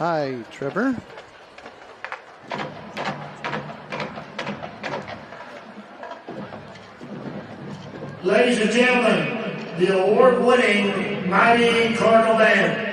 Hi, Trevor. Ladies and gentlemen, the award-winning Mighty Cardinal Band.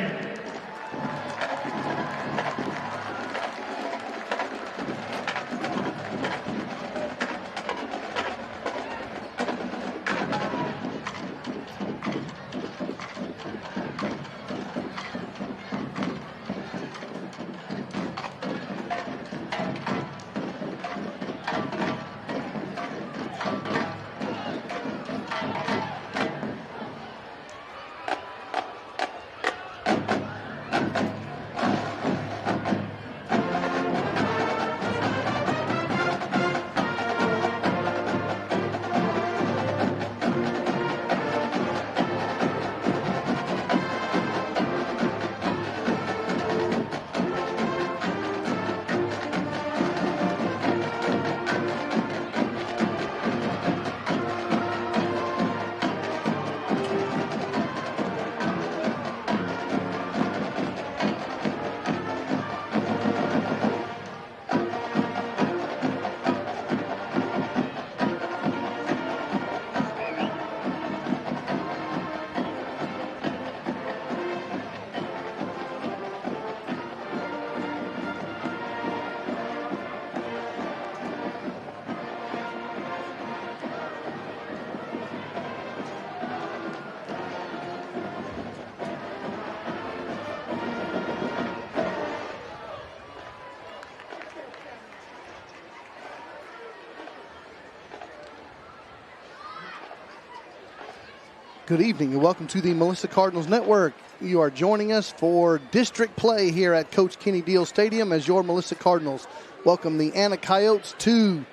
Good evening and welcome to the Melissa Cardinals Network. You are joining us for district play here at Coach Kenny Deal Stadium as your Melissa Cardinals welcome the Anna Coyotes to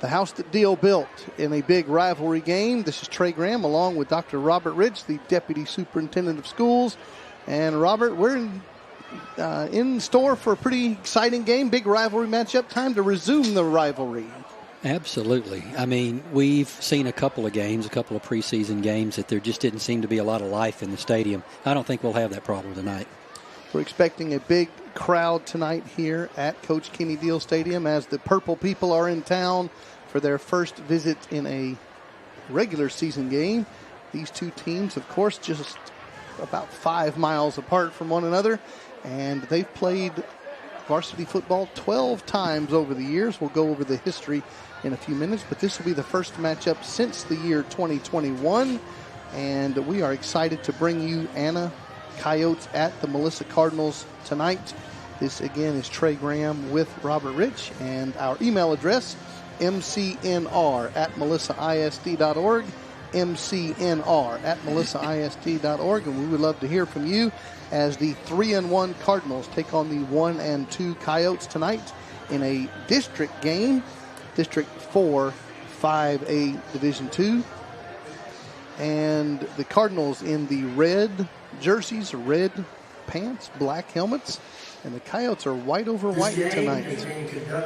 the house that Deal built in a big rivalry game. This is Trey Graham along with Dr. Robert Rich, the Deputy Superintendent of Schools. And Robert, we're in store for a pretty exciting game, big rivalry matchup. Time to resume the rivalry. Absolutely. I mean, we've seen a couple of games, a couple of preseason games that there just didn't seem to be a lot of life in the stadium. I don't think we'll have that problem tonight. We're expecting a big crowd tonight here at Coach Kenny Deal Stadium as the Purple people are in town for their first visit in a regular season game. These two teams, of course, just about 5 miles apart from one another, and they've played varsity football 12 times over the years. We'll go over the history in a few minutes, but this will be the first matchup since the year 2021, and we are excited to bring you Anna Coyotes at the Melissa Cardinals tonight. This again is Trey Graham with Robert Rich, and our email address mcnr@melissaisd.org, mcnr@melissaisd.org, and we would love to hear from you as the 3-1 Cardinals take on the 1-2 Coyotes tonight in a district game, District 4, 5A Division II. And the Cardinals in the red jerseys, red pants, black helmets, and the Coyotes are white over white tonight.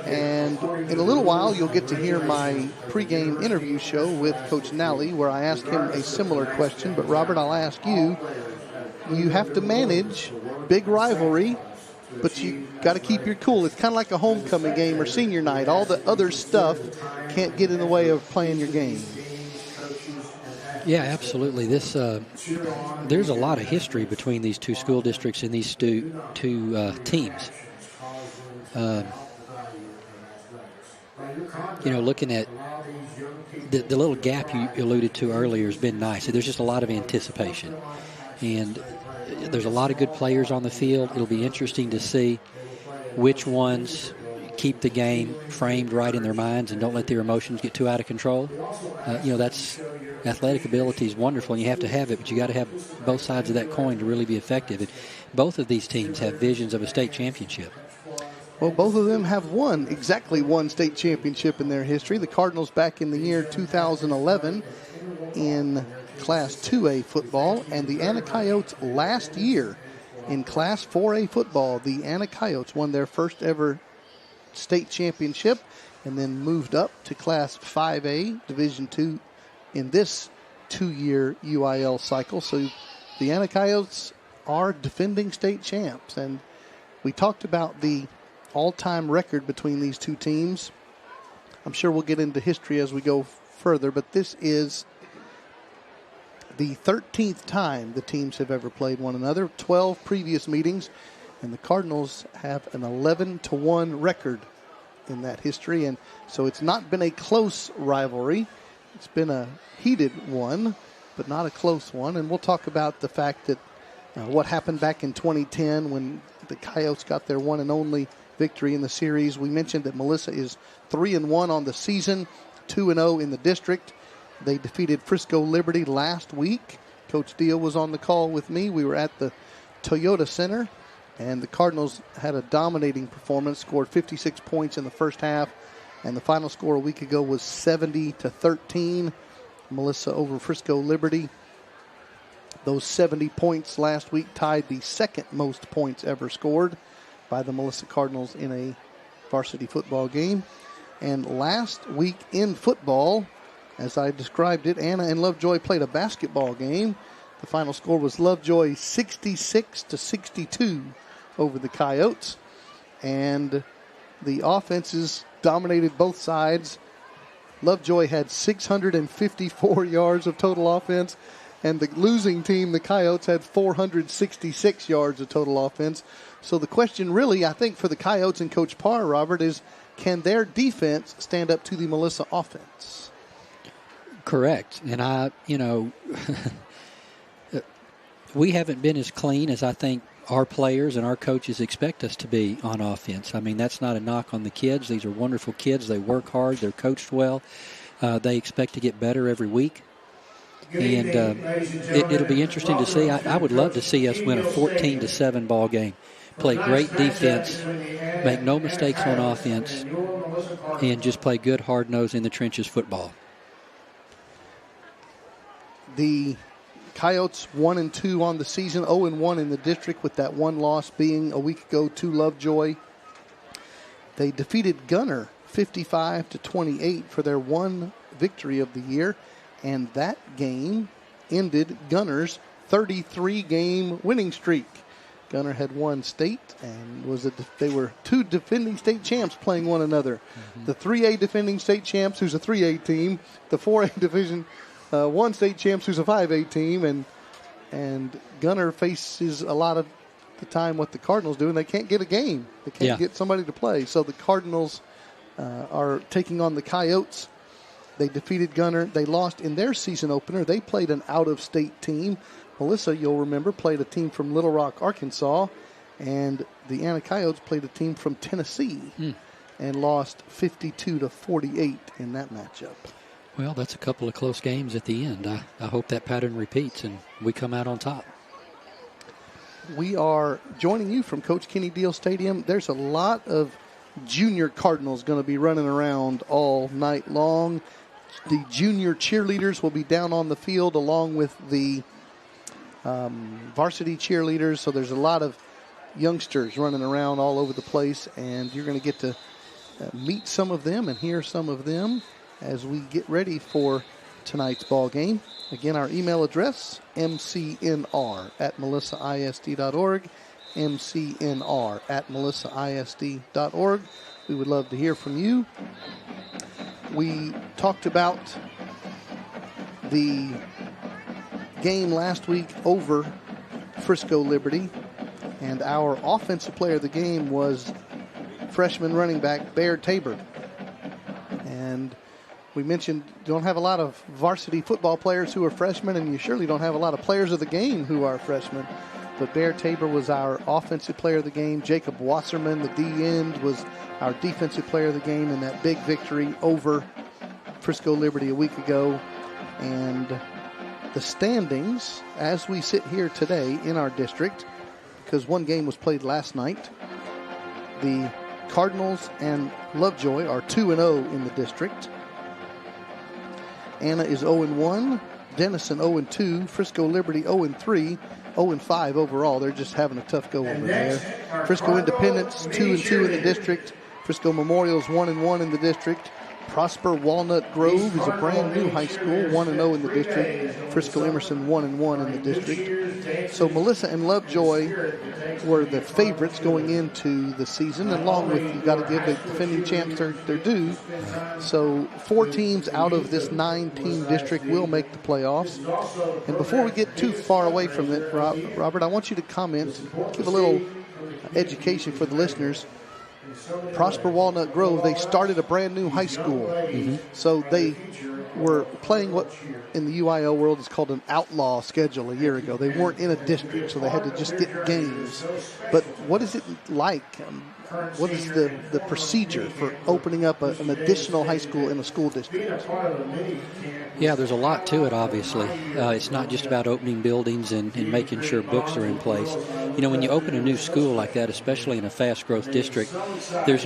And in a little while, you'll get to hear my pregame interview show with Coach Nally, where I asked him a similar question. But Robert, I'll ask you, you have to manage big rivalry, but you got to keep your cool. It's kind of like a homecoming game or senior night. All the other stuff can't get in the way of playing your game. Yeah, absolutely. There's a lot of history between these two school districts and these two teams. Looking at the little gap you alluded to earlier has been nice. There's just a lot of anticipation. And there's a lot of good players on the field. It'll be interesting to see which ones keep the game framed right in their minds and don't let their emotions get too out of control. That's athletic ability is wonderful, and you have to have it, but you got to have both sides of that coin to really be effective. And both of these teams have visions of a state championship. Well, both of them have exactly one state championship in their history. The Cardinals back in the year 2011 in Class 2A football, and the Anna Coyotes last year in Class 4A football. The Anna Coyotes won their first ever state championship and then moved up to Class 5A Division II in this 2-year UIL cycle. So the Anna Coyotes are defending state champs, and We talked about the all-time record between these two teams. I'm sure we'll get into history as we go further, but this is the 13th time the teams have ever played one another, 12 previous meetings, and the Cardinals have an 11-1 record in that history. And so it's not been a close rivalry. It's been a heated one, but not a close one. And we'll talk about the fact that what happened back in 2010 when the Coyotes got their one and only victory in the series. We mentioned that Melissa is 3-1 on the season, 2-0 in the district. They defeated Frisco Liberty last week. Coach Deal was on the call with me. We were at the Toyota Center, and the Cardinals had a dominating performance, scored 56 points in the first half, and the final score a week ago was 70-13. Melissa over Frisco Liberty. Those 70 points last week tied the second most points ever scored by the Melissa Cardinals in a varsity football game. And last week in football, as I described it, Anna and Lovejoy played a basketball game. The final score was Lovejoy 66-62 over the Coyotes. And the offenses dominated both sides. Lovejoy had 654 yards of total offense, and the losing team, the Coyotes, had 466 yards of total offense. So the question really, I think, for the Coyotes and Coach Parr, Robert, is can their defense stand up to the Melissa offense? Correct. And we haven't been as clean as I think our players and our coaches expect us to be on offense. I mean, that's not a knock on the kids. These are wonderful kids. They work hard. They're coached well. They expect to get better every week. And it'll be interesting to see. I would love to see us win a 14-7 ball game. Play great defense, make no mistakes on offense, and just play good, hard-nosed, in the trenches football. The Coyotes 1-2 on the season, 0-1 in the district, with that one loss being a week ago to Lovejoy. They defeated Gunner 55-28 for their one victory of the year, and that game ended Gunner's 33-game winning streak. Gunner had won state, and they were two defending state champs playing one another. Mm-hmm. The 3A defending state champs, who's a 3A team, the 4A Division 1 state champs, who's a 5A team, and Gunner faces a lot of the time what the Cardinals do, and they can't get a game. They can't get somebody to play. So the Cardinals are taking on the Coyotes. They defeated Gunner. They lost in their season opener. They played an out-of-state team. Melissa, you'll remember, played a team from Little Rock, Arkansas, and the Anna Coyotes played a team from Tennessee and lost 52-48 in that matchup. Well, that's a couple of close games at the end. I hope that pattern repeats and we come out on top. We are joining you from Coach Kenny Deal Stadium. There's a lot of junior Cardinals going to be running around all night long. The junior cheerleaders will be down on the field along with the varsity cheerleaders. So there's a lot of youngsters running around all over the place, and you're going to get to meet some of them and hear some of them as we get ready for tonight's ball game. Again, our email address, mcnr@melissaisd.org, mcnr@melissaisd.org. We would love to hear from you. We talked about the game last week over Frisco Liberty, and our offensive player of the game was freshman running back Bear Tabor. And we mentioned you don't have a lot of varsity football players who are freshmen, and you surely don't have a lot of players of the game who are freshmen. But Bear Tabor was our offensive player of the game. Jacob Wasserman, the D-end, was our defensive player of the game in that big victory over Frisco Liberty a week ago. And the standings, as we sit here today in our district, because one game was played last night, the Cardinals and Lovejoy are 2-0 in the district. Anna is 0-1, Denison 0-2, Frisco Liberty 0-3, 0-5 overall. They're just having a tough go over there. Frisco Independence 2-2 in the district. Frisco Memorial's 1-1 in the district. Prosper Walnut Grove is a brand new high school, 1-0 in the district. Frisco Emerson 1-1 in the district. So Melissa and Lovejoy were the favorites going into the season, and along with, you got to give the defending champs their due. So 4 teams out of this 9-team district will make the playoffs. And before we get too far away from it, Robert, I want you to comment, give a little education for the listeners. Prosper Walnut Grove, they started a brand new high school. Mm-hmm. So they were playing what in the UIL world is called an outlaw schedule a year ago. They weren't in a district, so they had to just get games. But what is it like? What is the procedure for opening up an additional high school in a school district? Yeah, there's a lot to it, obviously. It's not just about opening buildings and making sure books are in place. You know, when you open a new school like that, especially in a fast-growth district, there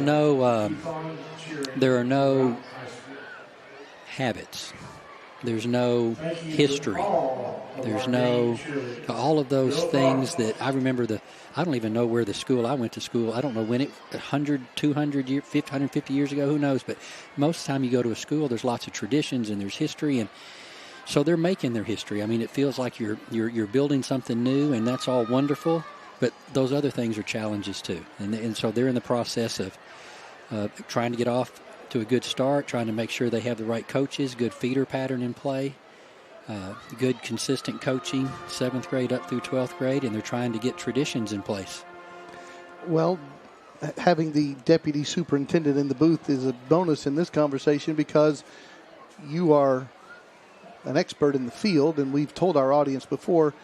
are no habits. There's no history. There's no all of those things that I remember. I don't even know where the school I went to school. I don't know when 100, 200 years, 150 years ago. Who knows? But most of the time you go to a school, there's lots of traditions and there's history, and so they're making their history. I mean, it feels like you're building something new, and that's all wonderful. But those other things are challenges too, and so they're in the process of trying to get off to a good start, trying to make sure they have the right coaches, good feeder pattern in play, good consistent coaching, 7th grade up through 12th grade, and they're trying to get traditions in place. Well, having the deputy superintendent in the booth is a bonus in this conversation because you are an expert in the field, and we've told our audience before,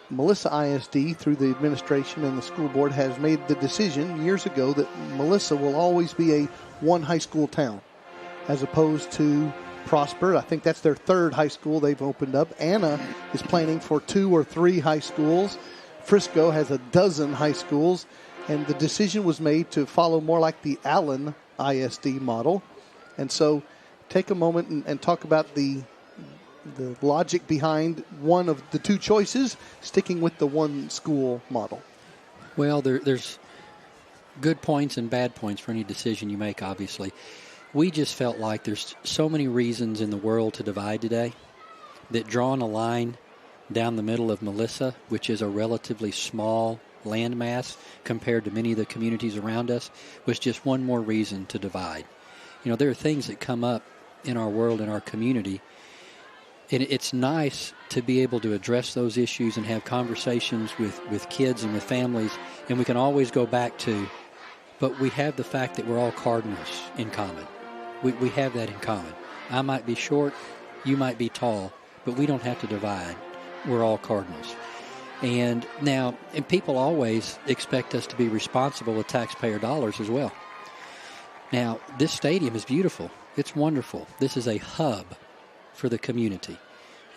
Melissa ISD, through the administration and the school board, has made the decision years ago that Melissa will always be a one high school town, as opposed to Prosper. I think that's their 3rd high school they've opened up. Anna is planning for 2 or 3 high schools. Frisco has a dozen high schools, and the decision was made to follow more like the Allen ISD model. And so take a moment and talk about the logic behind one of the 2 choices, sticking with the one school model. Well, there's good points and bad points for any decision you make, obviously. We just felt like there's so many reasons in the world to divide today that drawing a line down the middle of Melissa, which is a relatively small landmass compared to many of the communities around us, was just one more reason to divide. You know, there are things that come up in our world, in our community, and it's nice to be able to address those issues and have conversations with kids and with families, and we can always go back to, but we have the fact that we're all Cardinals in common. We have that in common. I might be short, you might be tall, but we don't have to divide. We're all Cardinals. And people always expect us to be responsible with taxpayer dollars as well. Now, this stadium is beautiful. It's wonderful. This is a hub for the community.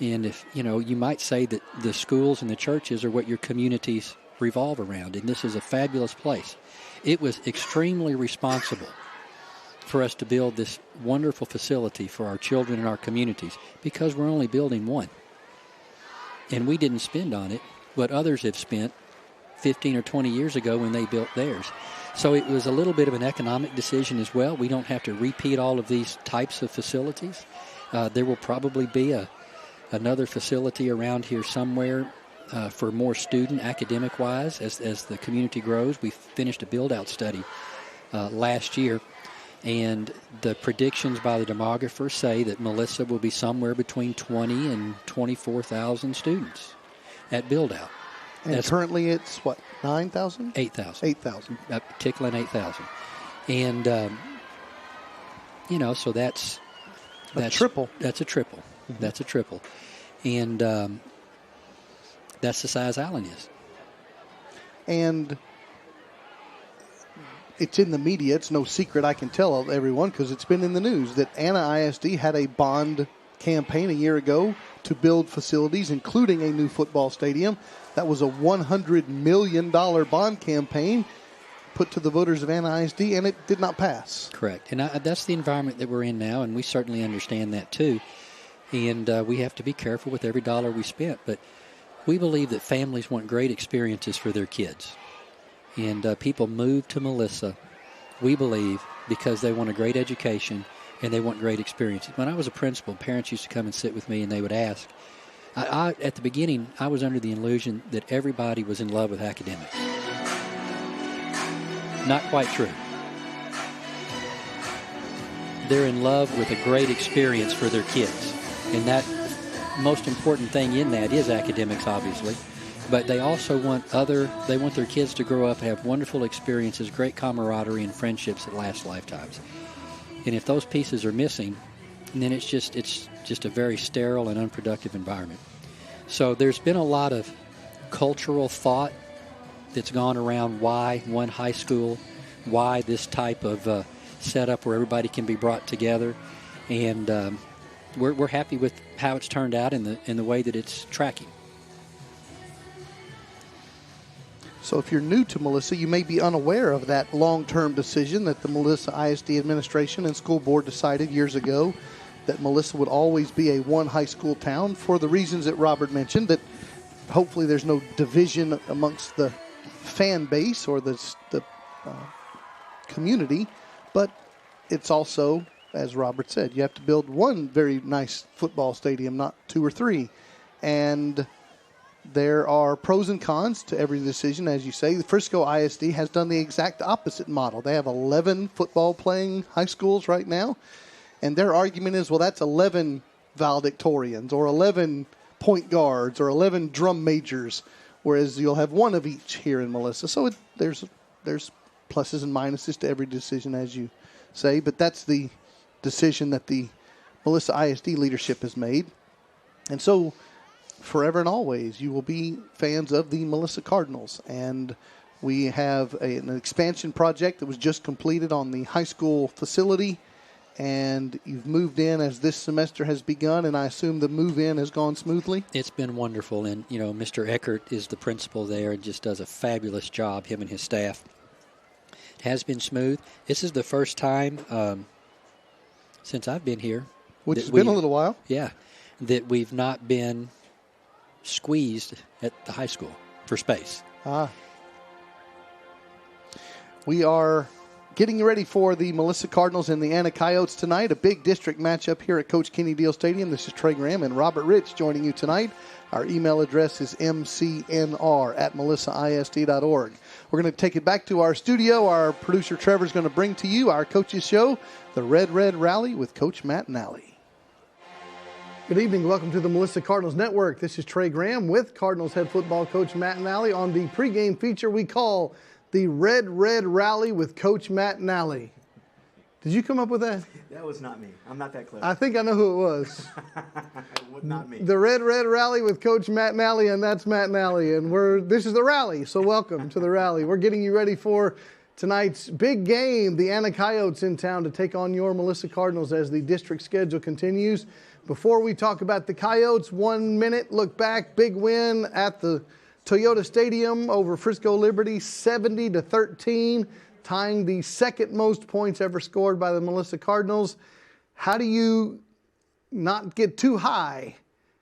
And if, you might say that the schools and the churches are what your communities revolve around, and this is a fabulous place. It was extremely responsible for us to build this wonderful facility for our children and our communities because we're only building one. And we didn't spend on it what others have spent 15 or 20 years ago when they built theirs. So it was a little bit of an economic decision as well. We don't have to repeat all of these types of facilities. There will probably be another facility around here somewhere for more student academic-wise as the community grows. We finished a build-out study last year, and the predictions by the demographers say that Melissa will be somewhere between 20 and 24,000 students at build-out. And that's currently it's, 9,000? 8,000. 8,000. Tickling 8,000. And, so that's triple. That's a triple. Mm-hmm. That's a triple. And that's the size Allen is. And it's in the media. It's no secret, I can tell everyone, because it's been in the news, that Anna ISD had a bond campaign a year ago to build facilities, including a new football stadium. That was a $100 million bond campaign put to the voters of Anna ISD, and it did not pass. Correct. And that's the environment that we're in now, and we certainly understand that too. And we have to be careful with every dollar we spent. But we believe that families want great experiences for their kids. And people move to Melissa, we believe, because they want a great education and they want great experiences. When I was a principal, parents used to come and sit with me, and they would ask. At the beginning, I was under the illusion that everybody was in love with academics. Not quite true. They're in love with a great experience for their kids. And that most important thing in that is academics, obviously. But they also want their kids to grow up and have wonderful experiences, great camaraderie, and friendships that last lifetimes. And if those pieces are missing, then it's just a very sterile and unproductive environment. So there's been a lot of cultural thought that's gone around why one high school, why this type of setup where everybody can be brought together, and we're happy with how it's turned out in the way that it's tracking. So if you're new to Melissa, you may be unaware of that long-term decision that the Melissa ISD administration and school board decided years ago, that Melissa would always be a one high school town for the reasons that Robert mentioned, that hopefully there's no division amongst the fan base or the community, but it's also, as Robert said, you have to build one very nice football stadium, not two or three. And there are pros and cons to every decision, as you say. The Frisco ISD has done the exact opposite model. They have 11 football-playing high schools right now, and their argument is, well, that's 11 valedictorians or 11 point guards or 11 drum majors, whereas you'll have one of each here in Melissa. So there's pluses and minuses to every decision, as you say, but that's the decision that the Melissa ISD leadership has made. And so forever and always, you will be fans of the Melissa Cardinals. And we have an expansion project that was just completed on the high school facility, and you've moved in as this semester has begun, and I assume the move-in has gone smoothly? It's been wonderful, and, Mr. Eckert is the principal there and just does a fabulous job, him and his staff. It has been smooth. This is the first time since I've been here. Which has been a little while. Yeah, that we've not been squeezed at the high school for space. We are getting ready for the Melissa Cardinals and the Anna Coyotes tonight, a big district matchup here at Coach Kenny Deal Stadium. This is Trey Graham and Robert Rich joining you tonight. Our email address is mcnr@melissaisd.org. We're going to take it back to our studio. Our producer Trevor is going to bring to you our coaches show, the Red Red Rally with Coach Matt Nally. Good evening. Welcome to the Melissa Cardinals Network. This is Trey Graham with Cardinals head football coach Matt Nally on the pregame feature we call the Red Red Rally with Coach Matt Nally. Did you come up with that? That was not me. I'm not that clever. I think I know who it was. It was not me. The Red Red Rally with Coach Matt Nally, and that's Matt Nally. And this is the rally, so welcome to the rally. We're getting you ready for tonight's big game. The Anna Coyotes in town to take on your Melissa Cardinals as the district schedule continues. Before we talk about the Coyotes, 1 minute look back, big win at the Toyota Stadium over Frisco Liberty, 70-13, tying the second most points ever scored by the Melissa Cardinals. How do you not get too high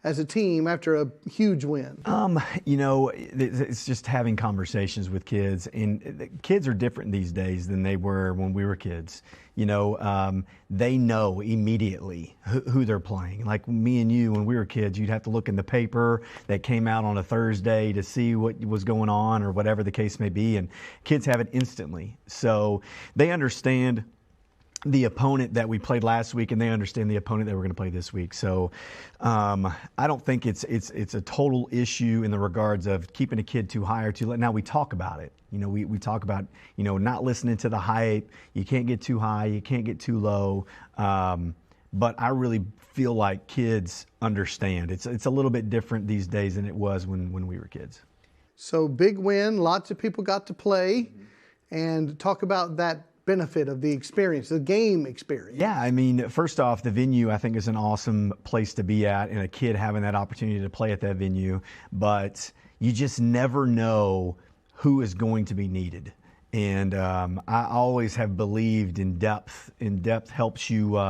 as a team after a huge win? It's just having conversations with kids, and kids are different these days than they were when we were kids. They know immediately who they're playing. Like me and you, when we were kids, you'd have to look in the paper that came out on a Thursday to see what was going on or whatever the case may be, and kids have it instantly. So they understand the opponent that we played last week, and they understand the opponent that we're going to play this week. So I don't think it's a total issue in the regards of keeping a kid too high or too low. Now we talk about it. We talk about, not listening to the hype. You can't get too high. You can't get too low. But I really feel like kids understand. It's a little bit different these days than it was when we were kids. So big win. Lots of people got to play. And talk about that benefit of the experience, the game experience. Yeah, first off, the venue I think is an awesome place to be at, and a kid having that opportunity to play at that venue. But you just never know who is going to be needed. And I always have believed in depth. And depth helps you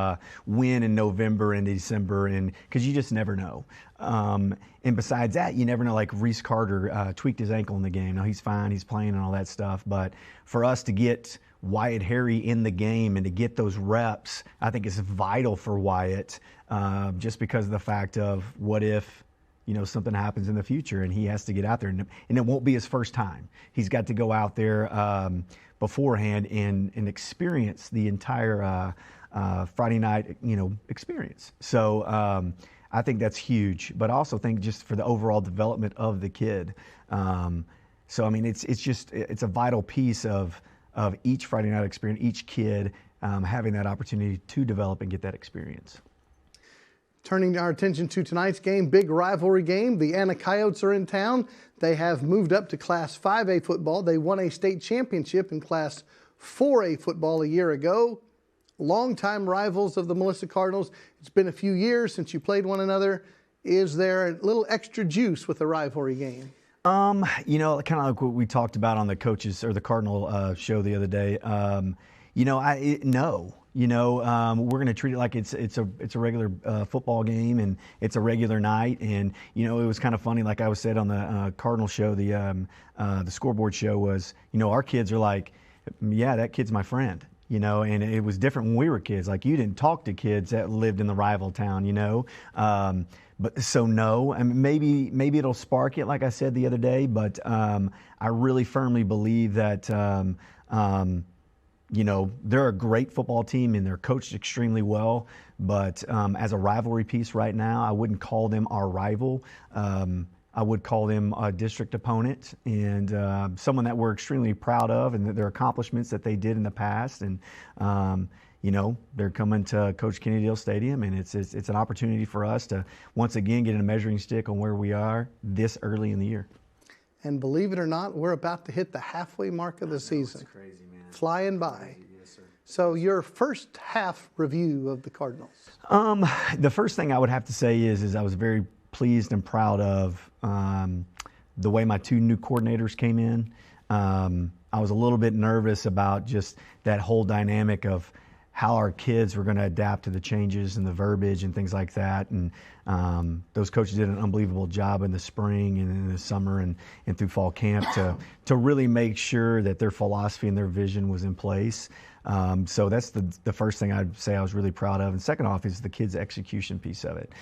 win in November and December, and because you just never know. And besides that, you never know. Like Reese Carter tweaked his ankle in the game. Now he's fine, he's playing and all that stuff. But for us to get Wyatt Harry in the game and to get those reps, I think is vital for Wyatt, just because of the fact of what if, something happens in the future and he has to get out there, and it won't be his first time. He's got to go out there beforehand and experience the entire Friday night, experience. So I think that's huge, but I also think just for the overall development of the kid. So I mean, it's a vital piece of each Friday night experience, each kid having that opportunity to develop and get that experience. Turning our attention to tonight's game, big rivalry game. The Anna Coyotes are in town. They have moved up to Class 5A football. They won a state championship in Class 4A football a year ago. Longtime rivals of the Melissa Cardinals. It's been a few years since you played one another. Is there a little extra juice with a rivalry game? Kind of like what we talked about on the coaches or the Cardinal show the other day. No. We're going to treat it like it's a regular football game, and it's a regular night. And it was kind of funny, like I said on the Cardinal show, the scoreboard show was, our kids are like, yeah, that kid's my friend. And it was different when we were kids. Like, you didn't talk to kids that lived in the rival town, But so no, I mean, maybe it'll spark it, like I said the other day. But I really firmly believe that they're a great football team and they're coached extremely well. But as a rivalry piece right now, I wouldn't call them our rival. I would call them a district opponent and someone that we're extremely proud of and their accomplishments that they did in the past. And, they're coming to Coach Kennedy Stadium, and it's an opportunity for us to once again get a measuring stick on where we are this early in the year. And believe it or not, we're about to hit the halfway mark of the season. It's crazy, man. Flying by. Yes, sir. So your first half review of the Cardinals. The first thing I would have to say is I was very pleased and proud of the way my two new coordinators came in. I was a little bit nervous about just that whole dynamic of how our kids were going to adapt to the changes and the verbiage and things like that. And those coaches did an unbelievable job in the spring and in the summer and through fall camp to really make sure that their philosophy and their vision was in place. So that's the first thing I'd say I was really proud of. And second off is the kids' execution piece of it.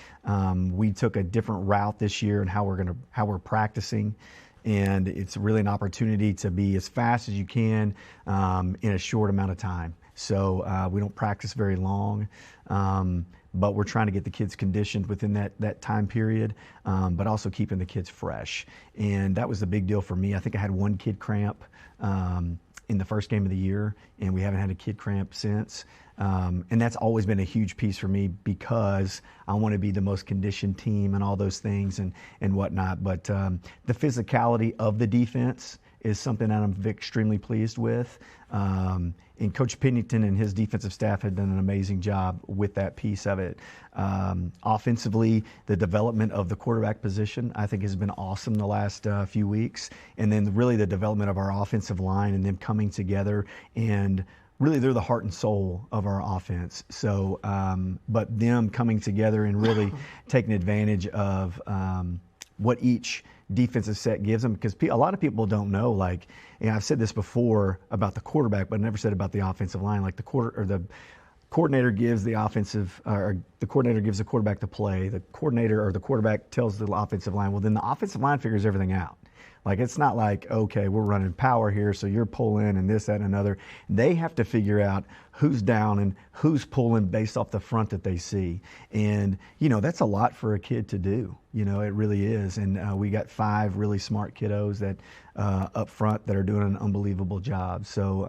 We took a different route this year in how we're practicing. And it's really an opportunity to be as fast as you can in a short amount of time. So we don't practice very long, but we're trying to get the kids conditioned within that time period, but also keeping the kids fresh. And that was the big deal for me. I think I had one kid cramp in the first game of the year, and we haven't had a kid cramp since. And that's always been a huge piece for me because I want to be the most conditioned team and all those things and whatnot. But the physicality of the defense is something that I'm extremely pleased with. And Coach Pennington and his defensive staff had done an amazing job with that piece of it. Offensively, the development of the quarterback position, I think, has been awesome the last few weeks. And then really the development of our offensive line and them coming together, and really they're the heart and soul of our offense. So, but them coming together and really taking advantage of what each defensive set gives them, because a lot of people don't know, like, I've said this before about the quarterback, but I never said about the offensive line. Like the coordinator gives the coordinator gives the quarterback the play. The coordinator or the quarterback tells the offensive line. Well, then the offensive line figures everything out. Like, it's not like, okay, we're running power here, so you're pulling and this, that, and another. They have to figure out who's down and who's pulling based off the front that they see. And, that's a lot for a kid to do. It really is. And we got 5 really smart kiddos that up front that are doing an unbelievable job. So,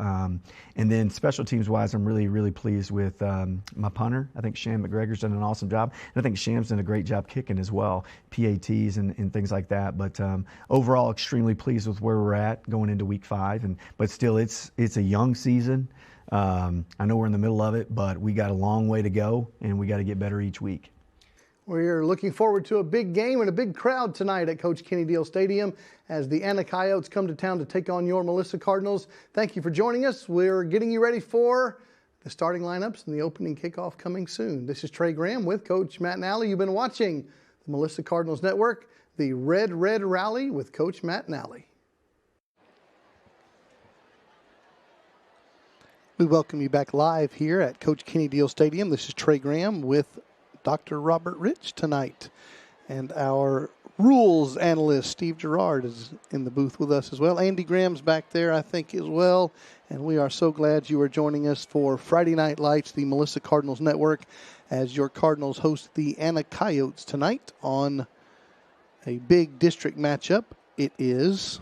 and then special teams wise, I'm really, really pleased with my punter. I think Sham McGregor's done an awesome job. And I think Sham's done a great job kicking as well, PATs and things like that. But overall, extremely pleased with where we're at going into week 5. But still, it's a young season. I know we're in the middle of it, but we got a long way to go, and we got to get better each week. We're looking forward to a big game and a big crowd tonight at Coach Kenny Deal Stadium as the Anna Coyotes come to town to take on your Melissa Cardinals. Thank you for joining us. We're getting you ready for the starting lineups and the opening kickoff coming soon. This is Trey Graham with Coach Matt Nally. You've been watching the Melissa Cardinals Network, the Red Red Rally with Coach Matt Nally. We welcome you back live here at Coach Kenny Deal Stadium. This is Trey Graham with Dr. Robert Rich tonight. And our rules analyst, Steve Gerard, is in the booth with us as well. Andy Graham's back there, I think, as well. And we are so glad you are joining us for Friday Night Lights, the Melissa Cardinals Network, as your Cardinals host the Anna Coyotes tonight on a big district matchup. It is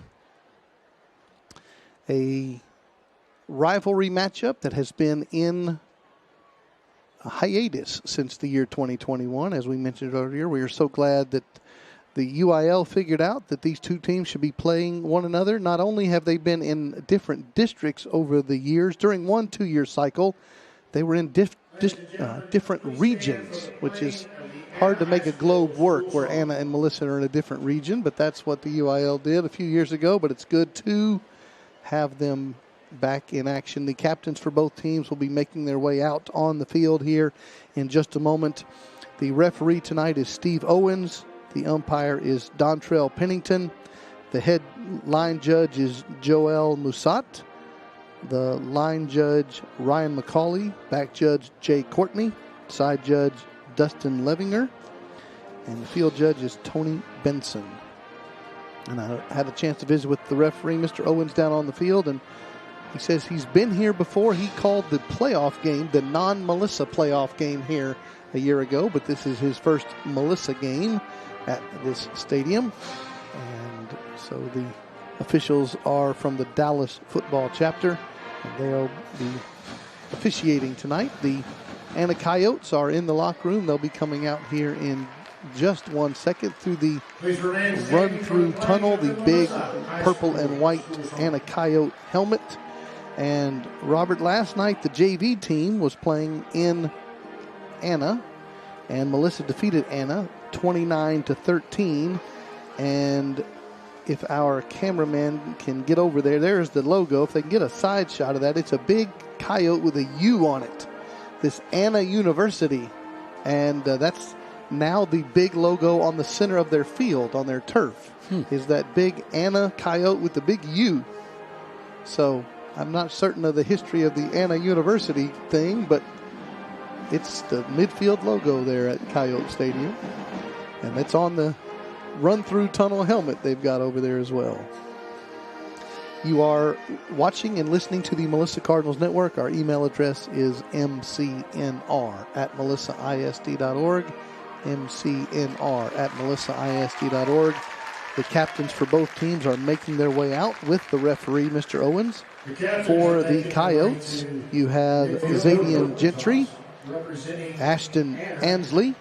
a rivalry matchup that has been in a hiatus since the year 2021. As we mentioned earlier, we are so glad that the UIL figured out that these two teams should be playing one another. Not only have they been in different districts over the years, during 1 2-year cycle, they were in different regions, which is hard to make a globe work where Anna and Melissa are in a different region, but that's what the UIL did a few years ago. But it's good to have them back in action. The captains for both teams will be making their way out on the field here in just a moment. The referee tonight is Steve Owens. The umpire is Dontrell Pennington. The head line judge is Joel Musat. The line judge, Ryan McCauley. Back judge, Jay Courtney. Side judge, Dustin Levinger. And the field judge is Tony Benson. And I had a chance to visit with the referee, Mr. Owens, down on the field, and he says he's been here before. He called the playoff game, the non-Melissa playoff game here a year ago, but this is his first Melissa game at this stadium. And so the officials are from the Dallas football chapter, and they'll be officiating tonight. The Anna Coyotes are in the locker room. They'll be coming out here in just 1 second through the run-through tunnel, the big purple and white Anna Coyote helmet. And Robert, last night the JV team was playing in Anna, and Melissa defeated Anna 29-13. And if our cameraman can get over there, there's the logo. If they can get a side shot of that, it's a big coyote with a U on it. This Anna University, and that's now the big logo on the center of their field, on their turf, is that big Anna Coyote with the big U. So I'm not certain of the history of the Anna University thing, but it's the midfield logo there at Coyote Stadium. And it's on the run-through tunnel helmet they've got over there as well. You are watching and listening to the Melissa Cardinals Network. Our email address is mcnr@melissaisd.org. mcnr@melissaisd.org. The captains for both teams are making their way out with the referee, Mr. Owens. For the Coyotes, you have Zadian Gentry, Ashton Ansley,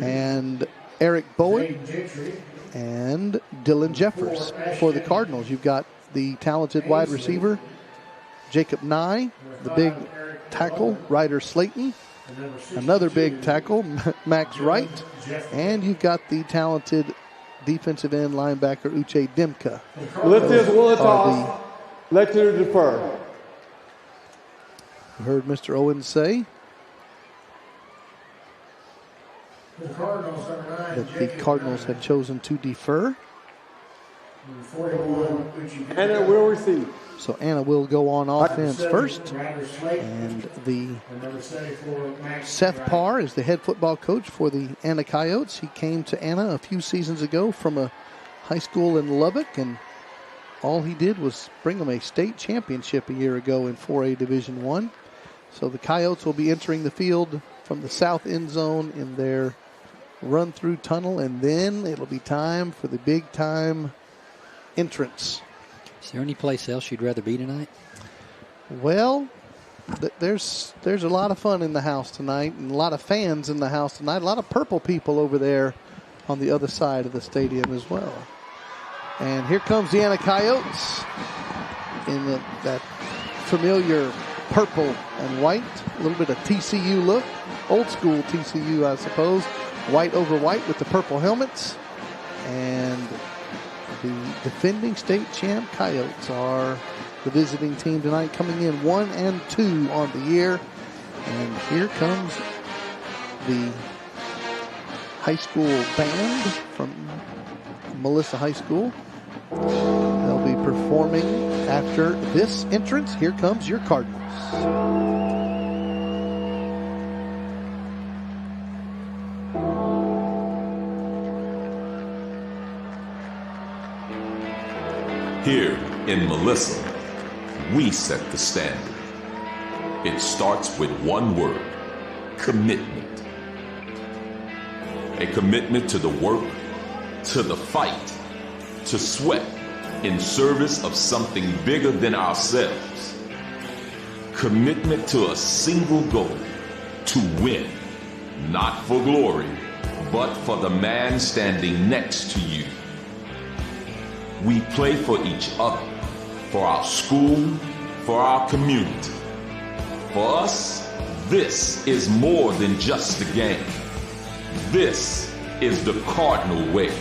and Eric Bowen, and Dylan Jeffers. For the Cardinals, you've got the talented wide receiver, Jacob Nye, the big tackle, Ryder Slayton, another big tackle, Max Wright, and you've got the talented defensive end linebacker, Uche Dimka. Let's just one toss. Let's defer. You heard Mr. Owens say that the Cardinals have chosen to defer. Anna will receive. So Anna will go on offense first. And the Seth Parr is the head football coach for the Anna Coyotes. He came to Anna a few seasons ago from a high school in Lubbock, and all he did was bring them a state championship a year ago in 4A Division I. So the Coyotes will be entering the field from the south end zone in their run-through tunnel, and then it'll be time for the big-time entrance. Is there any place else you'd rather be tonight? Well, there's a lot of fun in the house tonight, and a lot of fans in the house tonight. A lot of purple people over there on the other side of the stadium as well. And here comes the Anna Coyotes in that familiar purple and white, a little bit of TCU look, old school TCU, I suppose. White over white with the purple helmets. And the defending state champ Coyotes are the visiting team tonight, coming in 1-2 on the year. And here comes the high school band from Melissa High School. They'll will be performing after this entrance. Here comes your Cardinals. Here in Melissa, we set the standard. It starts with one word: commitment. A commitment to the work, to the fight, to sweat in service of something bigger than ourselves. Commitment to a single goal: to win, not for glory, but for the man standing next to you. We play for each other, for our school, for our community. For us, this is more than just a game. This is the Cardinal way.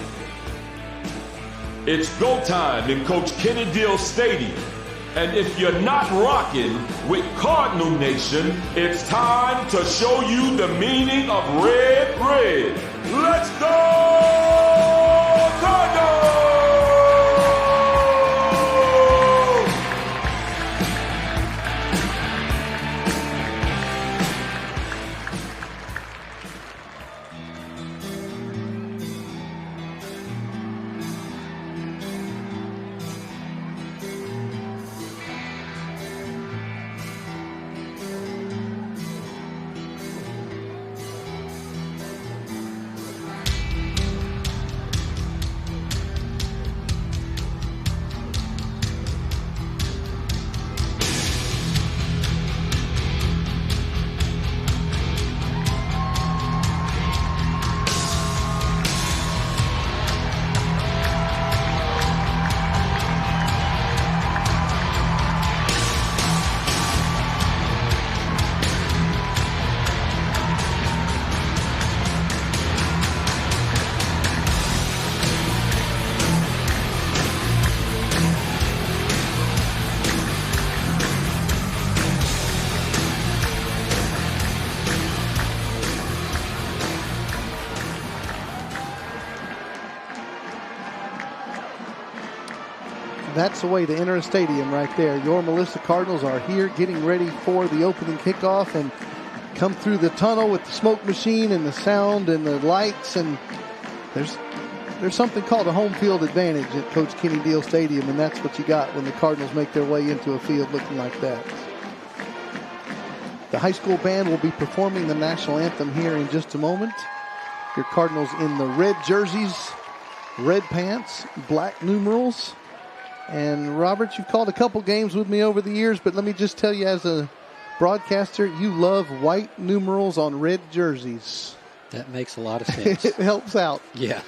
It's go time in Coach Kenny Deal Stadium. And if you're not rocking with Cardinal Nation, it's time to show you the meaning of red. Let's go, Cardinals! That's the way to enter a stadium right there. Your Melissa Cardinals are here getting ready for the opening kickoff and come through the tunnel with the smoke machine and the sound and the lights. And there's something called a home field advantage at Coach Kenny Deal Stadium, and that's what you got when the Cardinals make their way into a field looking like that. The high school band will be performing the national anthem here in just a moment. Your Cardinals in the red jerseys, red pants, black numerals. And Robert, you've called a couple games with me over the years, but let me just tell you, as a broadcaster, you love white numerals on red jerseys. That makes a lot of sense. It helps out. Yeah.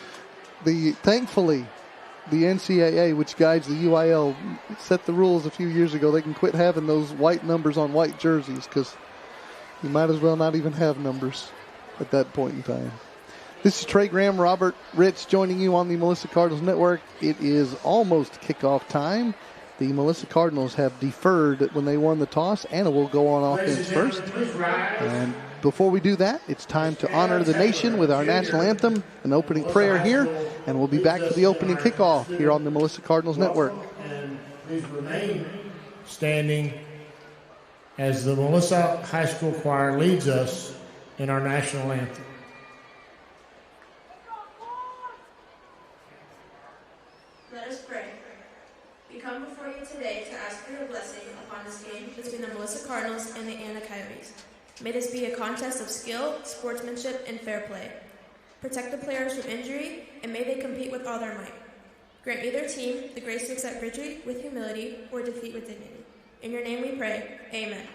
Thankfully, the NCAA, which guides the UIL, set the rules a few years ago. They can quit having those white numbers on white jerseys because you might as well not even have numbers at that point in time. This is Trey Graham, Robert Rich, joining you on the Melissa Cardinals Network. It is almost kickoff time. The Melissa Cardinals have deferred when they won the toss. Anna will go on offense first. And before we do that, it's time to honor the nation with our national anthem, an opening prayer here, and we'll be back to the opening kickoff here on the Melissa Cardinals Network. And please remain standing as the Melissa High School Choir leads us in our national anthem. Let us pray. We come before you today to ask for your blessing upon this game between the Melissa Cardinals and the Anna Coyotes. May this be a contest of skill, sportsmanship, and fair play. Protect the players from injury, and may they compete with all their might. Grant either team the grace to accept victory with humility or defeat with dignity. In your name we pray. Amen.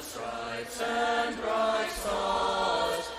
Stripes and bright stars.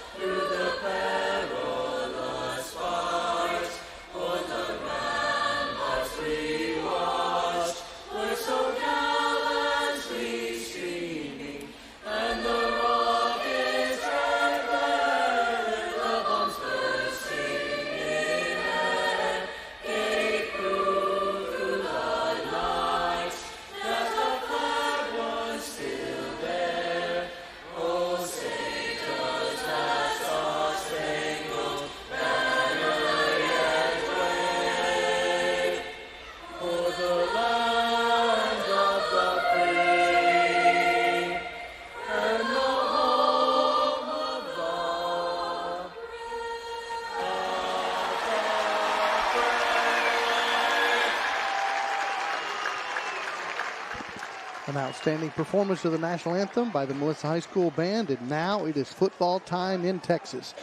An outstanding performance of the national anthem by the Melissa High School Band, and now it is football time in Texas.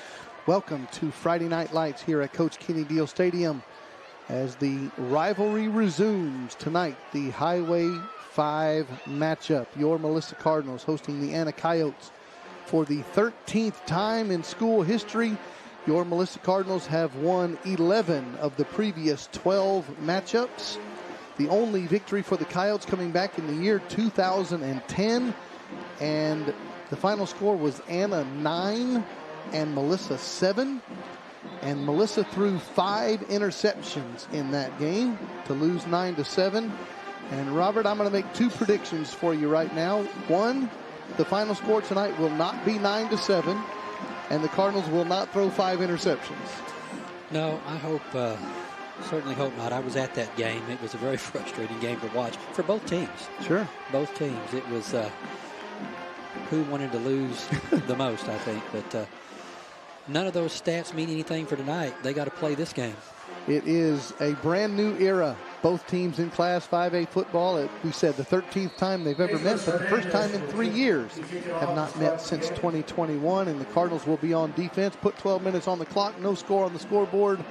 Welcome to Friday Night Lights here at Coach Kenny Deal Stadium as the rivalry resumes tonight. The Highway 5 matchup. Your Melissa Cardinals hosting the Anna Coyotes. For the 13th time in school history, your Melissa Cardinals have won 11 of the previous 12 matchups. The only victory for the Coyotes coming back in the year 2010. And the final score was Anna 9 and Melissa 7. And Melissa threw 5 interceptions in that game to lose 9-7. And Robert, I'm going to make 2 predictions for you right now. One, the final score tonight will not be 9-7, and the Cardinals will not throw 5 interceptions. No, I hope, certainly hope not. I was at that game. It was a very frustrating game to watch for both teams. Sure. Both teams. It was who wanted to lose the most, I think. But none of those stats mean anything for tonight. They got to play this game. It is a brand new era. Both teams in Class 5A football. We said the 13th time they've ever met, but the first time in 3 years have not met since 2021. And the Cardinals will be on defense. Put 12 minutes on the clock. No score on the scoreboard.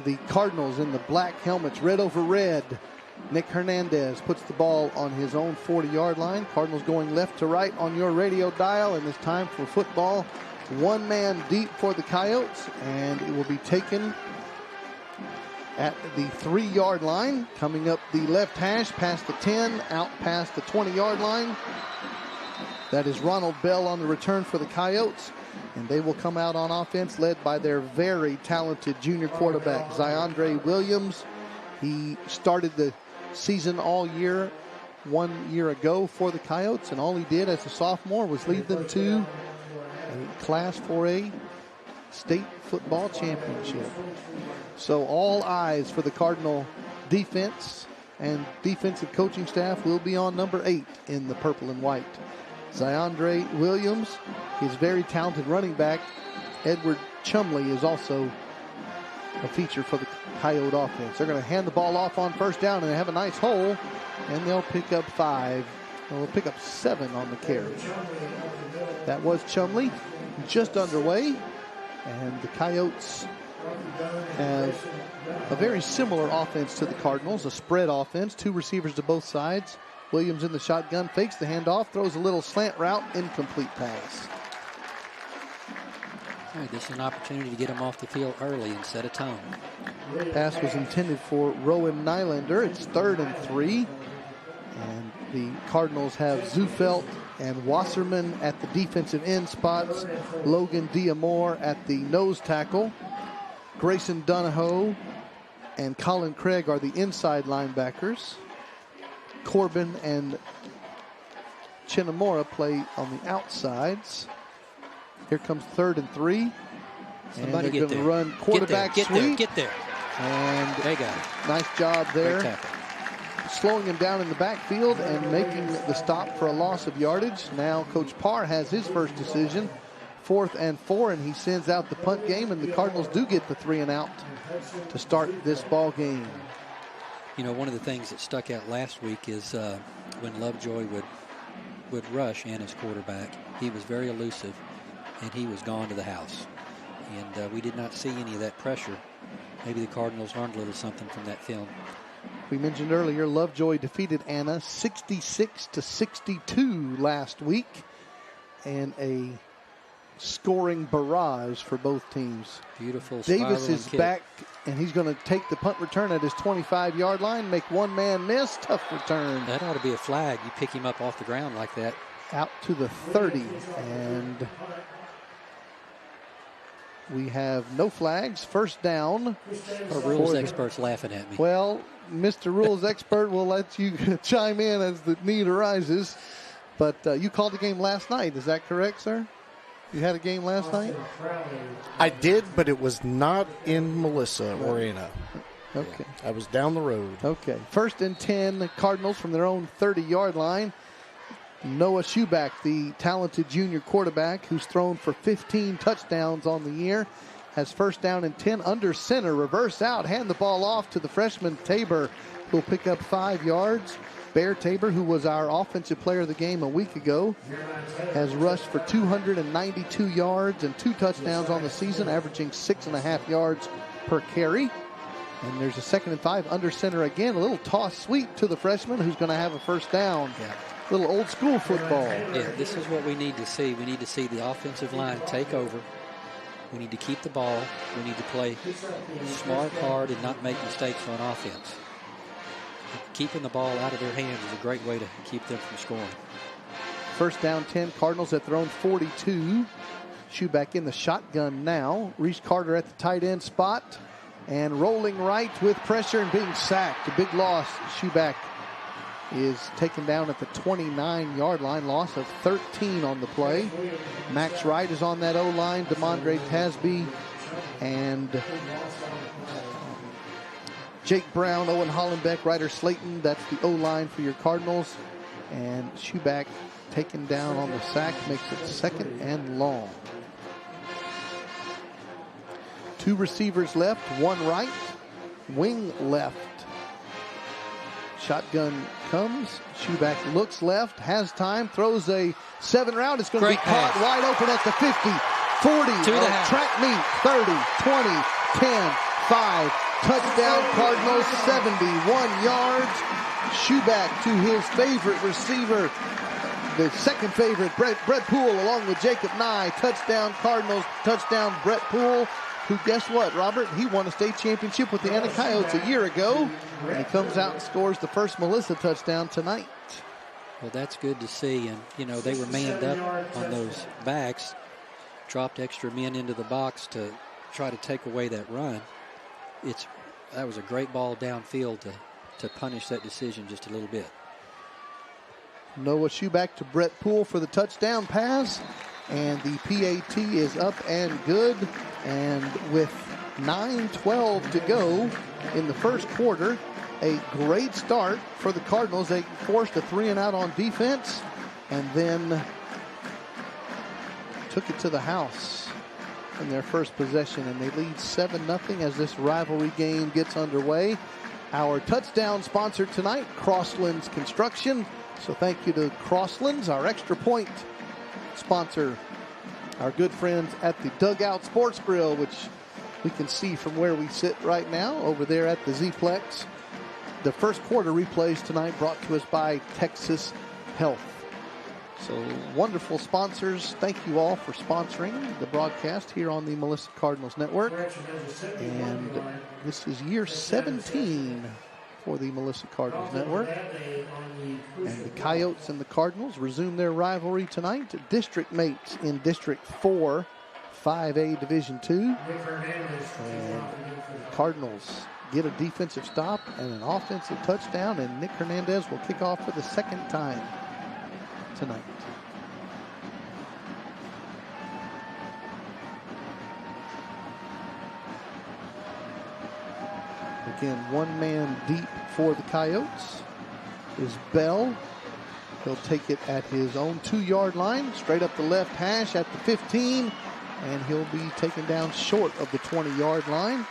The Cardinals in the black helmets, red over red. Nick Hernandez puts the ball on his own 40-yard line. Cardinals going left to right on your radio dial, and it's time for football. One man deep for the Coyotes, and it will be taken at the 3-yard line, coming up the left hash, past the 10, out past the 20-yard line. That is Ronald Bell on the return for the Coyotes, and they will come out on offense led by their very talented junior quarterback, Ziondre Williams. He started the season all year 1 year ago for the Coyotes, and all he did as a sophomore was lead them to a Class 4A state football championship. So all eyes for the Cardinal defense, and defensive coaching staff will be on number 8 in the purple and white. Ziondre Williams, his very talented running back, Edward Chumley, is also a feature for the Coyote offense. They're going to hand the ball off on first down, and they have a nice hole, and they'll pick up 5. They'll pick up 7 on the carry. That was Chumley, just underway, and the Coyotes have a very similar offense to the Cardinals, a spread offense, 2 receivers to both sides. Williams in the shotgun, fakes the handoff, throws a little slant route, incomplete pass. Right, this is an opportunity to get him off the field early and set a tone. Pass was intended for Rowan Nylander. It's 3rd and 3. And the Cardinals have Zufelt and Wasserman at the defensive end spots. Logan Diamore at the nose tackle. Grayson Donahoe and Colin Craig are the inside linebackers. Corbin and Chinamora play on the outsides. Here comes 3rd and 3. Somebody and they're going to run quarterback sweep. Get there. And they got it. Nice job there. Great tackle. Slowing him down in the backfield and making the stop for a loss of yardage. Now Coach Parr has his first decision. 4th and 4, and he sends out the punt game, and the Cardinals do get the 3 and out to start this ball game. You know, one of the things that stuck out last week is when Lovejoy would rush Anna's quarterback. He was very elusive, and he was gone to the house. And we did not see any of that pressure. Maybe the Cardinals learned a little something from that film. We mentioned earlier, Lovejoy defeated Anna 66-62 last week, and a scoring barrage for both teams. Beautiful. Davis is kick. back, and he's going to take the punt return at his 25-yard line, make one man miss. Tough return. That ought to be a flag. You pick him up off the ground like that. Out to the 30, and we have no flags. First down. Our rules expert's laughing at me. Well, Mr. Rules Expert will let you chime in as the need arises. But you called the game last night. Is that correct, sir? You had a game last night? I did, but it was not in Melissa or Anna. Okay. I was down the road. Okay. 1st and 10, Cardinals from their own 30-yard line. Noah Schuback, the talented junior quarterback who's thrown for 15 touchdowns on the year, has 1st down and 10 under center. Reverse out, hand the ball off to the freshman Tabor, who'll pick up 5 yards. Bear Tabor, who was our offensive player of the game a week ago, has rushed for 292 yards and 2 touchdowns on the season, averaging 6.5 yards per carry. And there's a 2nd and 5 under center again. A little toss sweep to the freshman who's going to have a first down. Yeah. Little old school football. Yeah, this is what we need to see. We need to see the offensive line take over. We need to keep the ball. We need to play smart, hard, and not make mistakes on offense. Keeping the ball out of their hands is a great way to keep them from scoring. First down 10. Cardinals at their own 42. Shuback in the shotgun now. Reese Carter at the tight end spot. And rolling right with pressure and being sacked. A big loss. Shuback is taken down at the 29-yard line. Loss of 13 on the play. Max Wright is on that O-line. DeMondre Tasby and Jake Brown, Owen Hollenbeck, Ryder Slayton. That's the O-line for your Cardinals. And Shuback taken down on the sack. Makes it 2nd and long. 2 receivers left, 1 right, wing left. Shotgun comes. Shuback looks left, has time, throws a 7 round. It's going to be caught wide open at the 50, 40, track meet, 30, 20, 10, 5. Touchdown Cardinals, 71 yards. Shuback to his favorite receiver, the 2nd favorite, Brett Poole, along with Jacob Nye. Touchdown Cardinals, touchdown Brett Poole, who, guess what, Robert? He won a state championship with the Anna Coyotes a year ago, and he comes out and scores the first Melissa touchdown tonight. Well, that's good to see, and, you know, they were manned up on those backs, dropped extra men into the box to try to take away that run. That was a great ball downfield to punish that decision just a little bit. Noah Shuback to Brett Poole for the touchdown pass. And the PAT is up and good. And with 9:12 to go in the first quarter, a great start for the Cardinals. They forced a 3-and-out on defense and then took it to the house in their first possession. And they lead 7-0 as this rivalry game gets underway. Our touchdown sponsor tonight, Crosslands Construction. So thank you to Crosslands, our Extra Point sponsor, our good friends at the Dugout Sports Grill, which we can see from where we sit right now over there at the Z-Plex. The first quarter replays tonight brought to us by Texas Health. So wonderful sponsors. Thank you all for sponsoring the broadcast here on the Melissa Cardinals Network. And this is year 17 for the Melissa Cardinals Network. And the Coyotes and the Cardinals resume their rivalry tonight. District mates in District 4, 5A Division II. And the Cardinals get a defensive stop and an offensive touchdown, and Nick Hernandez will kick off for the 2nd time tonight. Again, 1 man deep for the Coyotes is Bell. He'll take it at his own 2-yard line, straight up the left hash at the 15, and he'll be taken down short of the 20-yard line.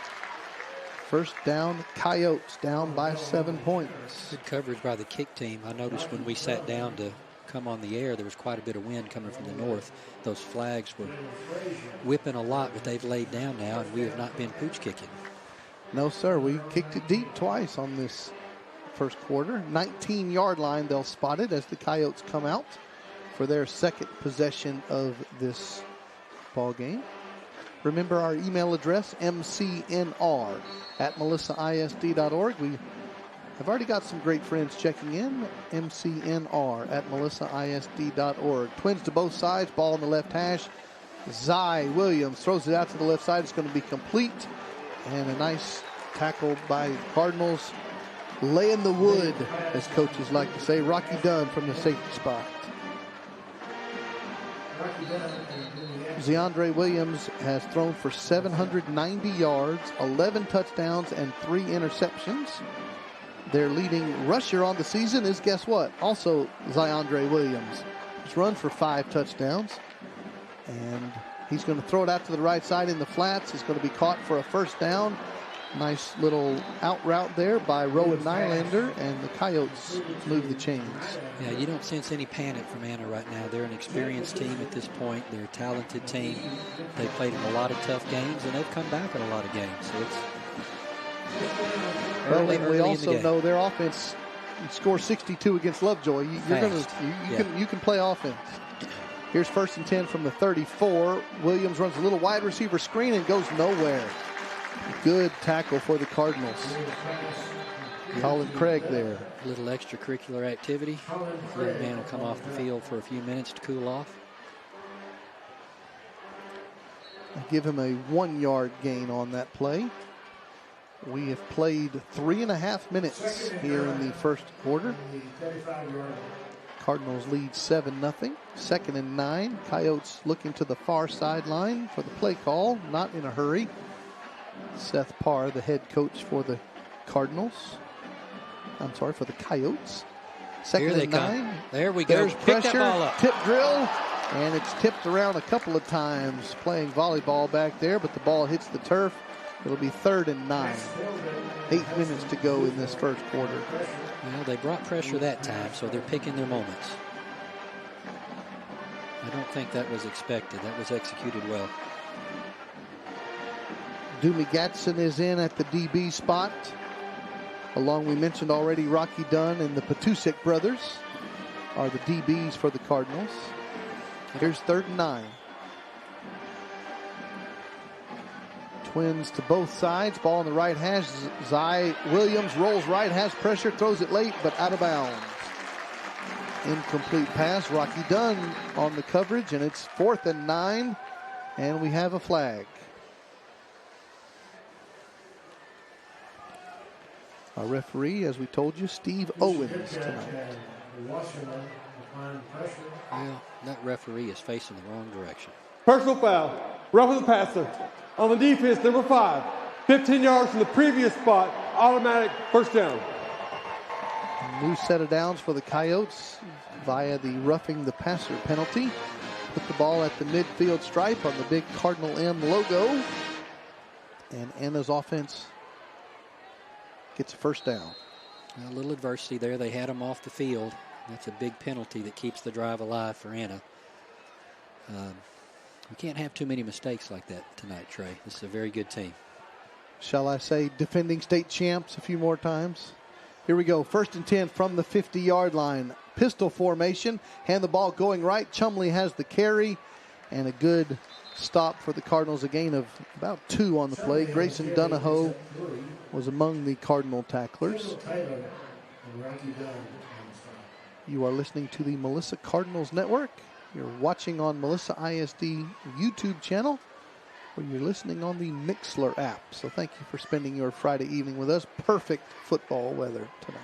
First down, Coyotes down by 7 points. Good coverage by the kick team. I noticed when we sat down to come on the air, there was quite a bit of wind coming from the north. Those flags were whipping a lot, but they've laid down now, and we have not been pooch kicking. No, sir. We kicked it deep twice on this first quarter. 19-yard line, they'll spot it as the Coyotes come out for their 2nd possession of this ball game. Remember our email address, mcnr@melissaisd.org. We have already got some great friends checking in, mcnr@melissaisd.org. Twins to both sides, ball on the left hash. Zy Williams throws it out to the left side. It's going to be complete. And a nice tackle by the Cardinals. Laying the wood, as coaches like to say. Rocky Dunn from the safety spot. Zeandre Williams has thrown for 790 yards, 11 touchdowns, and 3 interceptions. Their leading rusher on the season is, guess what? Also Zeandre Williams. He's run for 5 touchdowns. And he's going to throw it out to the right side in the flats. It's going to be caught for a first down. Nice little out route there by Rowan Nylander, and the Coyotes move the chains. Yeah, you don't sense any panic from Anna right now. They're an experienced team at this point. They're a talented team. They've played in a lot of tough games, and they've come back in a lot of games. So it's early we in also the game. know their offense. You score 62 against Lovejoy. You can play offense. Here's 1st and 10 from the 34. Williams runs a little wide receiver screen and goes nowhere. Good tackle for the Cardinals. Colin Craig there. A little extracurricular activity. The little man will come off the field for a few minutes to cool off. Give him a 1-yard gain on that play. We have played 3.5 minutes here in the first quarter. Cardinals lead 7-0. 2nd and 9. Coyotes looking to the far sideline for the play call. Not in a hurry. Seth Parr, the head coach for the Cardinals. I'm sorry, for the Coyotes. 2nd and 9. There we go. There's Pick pressure. that ball up. Tip drill. And it's tipped around a couple of times playing volleyball back there, but the ball hits the turf. It'll be 3rd and 9. 8 minutes to go in this first quarter. Well, they brought pressure that time, so they're picking their moments. I don't think that was expected. That was executed well. Doomy Gatson is in at the DB spot. Along, we mentioned already, Rocky Dunn and the Patusek brothers are the DBs for the Cardinals. Here's 3rd and 9. Twins to both sides. Ball on the right hash. Zy Williams rolls right, has pressure, throws it late, but out of bounds. Incomplete pass. Rocky Dunn on the coverage, and it's 4th and 9, and we have a flag. Our referee, as we told you, Steve Owens tonight. Well, that referee is facing the wrong direction. Personal foul. Roughing the passer. On the defense, number 5. 15 yards from the previous spot. Automatic first down. New set of downs for the Coyotes via the roughing the passer penalty. Put the ball at the midfield stripe on the big Cardinal M logo. And Anna's offense gets a first down. A little adversity there. They had them off the field. That's a big penalty that keeps the drive alive for Anna. We can't have too many mistakes like that tonight, Trey. This is a very good team. Shall I say defending state champs a few more times? Here we go. 1st and 10 from the 50-yard line. Pistol formation. Hand the ball going right. Chumley has the carry. And a good stop for the Cardinals. A gain of about 2 on the play. Grayson Donahoe was among the Cardinal tacklers. You are listening to the Melissa Cardinals Network. You're watching on Melissa ISD YouTube channel, or you're listening on the Mixler app. So thank you for spending your Friday evening with us. Perfect football weather tonight.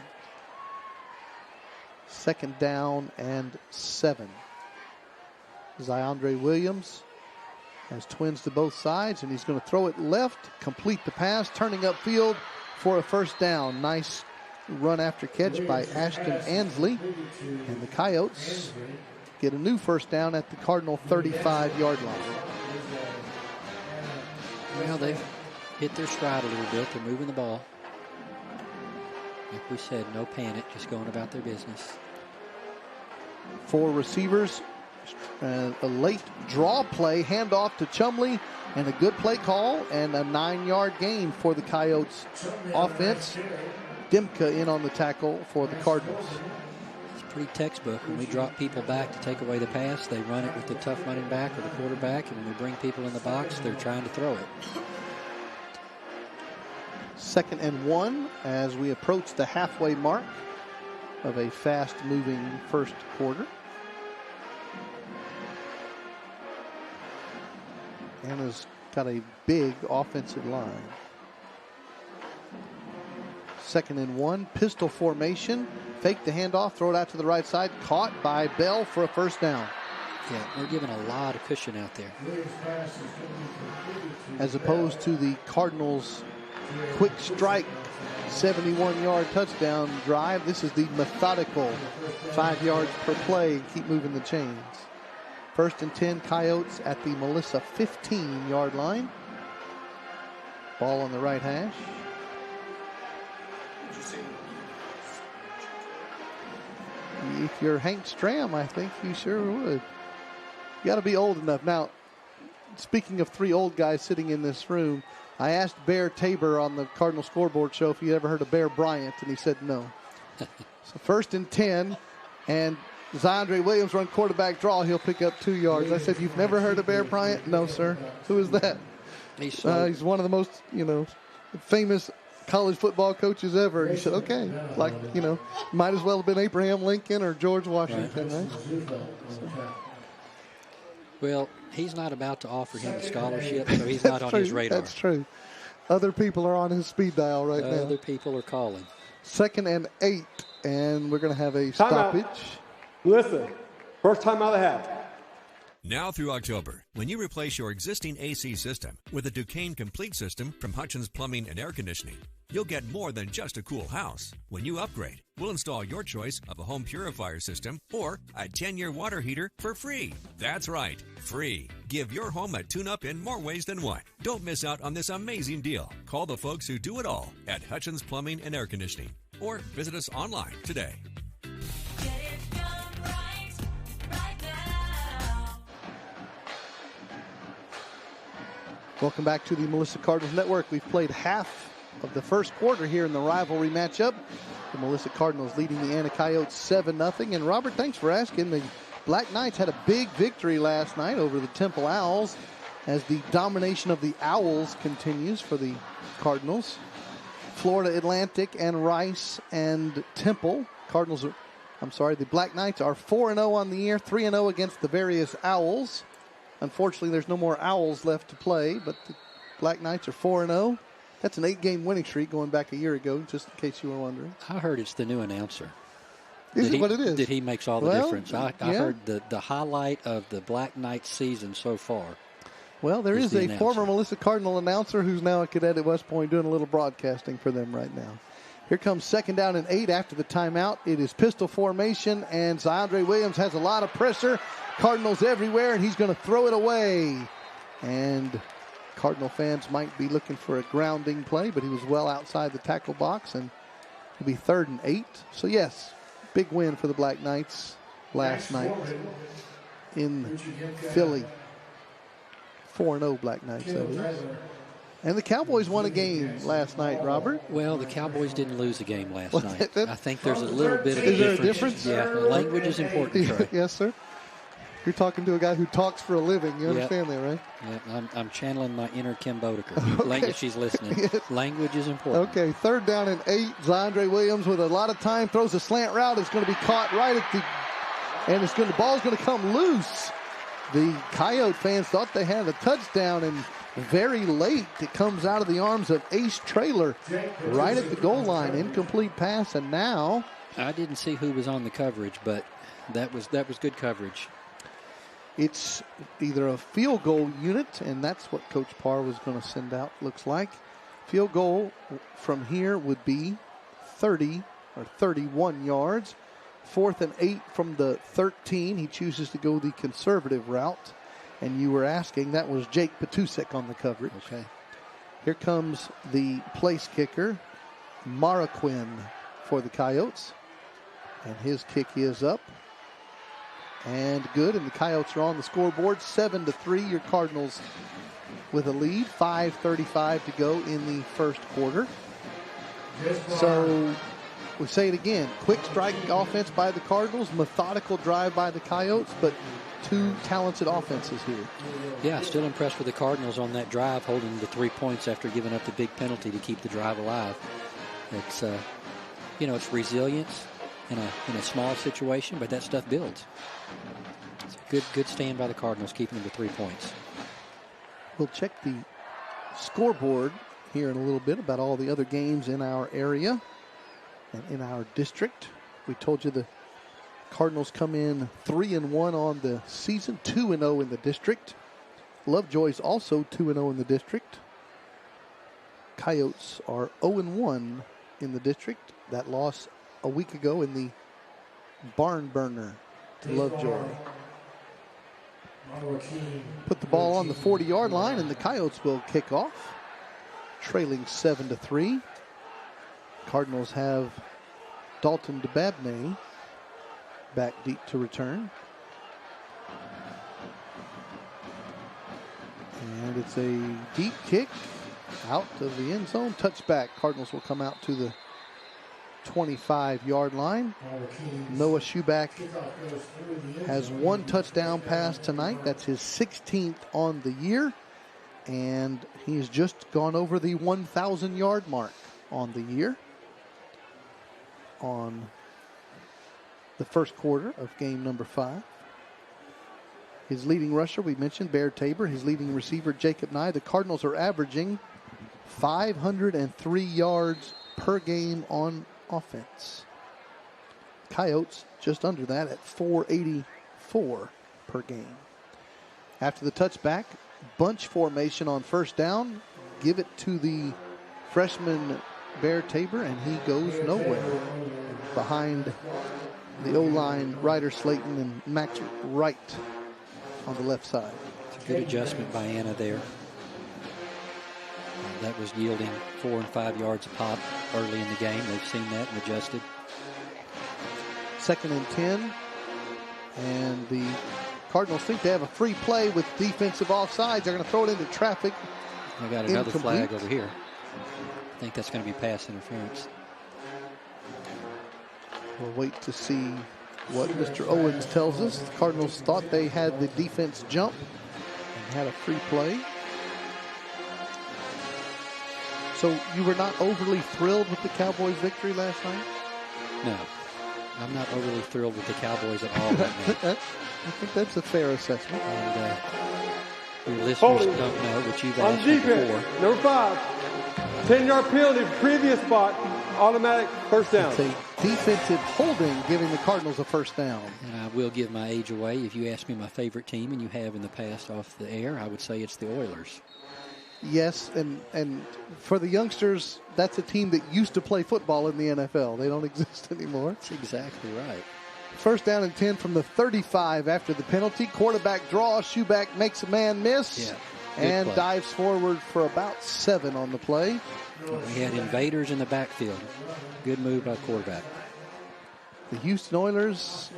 2nd down and 7. Zyandre Williams has twins to both sides, and he's going to throw it left, complete the pass, turning upfield for a first down. Nice run after catch by Ashton Ansley, and the Coyotes get a new first down at the Cardinal 35-yard line. Well, they've hit their stride a little bit. They're moving the ball. Like we said, no panic, just going about their business. 4 receivers, a late draw play, handoff to Chumley, and a good play call, and a 9-yard gain for the Coyotes offense. Dimka in on the tackle for the Cardinals. It's pretty textbook. When we drop people back to take away the pass, they run it with the tough running back or the quarterback, and when we bring people in the box, they're trying to throw it. 2nd and 1 as we approach the halfway mark of a fast-moving first quarter. Anna's got a big offensive line. 2nd and 1, pistol formation. Fake the handoff, throw it out to the right side. Caught by Bell for a first down. Yeah, we're giving a lot of cushion out there. As opposed to the Cardinals' quick strike 71-yard touchdown drive. This is the methodical 5 yards per play. Keep moving the chains. 1st and 10, Coyotes at the Melissa 15-yard line. Ball on the right hash. If you're Hank Stram, I think you sure would. You got to be old enough. Now, speaking of 3 old guys sitting in this room, I asked Bear Tabor on the Cardinal scoreboard show if he ever heard of Bear Bryant, and he said no. So 1st and 10, and Zandre Williams run quarterback draw. He'll pick up 2 yards. I said, you've never heard of Bear Bryant? No, sir. Who is that? He's one of the most, famous college football coaches ever. And he said, okay, might as well have been Abraham Lincoln or George Washington, right? Well, he's not about to offer him a scholarship, so he's not on his radar. That's true. Other people are on his speed dial right now. Other people are calling. 2nd and 8, and we're going to have a stoppage. Listen, first time out of the half. Now through October, when you replace your existing AC system with a Duquesne Complete System from Hutchins Plumbing and Air Conditioning, you'll get more than just a cool house. When you upgrade, we'll install your choice of a home purifier system or a 10-year water heater for free. That's right, free. Give your home a tune-up in more ways than one. Don't miss out on this amazing deal. Call the folks who do it all at Hutchins Plumbing and Air Conditioning or visit us online today. Welcome back to the Melissa Cardinals Network. We've played half of the first quarter here in the rivalry matchup. The Melissa Cardinals leading the Anna Coyotes 7-0. And Robert, thanks for asking. The Black Knights had a big victory last night over the Temple Owls as the domination of the Owls continues for the Cardinals. Florida Atlantic and Rice and Temple. The Black Knights are 4-0 on the year, 3-0 against the various Owls. Unfortunately, there's no more Owls left to play, but the Black Knights are 4-0. That's an 8-game winning streak going back a year ago, just in case you were wondering. I heard it's the new announcer. Is it what it is? Did he makes all the difference? I heard the highlight of the Black Knights season so far. Well, there is a former Melissa Cardinal announcer who's now a cadet at West Point doing a little broadcasting for them right now. Here comes 2nd down and 8 after the timeout. It is pistol formation, and Zandre Williams has a lot of pressure. Cardinals everywhere, and he's going to throw it away. And Cardinal fans might be looking for a grounding play, but he was well outside the tackle box, and it'll be 3rd and 8. So, yes, big win for the Black Knights last night in Philly. 4-0 Black Knights, that is. And the Cowboys won a game last night, Robert. Well, the Cowboys didn't lose a game last night. I think there's a little bit of a difference. Is there a difference? Yeah, language is important, Trey. Yes, sir. You're talking to a guy who talks for a living. You understand that, right? Yeah, I'm channeling my inner Kim Bodeker. Language, she's listening. Language is important. Okay, 3rd down and 8. Zandre Williams with a lot of time throws a slant route. It's going to be caught right at the, and the ball's going to come loose. The Coyote fans thought they had a touchdown, and very late it comes out of the arms of Ace Traylor right at the goal line. Incomplete pass, and now I didn't see who was on the coverage, but that was good coverage. It's either a field goal unit, and that's what Coach Parr was going to send out, looks like. Field goal from here would be 30 or 31 yards. 4th and 8 from the 13. He chooses to go the conservative route. And you were asking, that was Jake Patusek on the coverage. Okay. Here comes the place kicker, Maraquin, for the Coyotes. And his kick is up. And good, and the Coyotes are on the scoreboard, 7-3. Your Cardinals with a lead, 5:35 to go in the first quarter. So we say it again, quick strike offense by the Cardinals, methodical drive by the Coyotes, but two talented offenses here. Yeah, still impressed with the Cardinals on that drive, holding the 3 points after giving up the big penalty to keep the drive alive. It's it's resilience in a small situation, but that stuff builds. It's a good stand by the Cardinals, keeping them to 3 points. We'll check the scoreboard here in a little bit about all the other games in our area and in our district. We told you the Cardinals come in 3-1 on the season, 2-0 in the district. Lovejoy's also 2-0 in the district. Coyotes are 0-1 in the district. That loss a week ago in the barn burner to Lovejoy. Put the ball on the 40-yard line, and the Coyotes will kick off. trailing 7-3. Cardinals have Dalton DeBabney back deep to return. And it's a deep kick out of the end zone. Touchback. Cardinals will come out to the 25-yard line. Noah Schuback has one touchdown pass tonight. That's his 16th on the year. And he's just gone over the 1,000-yard mark on the year on the first quarter of game number 5. His leading rusher, we mentioned, Bear Tabor. His leading receiver, Jacob Nye. The Cardinals are averaging 503 yards per game on offense. Coyotes just under that at 484 per game. After the touchback, bunch formation on first down. Give it to the freshman Bear Tabor, and he goes nowhere. Behind the O-line, Ryder Slayton and Max Wright on the left side. It's a good adjustment by Anna there. That was yielding 4 and 5 yards a pop early in the game. They've seen that and adjusted. 2nd and 10. And the Cardinals think they have a free play with defensive offsides. They're going to throw it into traffic. They got another flag over here. I think that's going to be pass interference. We'll wait to see what Mr. Owens tells us. The Cardinals thought they had the defense jump and had a free play. So you were not overly thrilled with the Cowboys' victory last night? No. I'm not overly thrilled with the Cowboys at all right now. I think that's a fair assessment. And your listeners don't know, but you've asked me before. Number 5, 10-yard penalty, previous spot, automatic first down. It's a defensive holding, giving the Cardinals a first down. And I will give my age away. If you ask me my favorite team, and you have in the past off the air, I would say it's the Oilers. Yes, and for the youngsters, that's a team that used to play football in the NFL. They don't exist anymore. That's exactly right. First down and 10 from the 35 after the penalty. Quarterback draw. Schuback makes a man miss and play. dives forward for about 7 on the play. We had invaders in the backfield. Good move by the quarterback. The Houston Oilers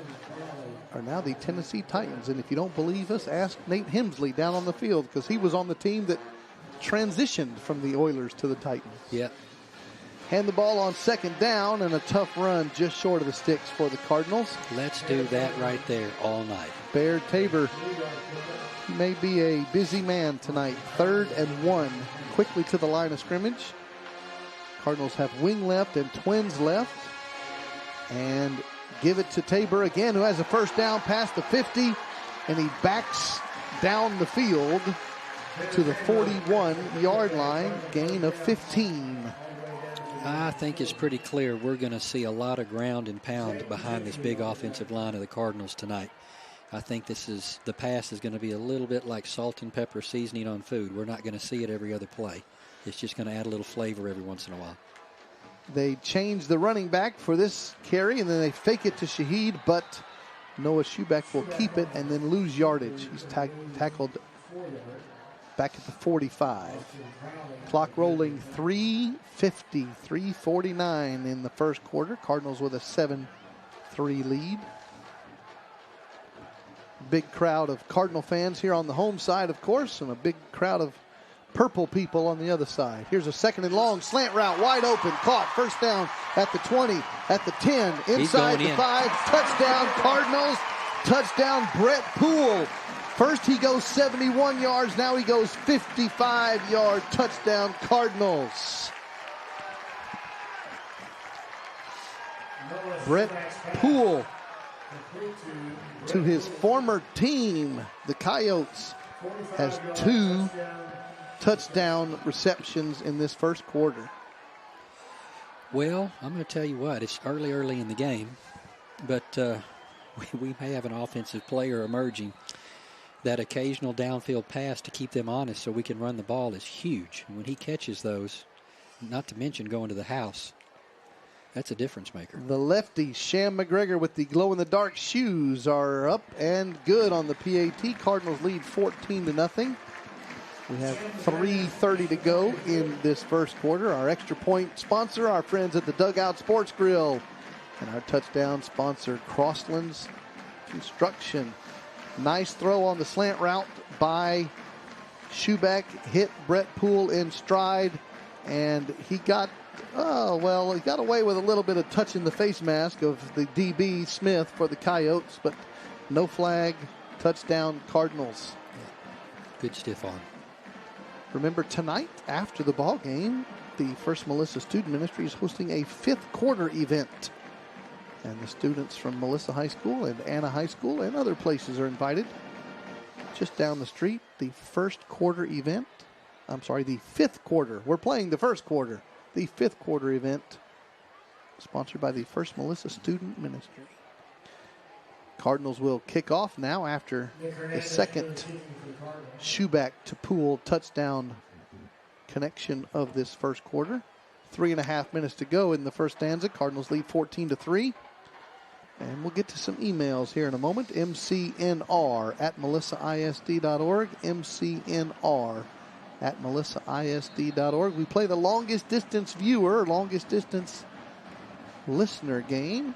are now the Tennessee Titans. And if you don't believe us, ask Nate Hemsley down on the field, because he was on the team that transitioned from the Oilers to the Titans. Yep. Hand the ball on 2nd down, and a tough run just short of the sticks for the Cardinals. Let's do that right there all night. Bear Tabor, he may be a busy man tonight. 3rd and 1, quickly to the line of scrimmage. Cardinals have wing left and twins left. And give it to Tabor again, who has a first down past the 50, and he backs down the field to the 41-yard line, gain of 15. I think it's pretty clear we're going to see a lot of ground and pound behind this big offensive line of the Cardinals tonight. I think the pass is going to be a little bit like salt and pepper seasoning on food. We're not going to see it every other play. It's just going to add a little flavor every once in a while. They change the running back for this carry, and then they fake it to Shaheed, but Noah Schuback will keep it and then lose yardage. He's tackled back at the 45. Clock rolling, 3:50, 3:49 in the first quarter. Cardinals with a 7-3 lead. Big crowd of Cardinal fans here on the home side, of course, and a big crowd of purple people on the other side. Here's a 2nd and long, slant route, wide open, caught, first down at the 20, at the 10, inside the 5, touchdown Cardinals, touchdown Brett Poole. First he goes 71 yards, now he goes 55-yard touchdown Cardinals. Brett Poole to his former team, the Coyotes, has 2 touchdown receptions in this first quarter. Well, I'm going to tell you what, it's early in the game, but we may have an offensive player emerging. That occasional downfield pass to keep them honest so we can run the ball is huge. And when he catches those, not to mention going to the house, that's a difference maker. The lefty, Sham McGregor, with the glow-in-the-dark shoes, are up and good on the PAT. Cardinals lead 14-0. We have 3:30 to go in this first quarter. Our extra point sponsor, our friends at the Dugout Sports Grill. And our touchdown sponsor, Crosslands Construction. Nice throw on the slant route by Schubeck. Hit Brett Poole in stride. And he got, he got away with a little bit of touching the face mask of the DB Smith for the Coyotes. But no flag. Touchdown Cardinals. Good stiff arm. Remember, tonight after the ball game, the First Melissa Student Ministry is hosting a 5th quarter event. And the students from Melissa High School and Anna High School and other places are invited. Just down the street, the first quarter event. I'm sorry, the 5th quarter. We're playing the first quarter. The 5th quarter event sponsored by the First Melissa Student Ministry. Cardinals will kick off now after the second Schubeck to Poole touchdown connection of this first quarter. 3.5 minutes to go in the first stanza. Cardinals lead 14-3. And we'll get to some emails here in a moment. MCNR at melissaisd.org. MCNR at melissaisd.org. We play the longest distance viewer, longest distance listener game.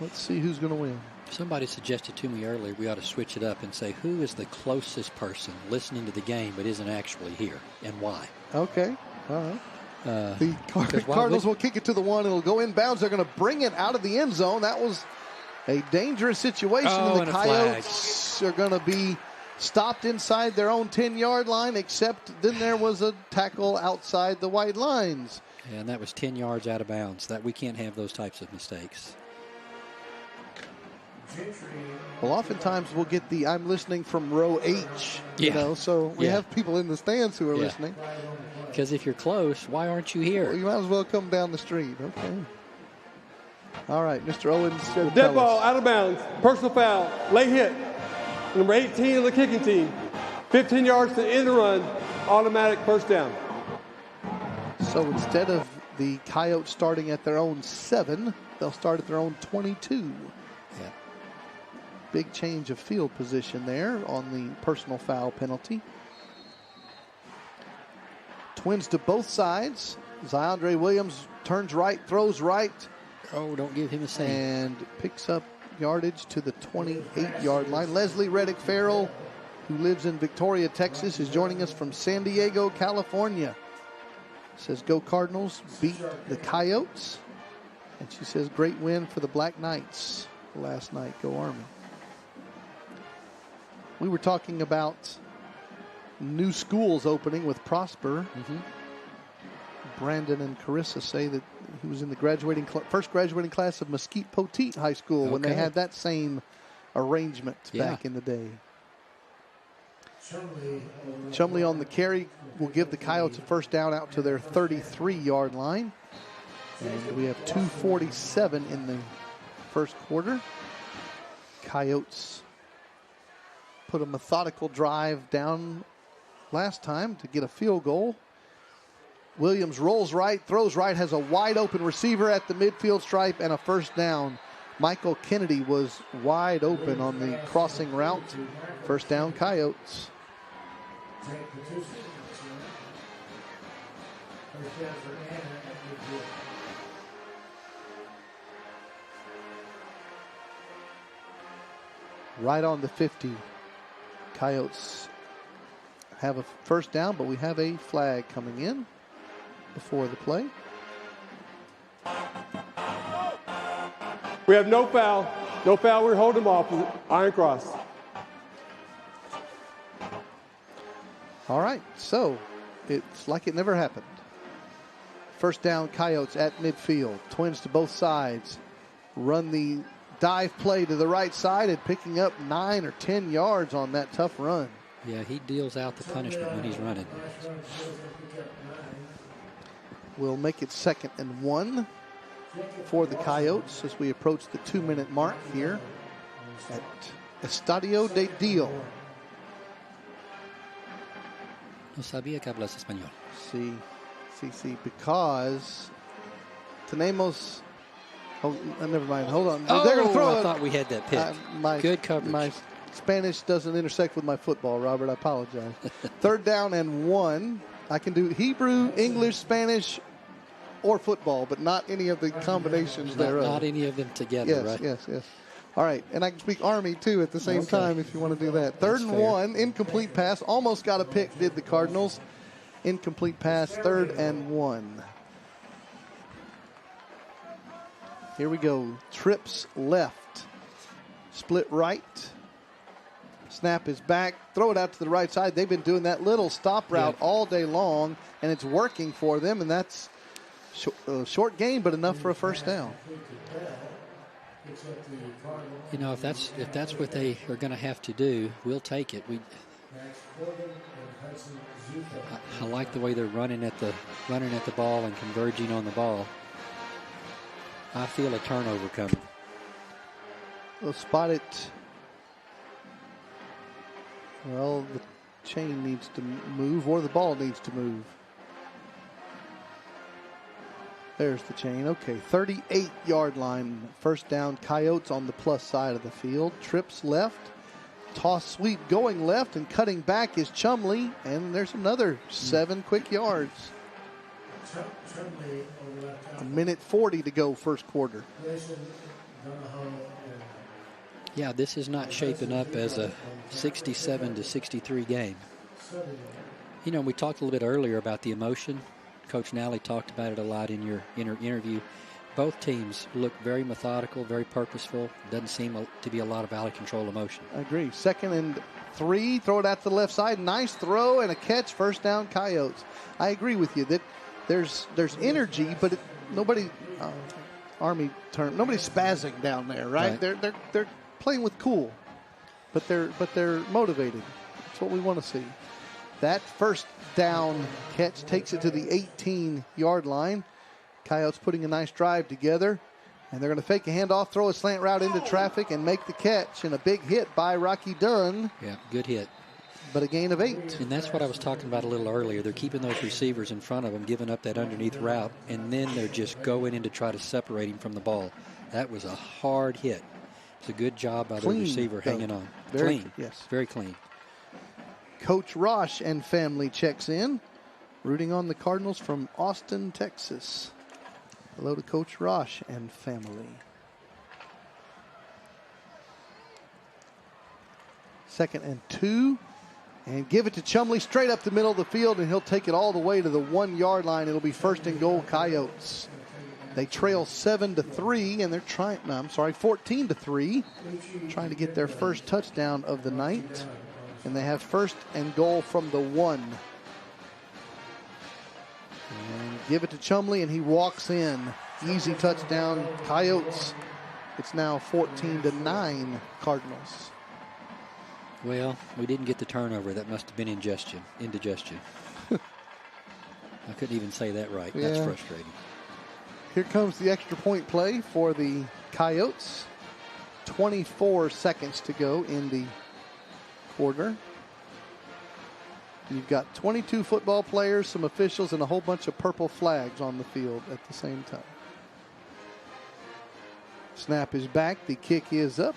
Let's see who's going to win. Somebody suggested to me earlier we ought to switch it up and say who is the closest person listening to the game but isn't actually here and why. Okay. All right. The Cardinals will kick it to the one. It'll go inbounds. They're going to bring it out of the end zone. That was a dangerous situation. And the Coyotes are going to be stopped inside their own 10-yard line, except then there was a tackle outside the white lines. Yeah, and that was 10 yards out of bounds. That we can't have those types of mistakes. Well, oftentimes we'll get the I'm listening from row H, so we have people in the stands who are listening. Because if you're close, why aren't you here? Well, you might as well come down the street. Okay. All right, Mr. Owens. Dead ball, out of bounds, personal foul, late hit. Number 18 of the kicking team. 15 yards to end the run, automatic first down. So instead of the Coyotes starting at their own 7, they'll start at their own 22. Yeah. Big change of field position there on the personal foul penalty. Twins to both sides. Zyondre Williams turns right, throws right. Oh, don't give him a save. And picks up yardage to the 28-yard line. Leslie Reddick Farrell, who lives in Victoria, Texas, is joining us from San Diego, California. Says, go Cardinals, beat the Coyotes. And she says, great win for the Black Knights last night. Go Army. We were talking about new schools opening with Prosper. Mm-hmm. Brandon and Carissa say that he was in the first graduating class of Mesquite Poteet High School when they had that same arrangement back in the day. Chumley on the carry will give the Coyotes a first down out to their 33-yard line. And we have 2:47 in the first quarter. Coyotes put a methodical drive down last time to get a field goal. Williams rolls right, throws right, has a wide open receiver at the midfield stripe and a first down. Michael Kennedy was wide open on the crossing route. First down, Coyotes. Right on the 50. Coyotes have a first down, but we have a flag coming in before the play. We have no foul. No foul. We're holding them off. Iron cross. All right, so it's like it never happened. First down, Coyotes at midfield. Twins to both sides. Run the dive play to the right side and picking up 9 or 10 yards on that tough run. Yeah, he deals out the punishment when he's running. We'll make it 2nd and 1 for the Coyotes as we approach the 2-minute mark here at Estadio de Dio. No sabía que hablas español. See, because tenemos. Oh, never mind. Hold on. Oh, they're going to throw I thought we had that pick. Good coverage. My Spanish doesn't intersect with my football, Robert. I apologize. 3rd down and 1. I can do Hebrew, English, Spanish, or football, but not any of the combinations thereof. Not any of them together, right? Yes. All right, and I can speak Army, too, at the same time if you want to do that. 3rd and 1, incomplete pass. Almost got a pick, did the Cardinals. Incomplete pass, 3rd and 1. Here we go. Trips left. Split right. Snap is back. Throw it out to the right side. They've been doing that little stop route all day long, and it's working for them, and that's short game, but enough for a first down. You know, if that's what they are going to have to do, we'll take it. I like the way they're running at the ball and converging on the ball. I feel a turnover coming. We'll spot it. Well, the chain needs to move, or the ball needs to move. There's the chain. Okay, 38-yard line. First down, Coyotes on the plus side of the field. Trips left. Toss sweep going left, and cutting back is Chumley, and there's another 7 quick yards. 1:40 to go, first quarter. Yeah, this is not shaping up as a 67-63 game. You know, we talked a little bit earlier about the emotion. Coach Nally talked about it a lot in your interview. Both teams look very methodical, very purposeful. Doesn't seem to be a lot of out-of-control emotion. I agree. 2nd and 3. Throw it out to the left side. Nice throw and a catch. First down, Coyotes. I agree with you that there's energy, but nobody Army term. Nobody's spazzing down there, right? They're playing with cool, but they're motivated. That's what we want to see. That first down catch takes it to the 18-yard line. Coyotes putting a nice drive together, and they're going to fake a handoff, throw a slant route into traffic, and make the catch. And a big hit by Rocky Dunn. Yeah, good hit. But a gain of 8. And that's what I was talking about a little earlier. They're keeping those receivers in front of them, giving up that underneath route, and then they're just going in to try to separate him from the ball. That was a hard hit. It's a good job by the receiver hanging on. Very clean. Yes. Very clean. Coach Rosh and family checks in, rooting on the Cardinals from Austin, Texas. Hello to Coach Rosh and family. 2nd and 2. And give it to Chumley straight up the middle of the field, and he'll take it all the way to the 1-yard line. It'll be 1st and goal, Coyotes. They trail 7-3, and they're 14-3, trying to get their first touchdown of the night. And they have 1st and goal from the 1. And give it to Chumley, and he walks in. Easy touchdown, Coyotes. It's now 14-9, Cardinals. Well, we didn't get the turnover. That must have been indigestion. I couldn't even say that right. Yeah. That's frustrating. Here comes the extra point play for the Coyotes. 24 seconds to go in the quarter. You've got 22 football players, some officials, and a whole bunch of purple flags on the field at the same time. Snap is back. The kick is up.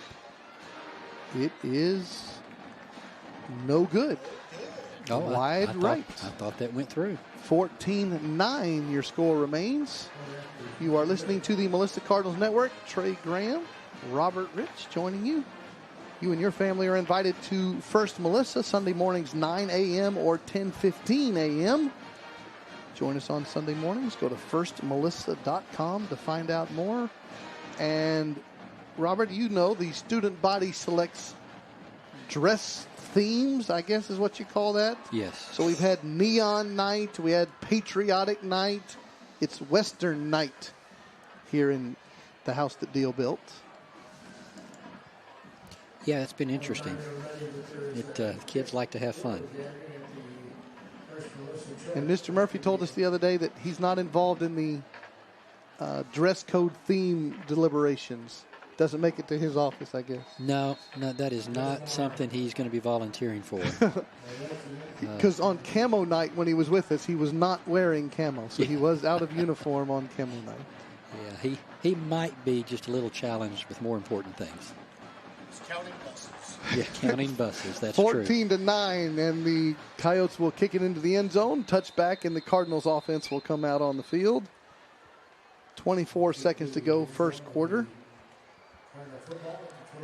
It is no good. Wide right. I thought that went through. 14-9 your score remains. You are listening to the Melissa Cardinals Network. Trey Graham, Robert Rich joining you. You and your family are invited to First Melissa Sunday mornings 9 a.m. or 10:15 a.m. Join us on Sunday mornings. Go to firstmelissa.com to find out more. And Robert, you know the student body selects dress themes, I guess is what you call that. Yes. So we've had neon night, we had patriotic night. It's Western night here in the house that Deal built. Yeah, it's been interesting. Kids like to have fun. And Mr. Murphy told us the other day that he's not involved in the dress code theme deliberations. Doesn't make it to his office, I guess. No, that is not something he's going to be volunteering for. Because on camo night when he was with us, he was not wearing camo, so he was out of uniform on camo night. Yeah, he might be just a little challenged with more important things. Counting buses. Yeah, counting buses. That's 14 true. to 9, and the Coyotes will kick it into the end zone. Touchback, and the Cardinals offense will come out on the field. 24 seconds to go, first quarter.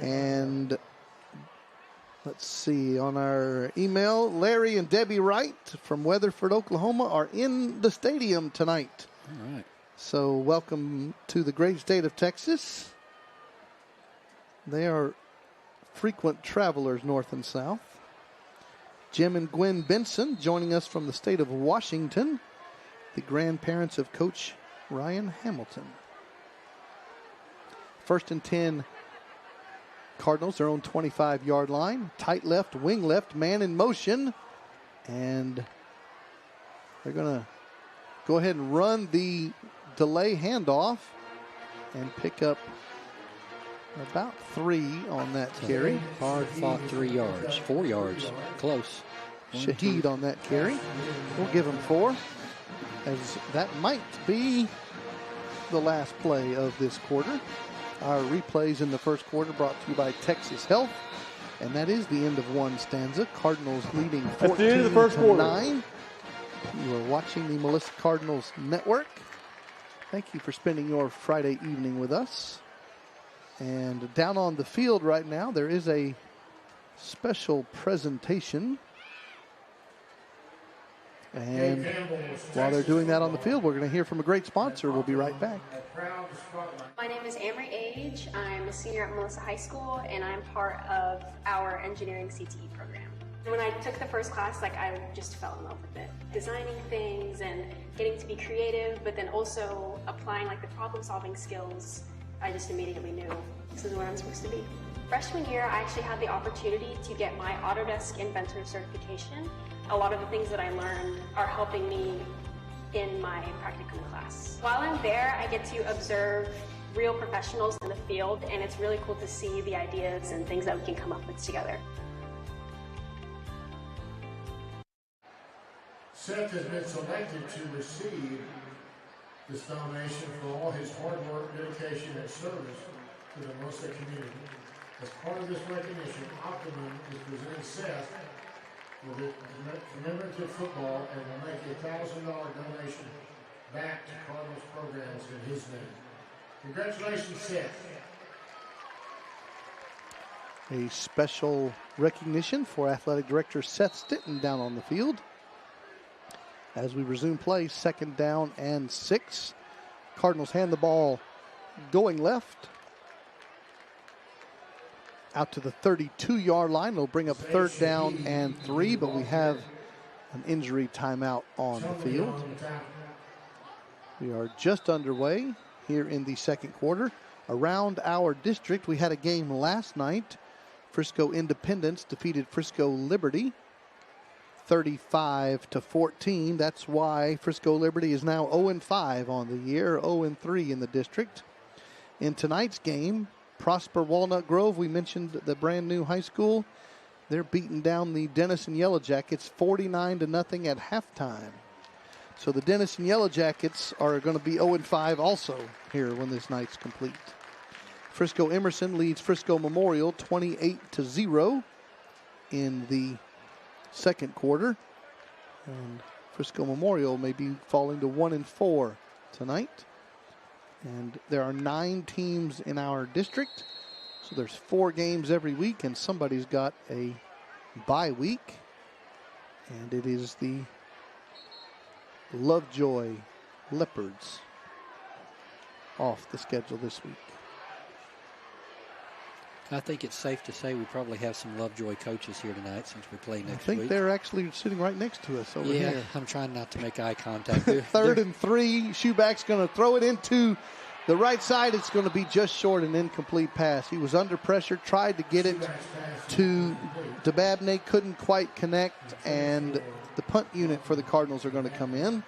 And let's see, on our email, Larry and Debbie Wright from Weatherford, Oklahoma are in the stadium tonight. All right. So welcome to the great state of Texas. They are frequent travelers north and south. Jim and Gwen Benson joining us from the state of Washington, the grandparents of Coach Ryan Hamilton. First and 10, Cardinals, their own 25-yard line. Tight left, wing left, man in motion. And they're going to go ahead and run the delay handoff and pick up about 3 on that carry. Hard fought 3 yards, 4 yards, close. Shaheed on that carry. We'll give him 4, as that might be the last play of this quarter. Our replays in the first quarter brought to you by Texas Health. And that is the end of one stanza. Cardinals leading 14-9. You are watching the Melissa Cardinals Network. Thank you for spending your Friday evening with us. And down on the field right now, there is a special presentation. And while they're doing that on the field, we're going to hear from a great sponsor. We'll be right back. My name is Amory Age. I'm a senior at Melissa High School, and I'm part of our engineering CTE program. When I took the first class, I just fell in love with it. Designing things and getting to be creative, but then also applying the problem-solving skills. I just immediately knew this is where I'm supposed to be. Freshman year, I actually had the opportunity to get my Autodesk Inventor certification. A lot of the things that I learned are helping me in my practicum class. While I'm there, I get to observe real professionals in the field, and it's really cool to see the ideas and things that we can come up with together. Seth has been selected to receive this nomination for all his hard work, dedication, and service to the Melissa community. As part of this recognition, Optimum is presenting Seth with a commemorative football and will make a $1,000 donation back to Cardinals programs in his name. Congratulations, Seth. A special recognition for Athletic Director Seth Stinton down on the field. As we resume play, 2nd down and 6. Cardinals hand the ball going left out to the 32-yard line. They'll bring up 3rd down and 3, but we have an injury timeout on the field. We are just underway here in the second quarter. Around our district, we had a game last night. Frisco Independence defeated Frisco Liberty 35-14. That's why Frisco Liberty is now 0-5 on the year, 0-3 in the district. In tonight's game, Prosper Walnut Grove, we mentioned the brand new high school. They're beating down the Denison Yellow Jackets 49-0 at halftime. So the Denison Yellow Jackets are going to be 0-5 also here when this night's complete. Frisco Emerson leads Frisco Memorial 28-0 in the second quarter. And Frisco Memorial may be falling to 1-4 tonight. And there are 9 teams in our district. So there's 4 games every week, and somebody's got a bye week. And it is the Lovejoy Leopards off the schedule this week. I think it's safe to say we probably have some Lovejoy coaches here tonight since we play next week. I think they're actually sitting right next to us over here. Yeah, I'm trying not to make eye contact. 3rd and 3. Shoeback's going to throw it into the right side. It's going to be just short, an incomplete pass. He was under pressure, tried to get it to Dababneh, couldn't quite connect, and the punt unit for the Cardinals are going to come in.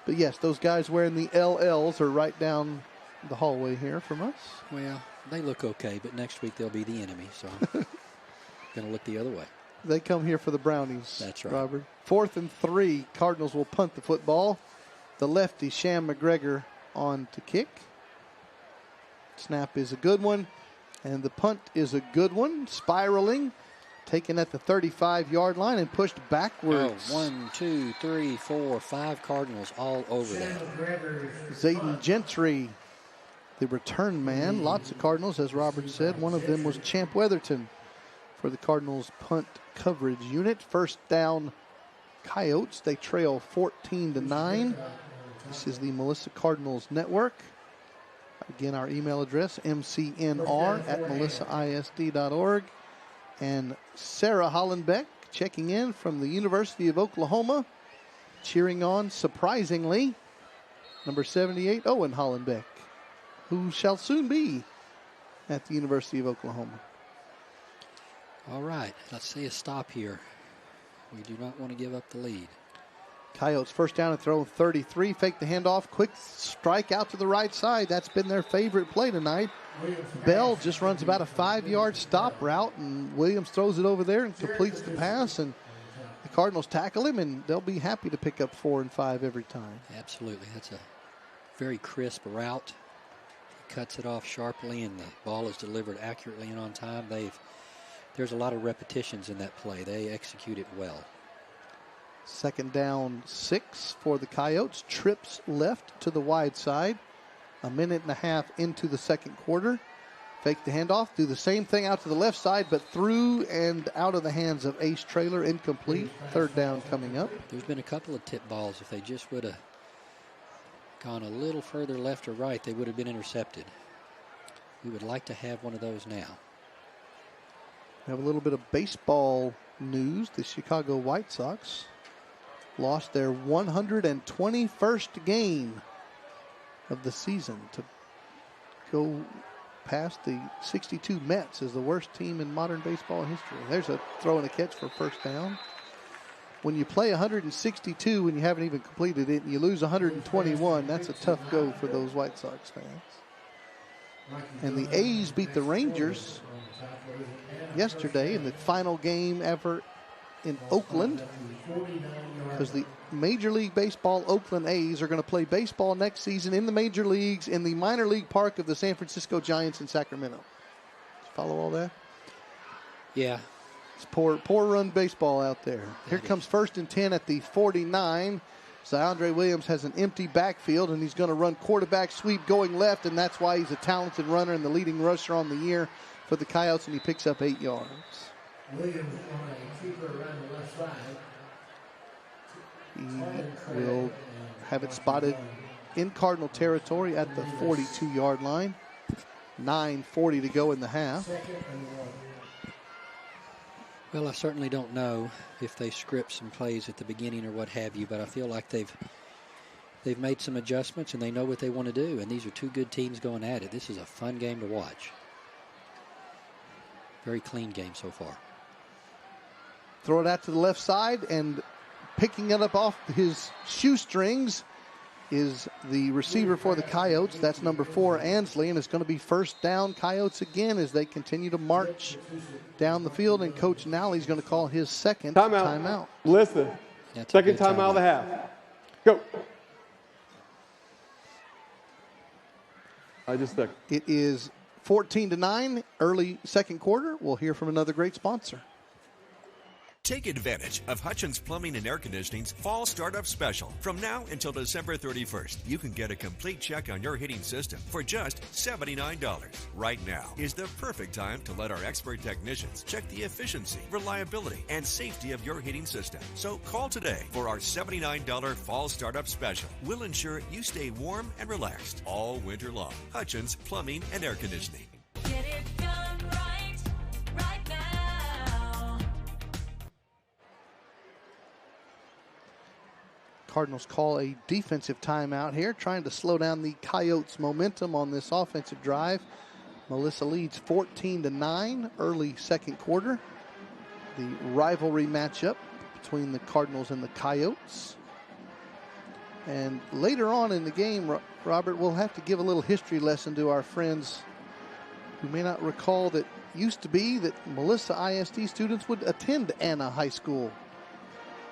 But yes, those guys wearing the LLs are right down the hallway here from us. Well, they look okay, but next week they'll be the enemy, so I'm going to look the other way. They come here for the Brownies. That's right. Robert. 4th and 3. Cardinals will punt the football. The lefty, Sham McGregor, on to kick. Snap is a good one. And the punt is a good one, spiraling, taken at the 35-yard line and pushed backwards. 1, 2, 3, 4, 5 Cardinals all over that. Zayden Gentry, the return man. Lots of Cardinals, as Robert said. One of them was Champ Weatherton for the Cardinals punt coverage unit. First down, Coyotes. They trail 14-9. This is the Melissa Cardinals Network. Again, our email address, mcnr@melissaisd.org. And Sarah Hollenbeck checking in from the University of Oklahoma, cheering on, surprisingly, number 78, Owen Hollenbeck, who shall soon be at the University of Oklahoma. All right, let's see a stop here. We do not want to give up the lead. Coyotes first down and throw 33. Fake the handoff. Quick strike out to the right side. That's been their favorite play tonight. Bell just runs about a 5-yard stop route, and Williams throws it over there and completes the pass. And the Cardinals tackle him, and they'll be happy to pick up 4 and 5 every time. Absolutely. That's a very crisp route. He cuts it off sharply, and the ball is delivered accurately and on time. There's a lot of repetitions in that play. They execute it well. Second down 6 for the Coyotes. Trips left to the wide side. A minute and a half into the second quarter. Fake the handoff. Do the same thing out to the left side, but through and out of the hands of Ace Traylor. Incomplete. Third down coming up. There's been a couple of tip balls. If they just would have gone a little further left or right, they would have been intercepted. We would like to have one of those now. We have a little bit of baseball news. The Chicago White Sox lost their 121st game of the season to go past the 62 Mets as the worst team in modern baseball history. There's a throw and a catch for first down. When you play 162 and you haven't even completed it and you lose 121, that's a tough go for those White Sox fans. And the A's beat the Rangers yesterday in the final game ever in Oakland, because the Major League Baseball Oakland A's are going to play baseball next season in the major leagues in the minor league park of the San Francisco Giants in Sacramento. Follow all that? Yeah. It's poor run baseball out there. Here comes 1st and 10 at the 49. So Andre Williams has an empty backfield, and he's going to run quarterback sweep going left, and that's why he's a talented runner and the leading rusher on the year for the Coyotes, and he picks up 8 yards. Williams on a keeper around the left side. He will have it spotted in Cardinal territory at the 42-yard line. 9:40 to go in the half. Well, I certainly don't know if they script some plays at the beginning or what have you, but I feel like they've made some adjustments and they know what they want to do, and these are two good teams going at it. This is a fun game to watch. Very clean game so far. Throw it out to the left side, and picking it up off his shoestrings is the receiver for the Coyotes. That's number 4, Ansley, and it's going to be first down Coyotes again as they continue to march down the field, and Coach Nally's going to call his second timeout. Listen, second timeout of the half. Go. It is 14-9, early second quarter. We'll hear from another great sponsor. Take advantage of Hutchins Plumbing and Air Conditioning's Fall Startup Special. From now until December 31st, you can get a complete check on your heating system for just $79. Right now is the perfect time to let our expert technicians check the efficiency, reliability, and safety of your heating system. So call today for our $79 Fall Startup Special. We'll ensure you stay warm and relaxed all winter long. Hutchins Plumbing and Air Conditioning. Get it done right now. Cardinals call a defensive timeout here, trying to slow down the Coyotes' momentum on this offensive drive. Melissa leads 14-9, early second quarter. The rivalry matchup between the Cardinals and the Coyotes. And later on in the game, Robert, we'll have to give a little history lesson to our friends who may not recall that used to be that Melissa ISD students would attend Anna High School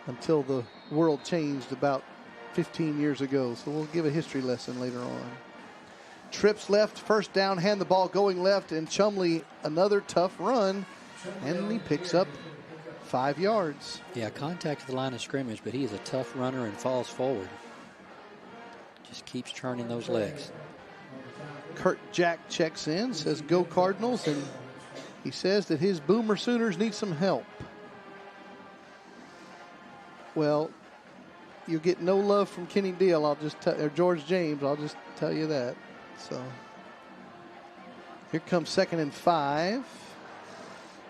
until the world changed about 15 years ago. So we'll give a history lesson later on. trips left, first down, hand the ball going left, and Chumley another tough run, and he picks up 5 yards. Yeah, contact at the line of scrimmage, but he is a tough runner and falls forward. Just keeps churning those legs. Kurt Jack checks in, says go Cardinals, and he says that his Boomer Sooners need some help. Well, you'll get no love from Kenny Deal, or George James, I'll just tell you that. So here comes 2nd and 5.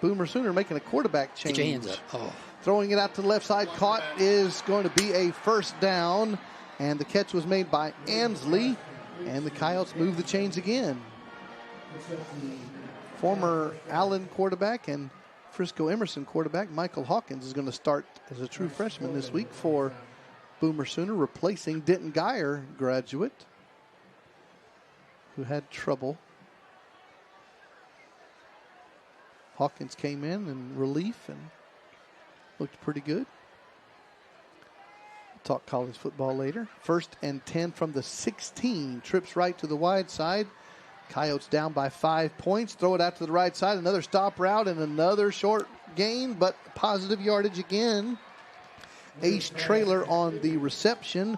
Boomer Sooner making a quarterback change. Get your hands up. Oh. Throwing it out to the left side. Caught is going to be a first down. And the catch was made by Ansley. And the Coyotes move the chains again. Former Allen quarterback and Frisco Emerson quarterback Michael Hawkins is going to start as a true freshman this week for Boomer Sooner, replacing Denton Geyer graduate who had trouble. Hawkins came in relief and looked pretty good. We'll talk college football later. 1st and 10 from the 16. Trips right to the wide side. Coyotes down by 5 points. Throw it out to the right side. Another stop route and another short gain, but positive yardage again. Ace Trailer on the reception,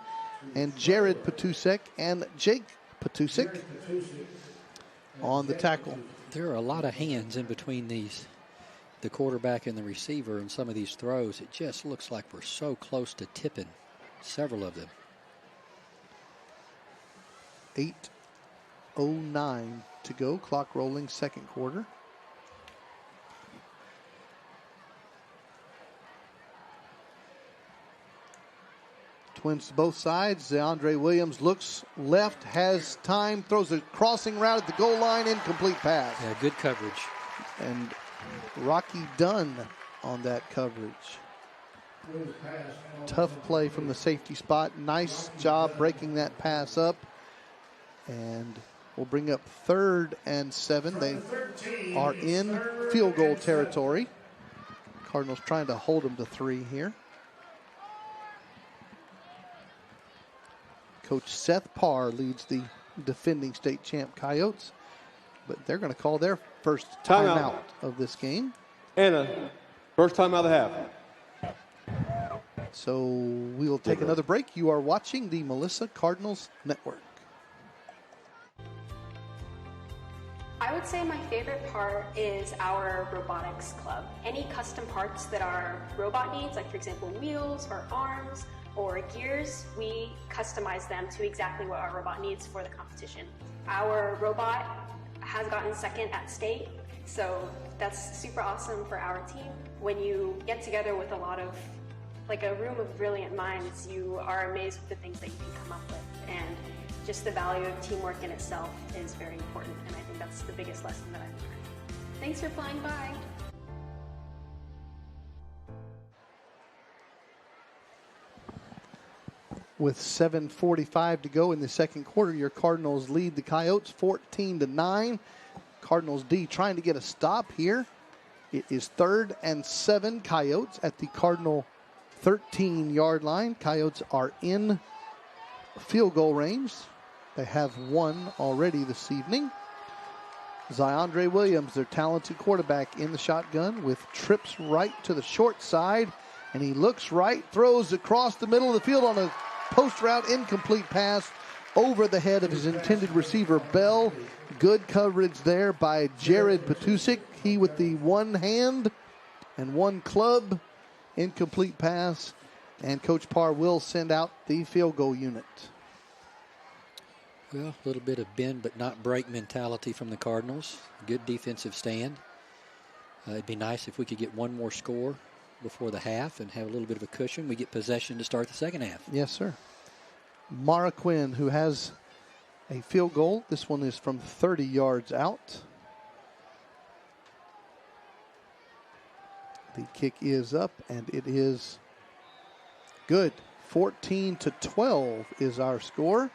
and Jared Patusek and Jake Patusek on the tackle. There are a lot of hands in between the quarterback and the receiver in some of these throws. It just looks like we're so close to tipping several of them. 8:09 to go. Clock rolling, second quarter. Twins to both sides. DeAndre Williams looks left, has time, throws a crossing route at the goal line, incomplete pass. Yeah, good coverage. And Rocky Dunn on that coverage. Tough play from the safety spot. Nice job breaking that pass up. And we'll bring up 3rd and 7. They are in field goal territory. Cardinals trying to hold them to 3 here. Coach Seth Parr leads the defending state champ Coyotes, but they're going to call their first timeout of this game. Anna, first time out of the half. So we will take another break. You are watching the Melissa Cardinals Network. I would say my favorite part is our robotics club. Any custom parts that our robot needs, like for example wheels or arms or gears, we customize them to exactly what our robot needs for the competition. Our robot has gotten 2nd at state, so that's super awesome for our team. When you get together with a room of brilliant minds, you are amazed with the things that you can come up with. And just the value of teamwork in itself is very important, and I think that's the biggest lesson that I've learned. Thanks for flying by. With 7:45 to go in the second quarter, your Cardinals lead the Coyotes 14-9. Cardinals D trying to get a stop here. It is 3rd and 7. Coyotes at the Cardinal 13-yard line. Coyotes are in field goal range. They have one already this evening. Ziondre Williams, their talented quarterback, in the shotgun with trips right to the short side. And he looks right, throws across the middle of the field on a post route, incomplete pass over the head of his intended receiver, Bell. Good coverage there by Jared Patusek. He with the one hand and one club. Incomplete pass. And Coach Parr will send out the field goal unit. Well, a little bit of bend but not break mentality from the Cardinals. Good defensive stand. It'd be nice if we could get one more score before the half and have a little bit of a cushion. We get possession to start the second half. Yes, sir. Mara Quinn, who has a field goal. This one is from 30 yards out. The kick is up, and it is good. 14-12 is our score.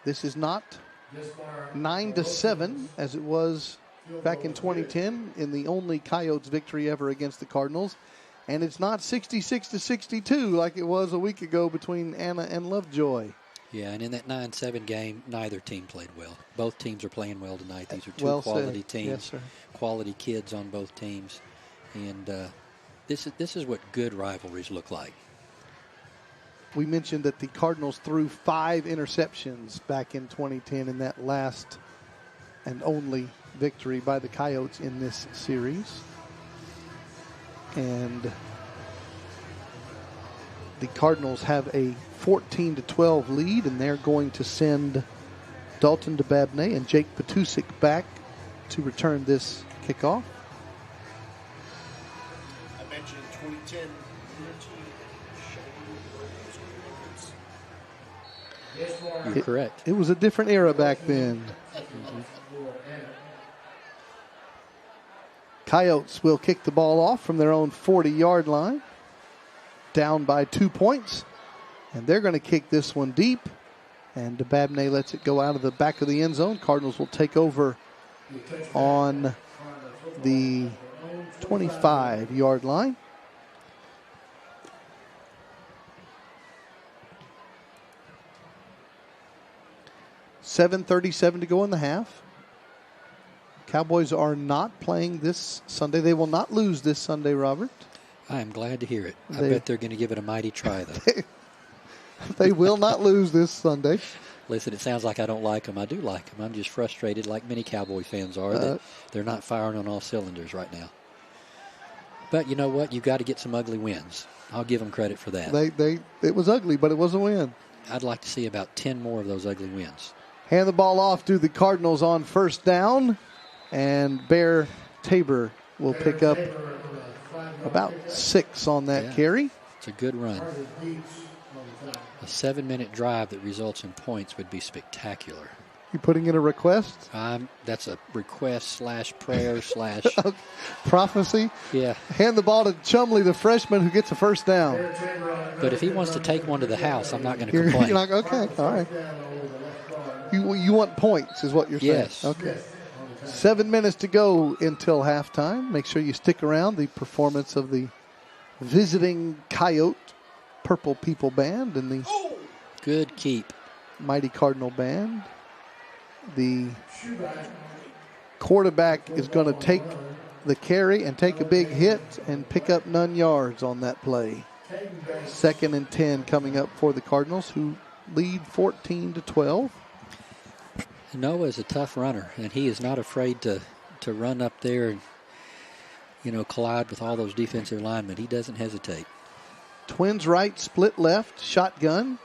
This is not 9-7 as it was back in 2010 in the only Coyotes victory ever against the Cardinals. And it's not 66-62 like it was a week ago between Anna and Lovejoy. Yeah, and in that 9-7 game, neither team played well. Both teams are playing well tonight. These are two Well quality said. teams, Yes, sir. quality kids on both teams. And this is what good rivalries look like. We mentioned that the Cardinals threw 5 interceptions back in 2010 in that last and only victory by the Coyotes in this series. And the Cardinals have a 14-12 lead, and they're going to send Dalton DeBabney and Jake Petusik back to return this kickoff. I mentioned 2010. You're correct. It was a different era back then. Coyotes will kick the ball off from their own 40-yard line, down by 2 points, and they're going to kick this one deep, and DeBabney lets it go out of the back of the end zone. Cardinals will take over on the 25-yard line. $7:37 to go in the half. Cowboys are not playing this Sunday. They will not lose this Sunday, Robert. I am glad to hear it. I bet they're going to give it a mighty try, though. They will not lose this Sunday. Listen, it sounds like I don't like them. I do like them. I'm just frustrated, like many Cowboy fans are, that they're not firing on all cylinders right now. But you know what? You've got to get some ugly wins. I'll give them credit for that. It was ugly, but it was a win. I'd like to see about 10 more of those ugly wins. Hand the ball off to the Cardinals on first down, and Bear Tabor will pick up about 6 on that carry. It's a good run. A 7-minute drive that results in points would be spectacular. You putting in a request? That's a request / prayer / prophecy. Yeah. Hand the ball to Chumley, the freshman, who gets a first down. But if he wants to take one to the house, I'm not going to complain. You're like, okay, all right. You want points, is what you're saying. Yes. Okay. 7 minutes to go until halftime. Make sure you stick around. The performance of the visiting Coyote Purple People Band and the good keep Mighty Cardinal Band. The quarterback is going to take the carry and take a big hit and pick up none yards on that play. 2nd and 10 coming up for the Cardinals, who lead 14-12. Noah is a tough runner, and he is not afraid to run up there and, collide with all those defensive linemen. He doesn't hesitate. Twins right, split left, shotgun.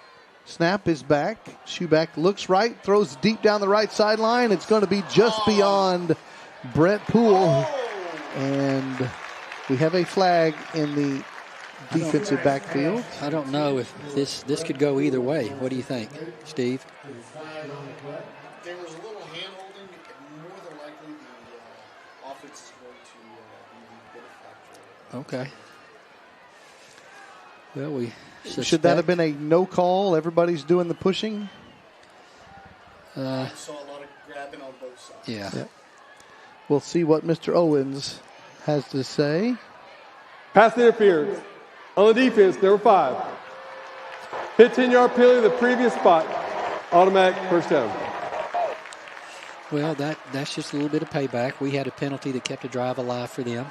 Snap is back. Schuback looks right, throws deep down the right sideline. It's going to be just beyond Brett Poole. And we have a flag in the defensive backfield. I don't know if this could go either way. What do you think, Steve? There was a little hand holding. More than likely, the offense is going to be the benefactor. Okay. Well, we suspect. Should that have been a no call? Everybody's doing the pushing. I saw a lot of grabbing on both sides. Yeah. Yep. We'll see what Mr. Owens has to say. Pass interference. On the defense, number 5. Hit 10-yard penalty in the previous spot. Automatic first down. Well, that's just a little bit of payback. We had a penalty that kept a drive alive for them.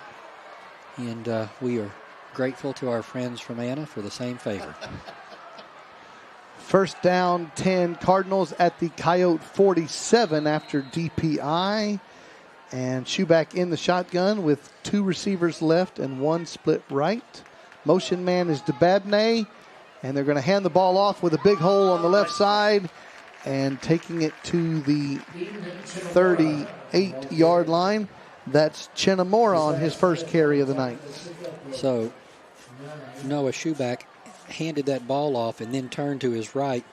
And we are grateful to our friends from Anna for the same favor. First down, 10 Cardinals at the Coyote 47 after DPI. And Schuback in the shotgun with 2 receivers left and 1 split right. Motion man is DeBabney. And they're going to hand the ball off with a big hole on the left side. And taking it to the 38-yard line. That's Chenamora on his first carry of the night. So Noah Schuback handed that ball off and then turned to his right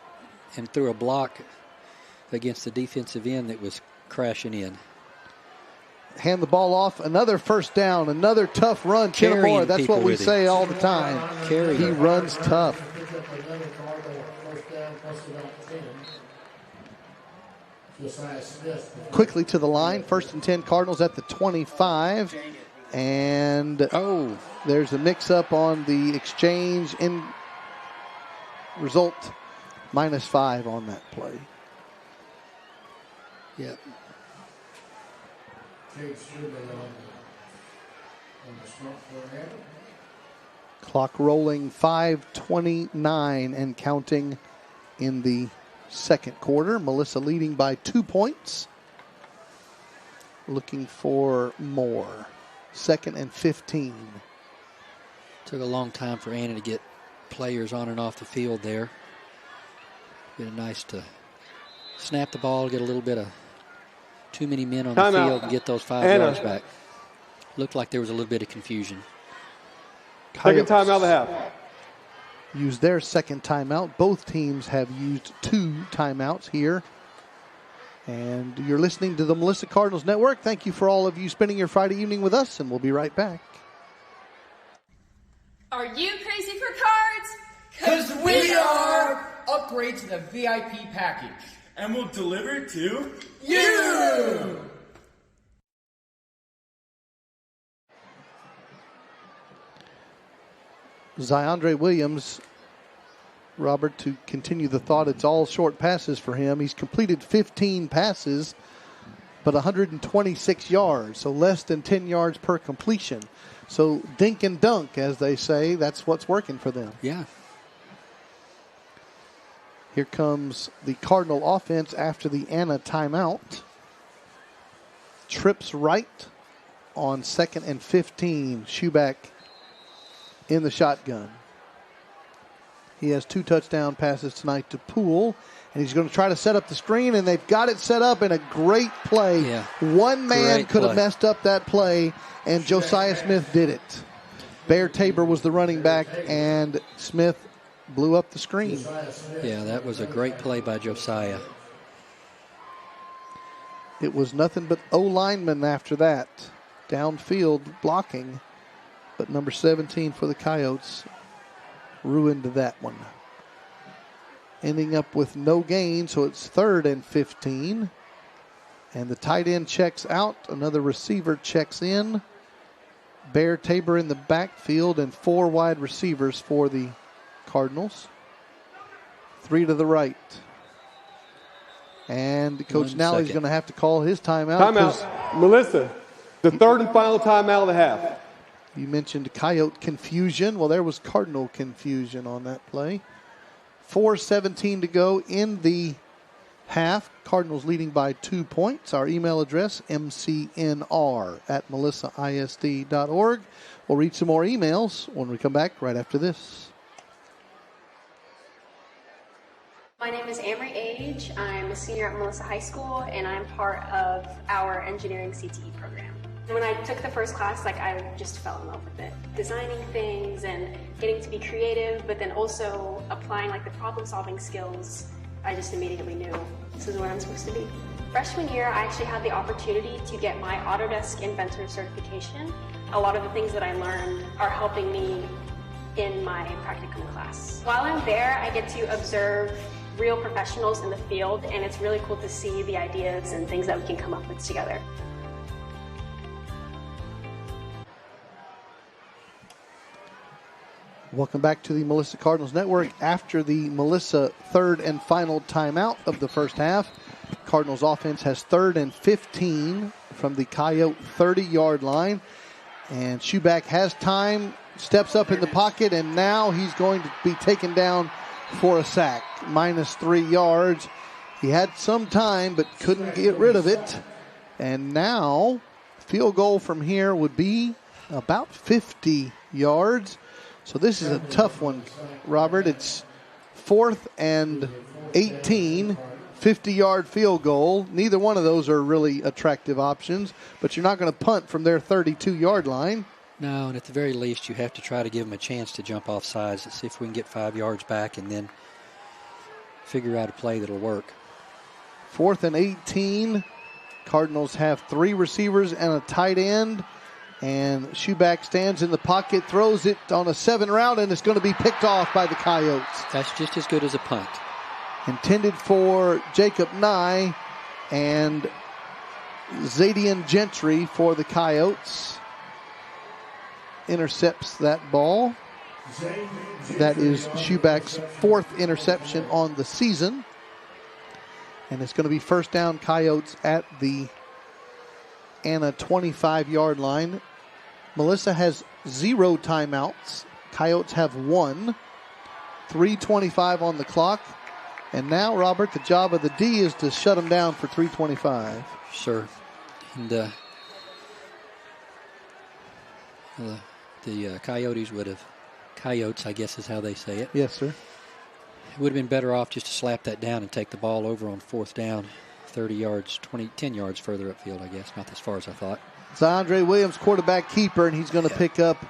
and threw a block against the defensive end that was crashing in. Hand the ball off. Another first down. Another tough run. Chenamora, that's what we say all the time. He runs tough. Quickly to the line. 1st and 10 Cardinals at the 25. And there's a mix-up on the exchange. In result, -5 on that play. Yep. Kate Schubert on the start for Anna. Clock rolling, 5:29 and counting in the second quarter. Melissa leading by 2 points. Looking for more. 2nd and 15. Took a long time for Anna to get players on and off the field there. Been nice to snap the ball, get a little bit of too many men on the field and get those 5 yards back. Looked like there was a little bit of confusion. Second timeout of the half. Used their second timeout. Both teams have used 2 timeouts here. And you're listening to the Melissa Cardinals Network. Thank you for all of you spending your Friday evening with us, and we'll be right back. Are you crazy for cards? Because we are! Upgrade to the VIP package. And we'll deliver it to you! Zyandre Williams, Robert, to continue the thought, it's all short passes for him. He's completed 15 passes, but 126 yards, so less than 10 yards per completion. So dink and dunk, as they say, that's what's working for them. Yeah. Here comes the Cardinal offense after the Anna timeout. Trips right on 2nd and 15. Schuback in the shotgun. He has 2 touchdown passes tonight to Poole, and he's going to try to set up the screen, and they've got it set up in a great play. Yeah. One man Great could have play. messed up that play, and Josiah Smith did it. Bear Tabor was the running back, and Smith blew up the screen. Yeah, that was a great play by Josiah. It was nothing but O-linemen after that. Downfield blocking, but number 17 for the Coyotes ruined that one. Ending up with no gain, so it's 3rd and 15. And the tight end checks out. Another receiver checks in. Bear Tabor in the backfield and 4 wide receivers for the Cardinals. 3 to the right. And Coach Nally's going to have to call his timeout. Timeout. Melissa, the 3rd and final timeout of the half. You mentioned Coyote confusion. Well, there was Cardinal confusion on that play. 4:17 to go in the half. Cardinals leading by 2 points. Our email address, mcnr@melissaisd.org. We'll read some more emails when we come back right after this. My name is Amory Age. I'm a senior at Melissa High School, and I'm part of our engineering CTE program. When I took the first class, I just fell in love with it. Designing things and getting to be creative, but then also applying the problem-solving skills. I just immediately knew this is where I'm supposed to be. Freshman year, I actually had the opportunity to get my Autodesk Inventor certification. A lot of the things that I learned are helping me in my practicum class. While I'm there, I get to observe real professionals in the field, and it's really cool to see the ideas and things that we can come up with together. Welcome back to the Melissa Cardinals Network. After the Melissa 3rd and final timeout of the first half, Cardinals offense has 3rd and 15 from the Coyote 30-yard line. And Schuback has time, steps up in the pocket, and now he's going to be taken down for a sack. -3 yards. He had some time but couldn't get rid of it. And now, field goal from here would be about 50 yards. So this is a tough one, Robert. It's 4th and 18, 50-yard field goal. Neither one of those are really attractive options, but you're not going to punt from their 32-yard line. No, and at the very least, you have to try to give them a chance to jump off sides and see if we can get 5 yards back and then figure out a play that'll work. 4th and 18. Cardinals have 3 receivers and a tight end. And Schuback stands in the pocket, throws it on a 7 route, and it's going to be picked off by the Coyotes. That's just as good as a punt. Intended for Jacob Nye and Zadian Gentry for the Coyotes. Intercepts that ball. That is Schubach's 4th interception on the season. And it's going to be first down Coyotes at the Anna 25-yard line. Melissa has 0 timeouts. Coyotes have 1. 3:25 on the clock. And now, Robert, the job of the D is to shut them down for 3:25. Sure. And the Coyotes would have, Coyotes, I guess is how they say it. Yes, sir. It would have been better off just to slap that down and take the ball over on 4th down, 30 yards, 10 yards further upfield, I guess. Not as far as I thought. It's Andre Williams, quarterback keeper, and he's going to pick up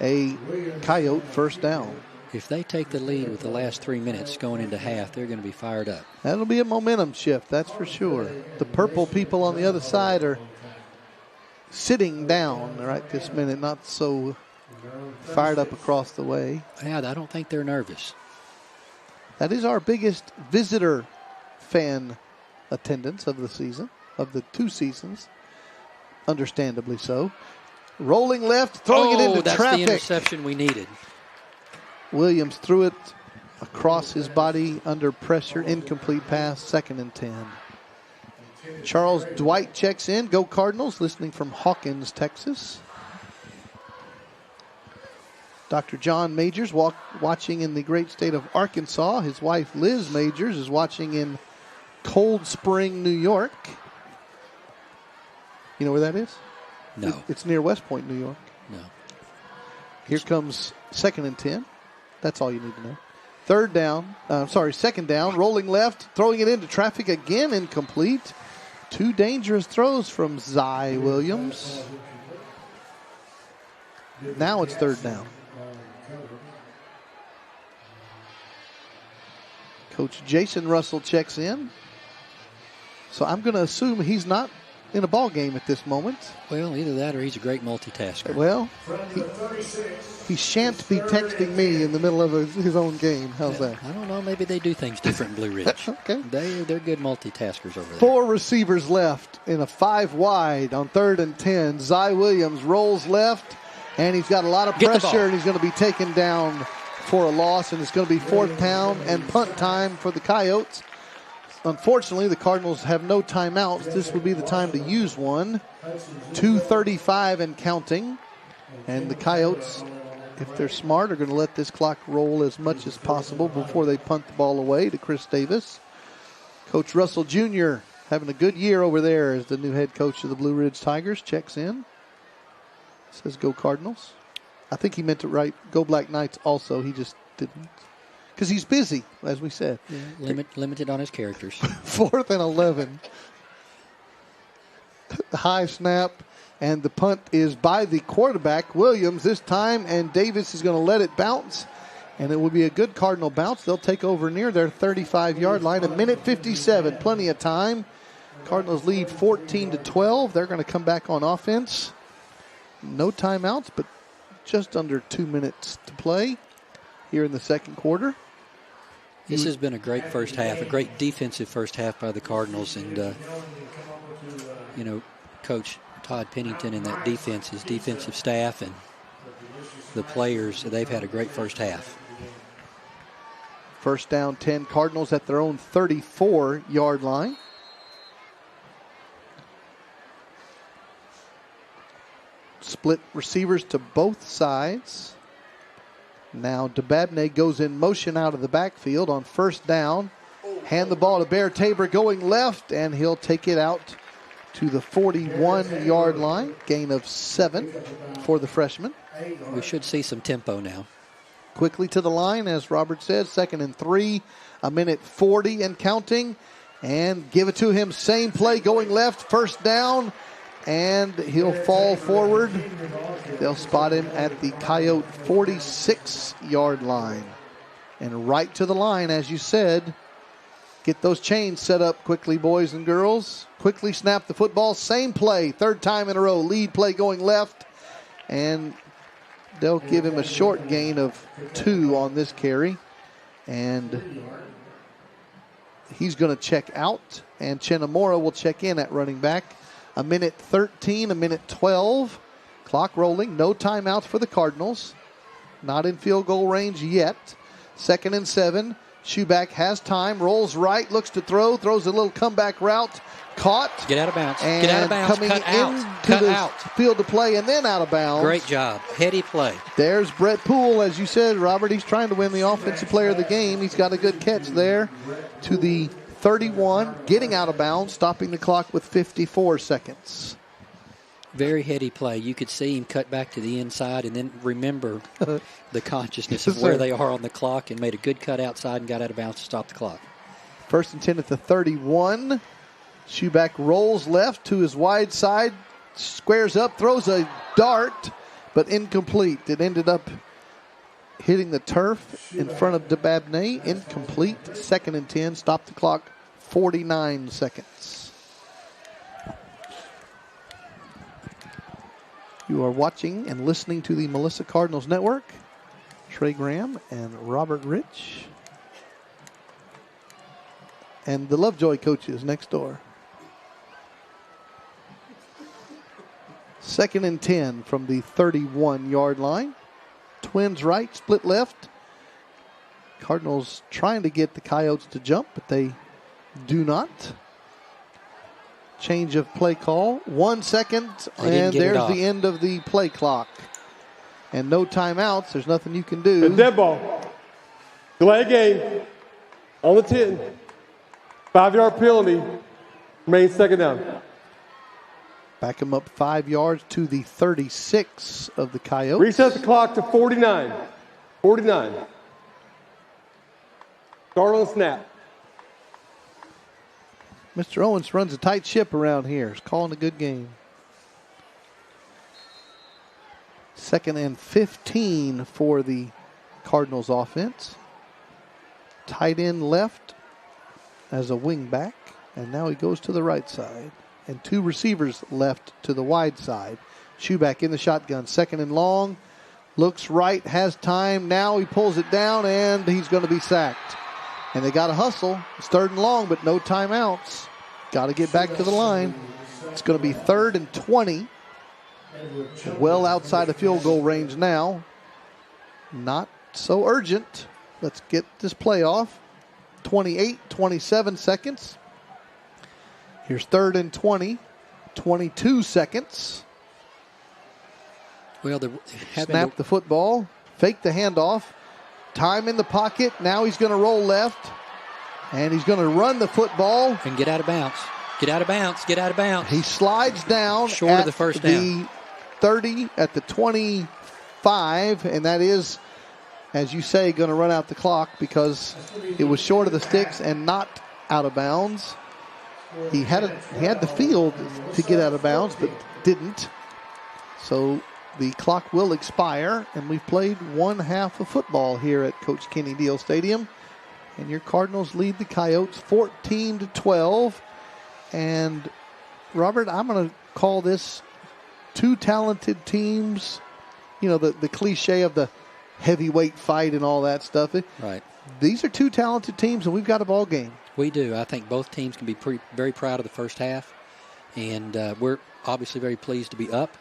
a Coyote first down. If they take the lead with the last 3 minutes going into half, they're going to be fired up. That'll be a momentum shift, that's for sure. The purple people on the other side are sitting down right this minute, not so fired up across the way. Yeah, I don't think they're nervous. That is our biggest visitor fan attendance of the season, of the 2 seasons. Understandably so. Rolling left, throwing it into that's traffic. The interception we needed. Williams threw it across his body under pressure. Incomplete pass, 2nd and 10. Charles Dwight checks in. Go Cardinals, listening from Hawkins, Texas. Dr. John Majors watching in the great state of Arkansas. His wife Liz Majors is watching in Cold Spring, New York. You know where that is? No. It's near West Point, New York. No. Here comes 2nd and 10. That's all you need to know. 2nd down. Rolling left, throwing it into traffic again, incomplete. 2 dangerous throws from Zy Williams. Now it's 3rd down. Coach Jason Russell checks in. So I'm going to assume he's not in a ball game at this moment. Well, either that or he's a great multitasker. Well, he shan't be texting me in the middle of his own game. How's that? I don't know. Maybe they do things different in Blue Ridge. Okay. They're good multitaskers over there. 4 receivers left in a 5 wide on 3rd and 10. Zy Williams rolls left, and he's got a lot of pressure, and he's going to be taken down for a loss, and it's going to be 4th down and punt time for the Coyotes. Unfortunately, the Cardinals have no timeouts. This would be the time to use one. 2:35 and counting. And the Coyotes, if they're smart, are going to let this clock roll as much as possible before they punt the ball away to Chris Davis. Coach Russell Jr. having a good year over there as the new head coach of the Blue Ridge Tigers checks in. Says go Cardinals. I think he meant to write go Black Knights also. He just didn't. Because he's busy, as we said. Yeah, limited on his characters. 4th and 11. High snap, and the punt is by the quarterback, Williams, this time, and Davis is going to let it bounce, and it will be a good Cardinal bounce. They'll take over near their 35-yard line. 1:57, plenty of time. Cardinals lead 14-12. They're going to come back on offense. No timeouts, but just under 2 minutes to play here in the second quarter. This has been a great first half, a great defensive first half by the Cardinals. And, Coach Todd Pennington and that defense, his defensive staff and the players, they've had a great first half. First down 10, Cardinals at their own 34-yard line. Split receivers to both sides. Now Debabne goes in motion out of the backfield on 1st down. Hand the ball to Bear Tabor going left, and he'll take it out to the 41-yard line. Gain of 7 for the freshman. We should see some tempo now. Quickly to the line, as Robert said, 2nd and 3, 1:40 and counting. And give it to him, same play going left, 1st down. And he'll fall forward. They'll spot him at the Coyote 46-yard line. And right to the line, as you said. Get those chains set up quickly, boys and girls. Quickly snap the football. Same play, 3rd time in a row. Lead play going left. And they'll give him a short gain of 2 on this carry. And he's going to check out. And Chenamora will check in at running back. 1:13, 1:12. Clock rolling. No timeouts for the Cardinals. not in field goal range yet. 2nd and 7. Schuback has time, rolls right, looks to throw, throws a little comeback route, caught. Get out of bounds. And Get out of bounds. coming Cut out. into Cut the out. field to play and then out of bounds. Great job. Heady play. There's Brett Poole, as you said, Robert. He's trying to win the offensive player of the game. He's got a good catch there to the 31, getting out of bounds, stopping the clock with 54 seconds. Very heady play. You could see him cut back to the inside and then remember the consciousness of where they are on the clock and made a good cut outside and got out of bounds to stop the clock. 1st and 10 at the 31. Schuback rolls left to his wide side, squares up, throws a dart, but incomplete. It ended up hitting the turf in front of DeBabnay. Incomplete. 2nd and 10. Stop the clock. 49 seconds. You are watching and listening to the Melissa Cardinals Network. Trey Graham and Robert Rich. And the Lovejoy coaches next door. 2nd and 10 from the 31-yard line. Twins right, split left. Cardinals trying to get the Coyotes to jump, but they do not. Change of play call. 1 second, and there's the end of the play clock. And no timeouts. There's nothing you can do. And dead ball. Delay game. On the 10. 5-yard penalty. Remains 2nd down. Back him up 5 yards to the 36 of the Coyotes. Reset the clock to 49. 49. Start on snap. Mr. Owens runs a tight ship around here. He's calling a good game. 2nd and 15 for the Cardinals offense. Tight end left as a wing back. And now he goes to the right side. And 2 receivers left to the wide side. Schuback in the shotgun. 2nd and long. Looks right, has time. Now he pulls it down, and he's going to be sacked. And they got to hustle. It's 3rd and long, but no timeouts. Got to get back to the line. It's going to be 3rd and 20. Well outside of field goal range now. Not so urgent. Let's get this play off. 27 seconds. Here's 3rd and 20. 22 seconds. Well, snap the football. Fake the handoff. Time in the pocket. Now he's going to roll left. And he's going to run the football. And get out of bounds. Get out of bounds. Get out of bounds. He slides down short of the first down. The 30 at the 25. And that is, as you say, going to run out the clock because it was short of the sticks and not out of bounds. He had the field to get out of bounds, but didn't. So the clock will expire, and we've played 1 half of football here at Coach Kenny Deal Stadium. And your Cardinals lead the Coyotes 14-12. And, Robert, I'm going to call this 2 talented teams. You know, the cliche of the heavyweight fight and all that stuff. Right. These are 2 talented teams, and we've got a ball game. We do. I think both teams can be very proud of the first half. And we're obviously very pleased to be up.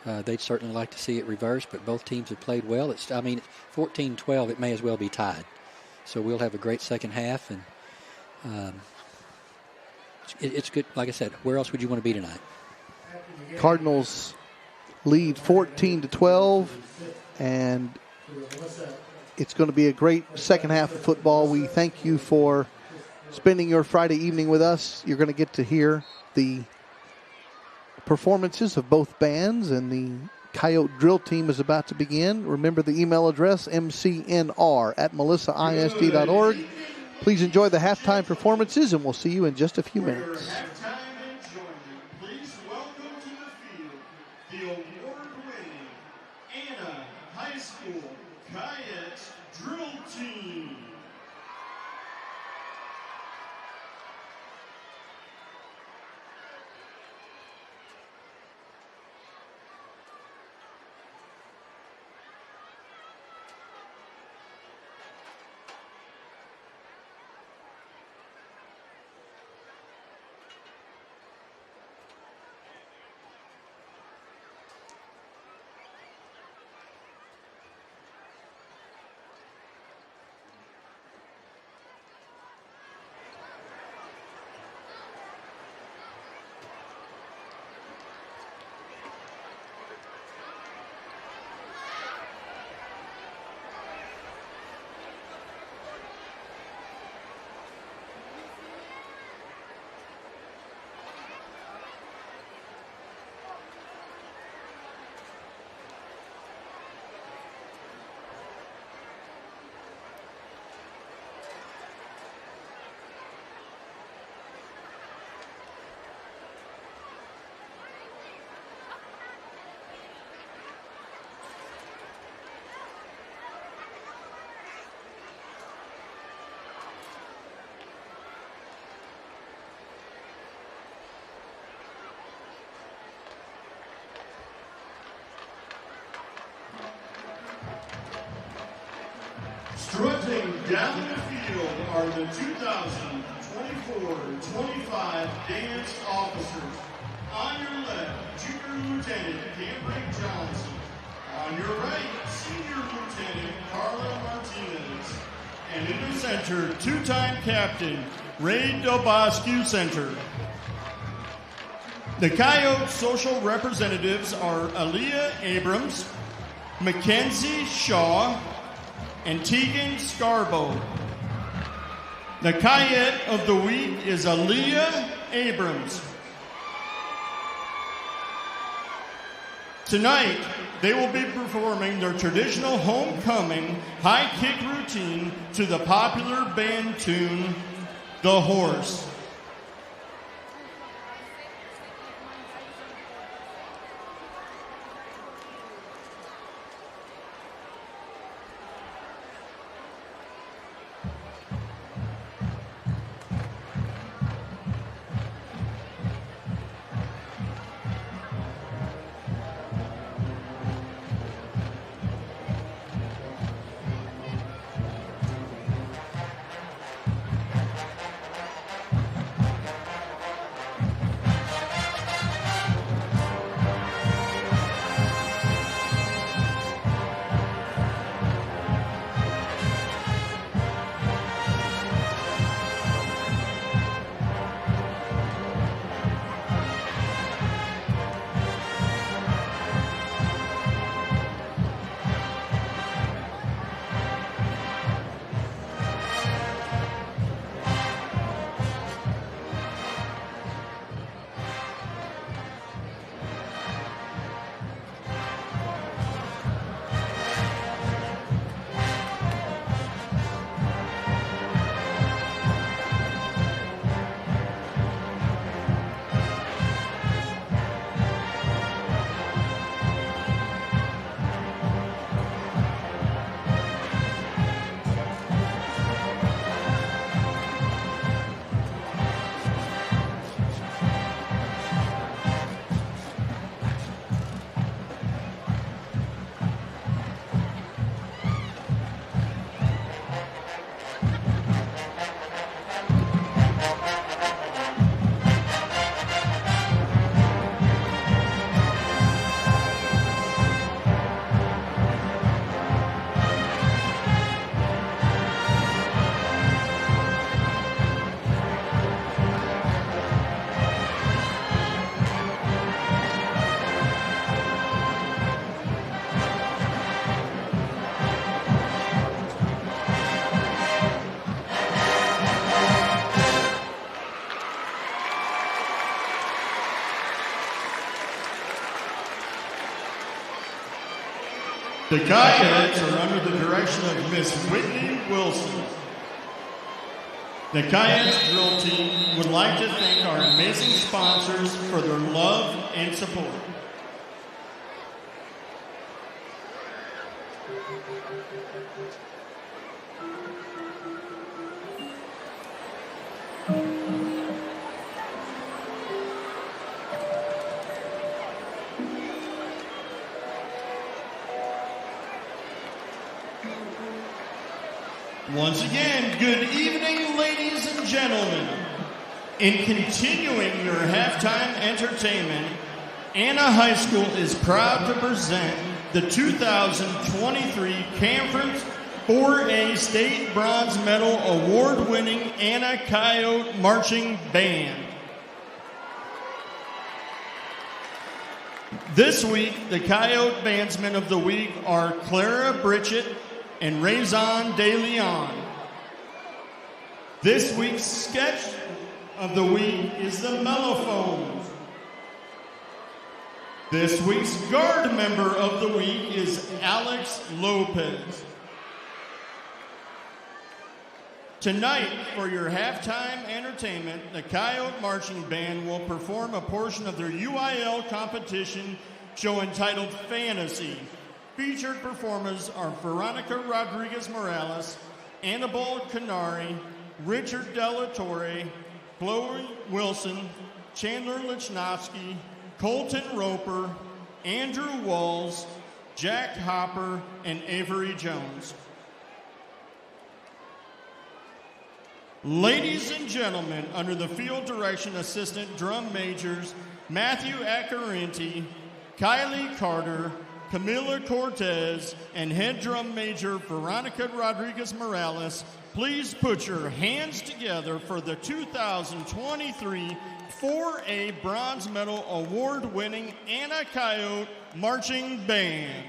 They'd certainly like to see it reversed, but both teams have played well. 14-12, it may as well be tied. So we'll have a great second half, and it's good. Like I said, where else would you want to be tonight? Cardinals lead 14-12, and it's going to be a great second half of football. We thank you for spending your Friday evening with us. You're going to get to hear the performances of both bands, and the Coyote drill team is about to begin. Remember the email address, mcnr@melissaisd.org. Please enjoy the halftime performances, and we'll see you in just a few minutes. Please welcome to the field the award-winning Anna High School Coyote drill team. down the field are the 2024-25 dance officers. On your left, Junior Lieutenant Cameron Johnson. On your right, Senior Lieutenant Carla Martinez. And in the center, two-time captain, Ray Del Bosque Center. The Coyote social representatives are Aaliyah Abrams, Mackenzie Shaw, and Tegan Scarborough. The Coyote of the week is Aaliyah Abrams. Tonight, they will be performing their traditional homecoming high kick routine to the popular band tune, The Horse. The Coyotes are under the direction of Miss Whitney Wilson. The Coyotes drill team would like to thank our amazing sponsors for their love and support. Once again, good evening, ladies and gentlemen. In continuing your halftime entertainment, Anna High School is proud to present the 2023 Conference 4A State Bronze Medal Award-winning Anna Coyote Marching Band. This week, the Coyote Bandsmen of the Week are Clara Britchett and Raison De Leon. This week's sketch of the week is the Mellophones. This week's guard member of the week is Alex Lopez. Tonight, for your halftime entertainment, the Coyote Marching Band will perform a portion of their UIL competition show entitled Fantasy. Featured performers are Veronica Rodriguez Morales, Annabelle Canari, Richard Della Torre, Chloe Wilson, Chandler Lichnowsky, Colton Roper, Andrew Walls, Jack Hopper, and Avery Jones. Ladies and gentlemen, under the field direction assistant drum majors Matthew Accarinti, Kylie Carter, Camila Cortez, and head drum major Veronica Rodriguez Morales, please put your hands together for the 2023 4A Bronze Medal Award-winning Anna Coyote Marching Band.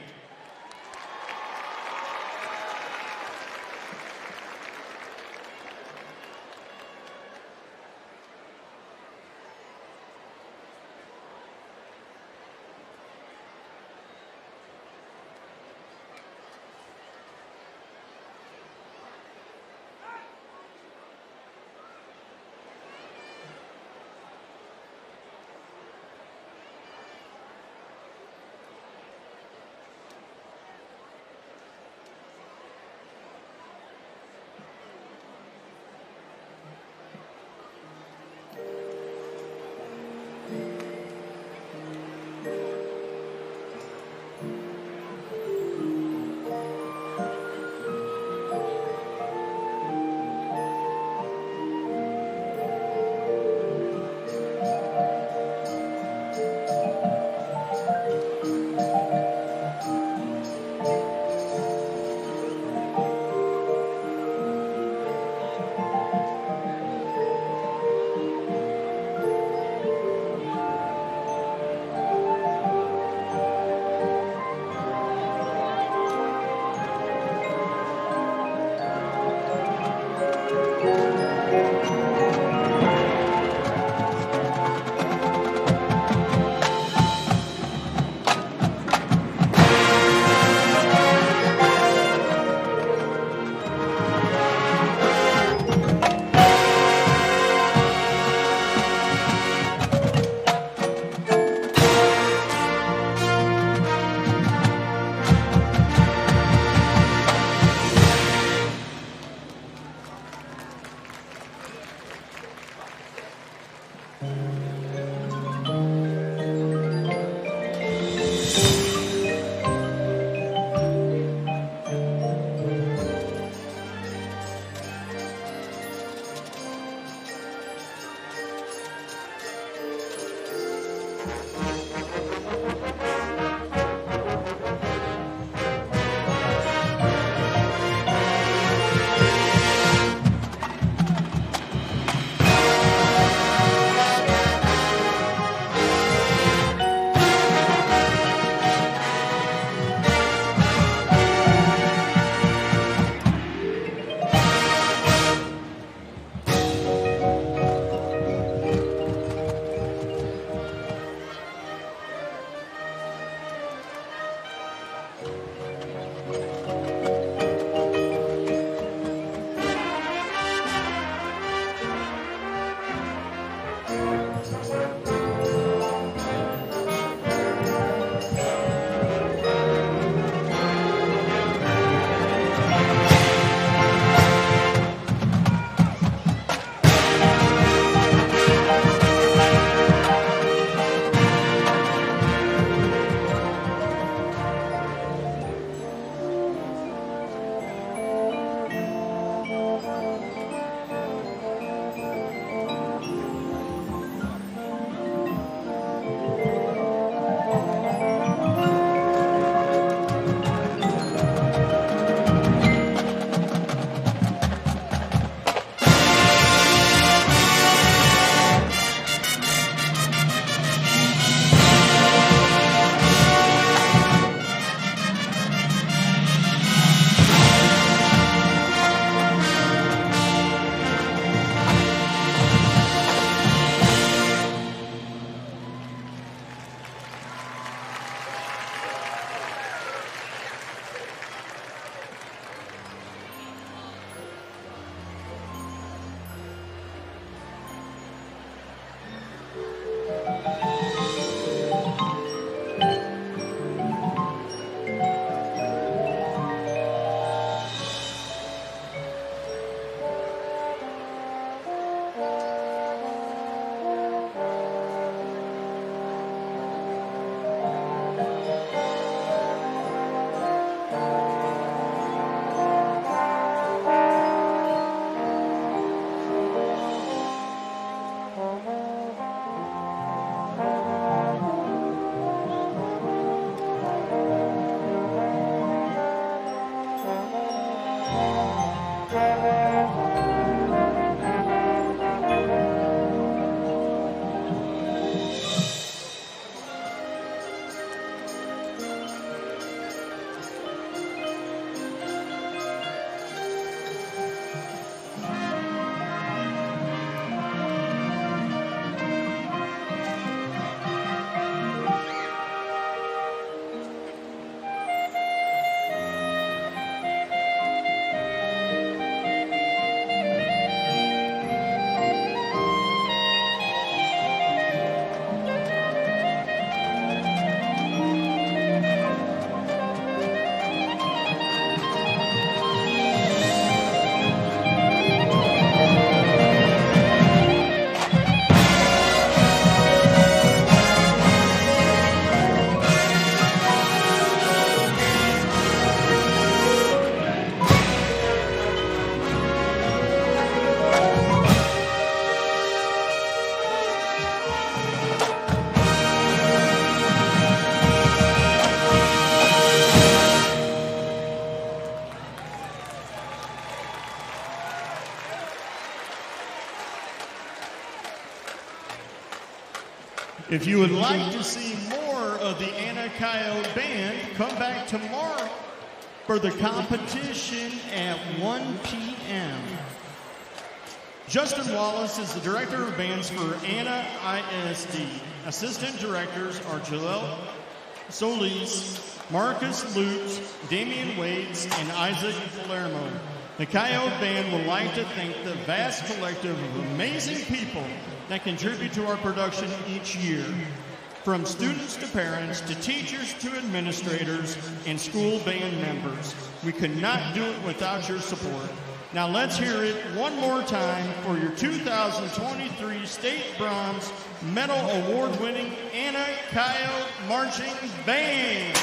If you would like to see more of the Anna Coyote Band, come back tomorrow for the competition at 1 p.m. Justin Wallace is the Director of Bands for Anna ISD. Assistant Directors are Jaleel Solis, Marcus Lutz, Damian Wades, and Isaac Palermo. The Coyote Band would like to thank the vast collective of amazing people that contribute to our production each year. From students to parents, to teachers to administrators, and school band members. We could not do it without your support. Now let's hear it one more time for your 2023 State Bronze Medal Award-winning Anna Coyote Marching Band.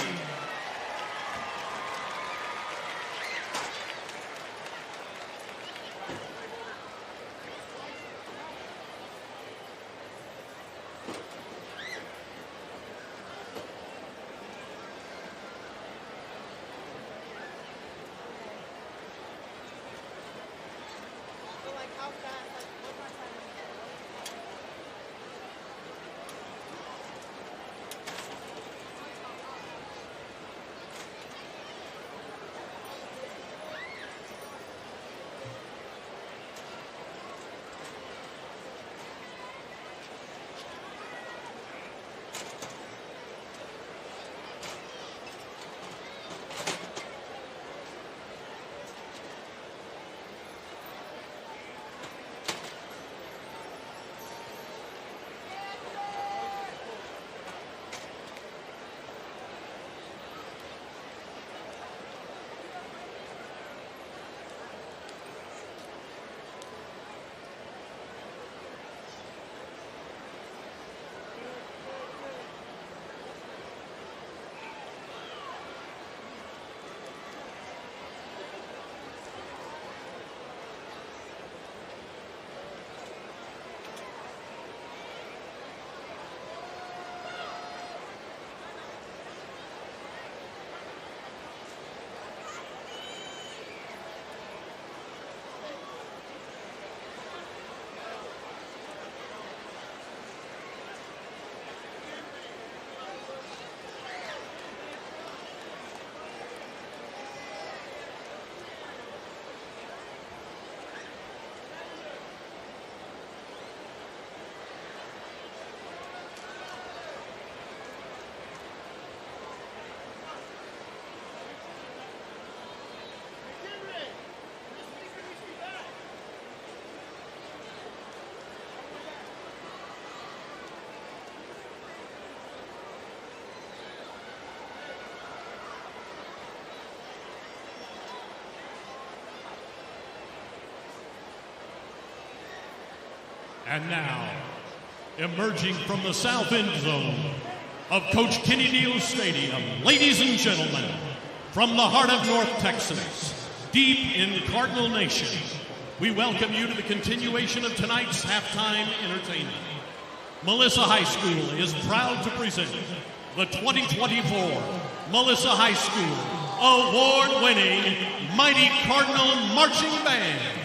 And now, emerging from the south end zone of Coach Kenny Neal Stadium, ladies and gentlemen, from the heart of North Texas, deep in Cardinal Nation, we welcome you to the continuation of tonight's halftime entertainment. Melissa High School is proud to present the 2024 Melissa High School award-winning Mighty Cardinal Marching Band.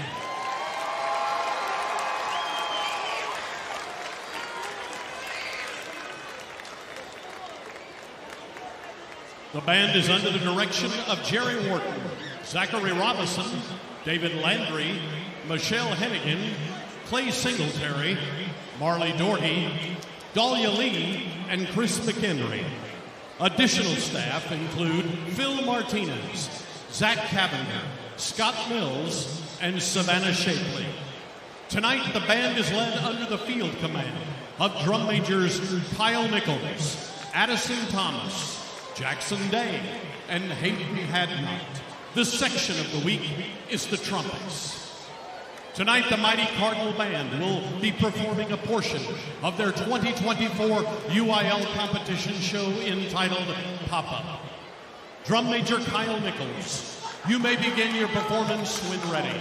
The band is under the direction of Jerry Wharton, Zachary Robinson, David Landry, Michelle Hennigan, Clay Singletary, Marley Doherty, Dahlia Lee, and Chris McHenry. Additional staff include Phil Martinez, Zach Cavender, Scott Mills, and Savannah Shapley. Tonight, the band is led under the field command of drum majors Kyle Nichols, Addison Thomas, Jackson Day, and Hayden Hadnot. The section of the week is the trumpets. Tonight, the Mighty Cardinal Band will be performing a portion of their 2024 UIL competition show entitled Pop-Up. Drum Major Kyle Nichols, you may begin your performance when ready.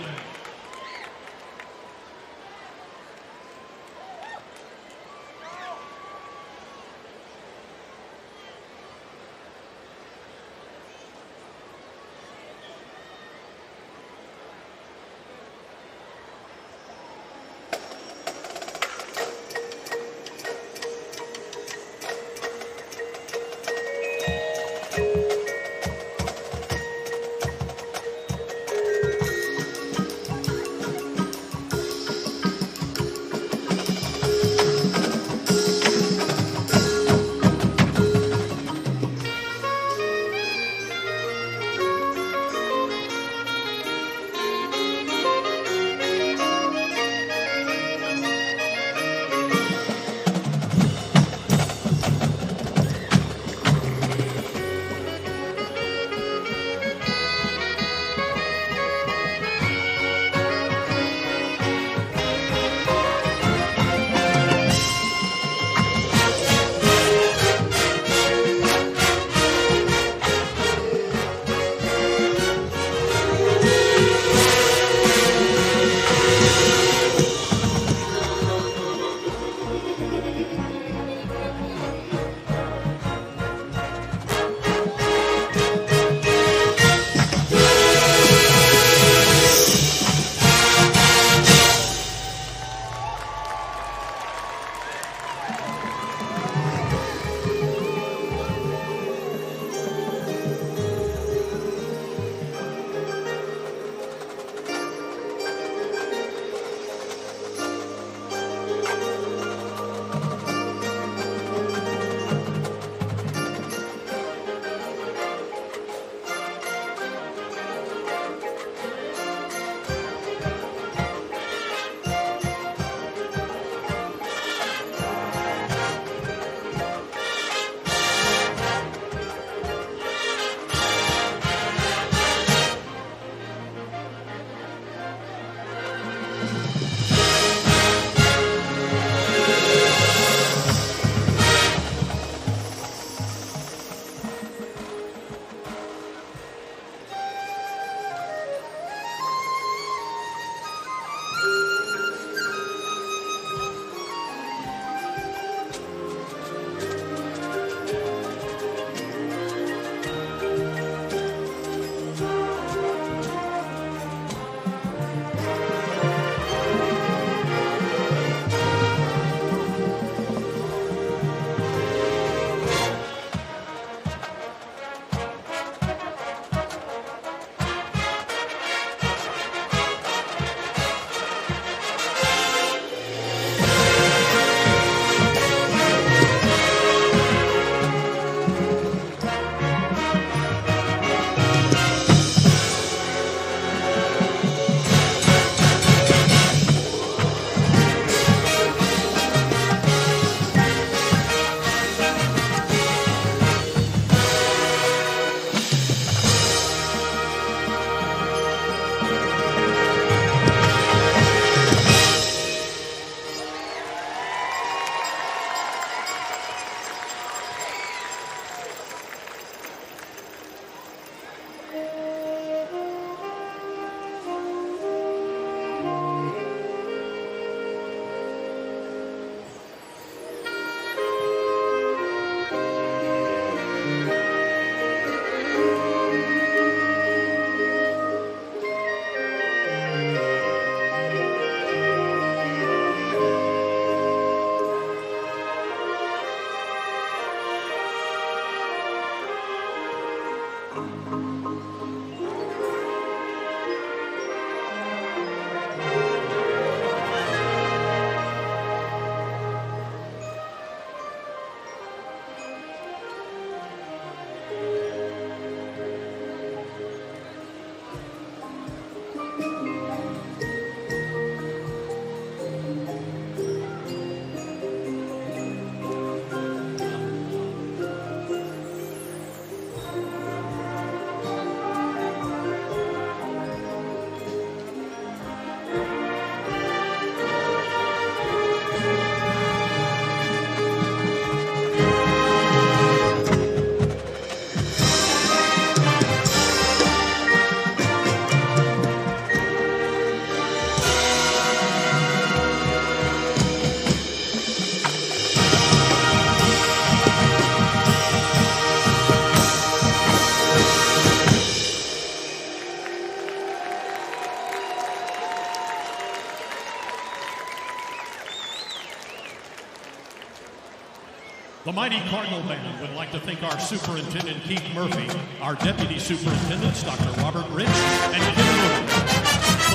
The Mighty Cardinal Band would like to thank our Superintendent Keith Murphy, our Deputy Superintendents Dr. Robert Rich and Kim Murphy,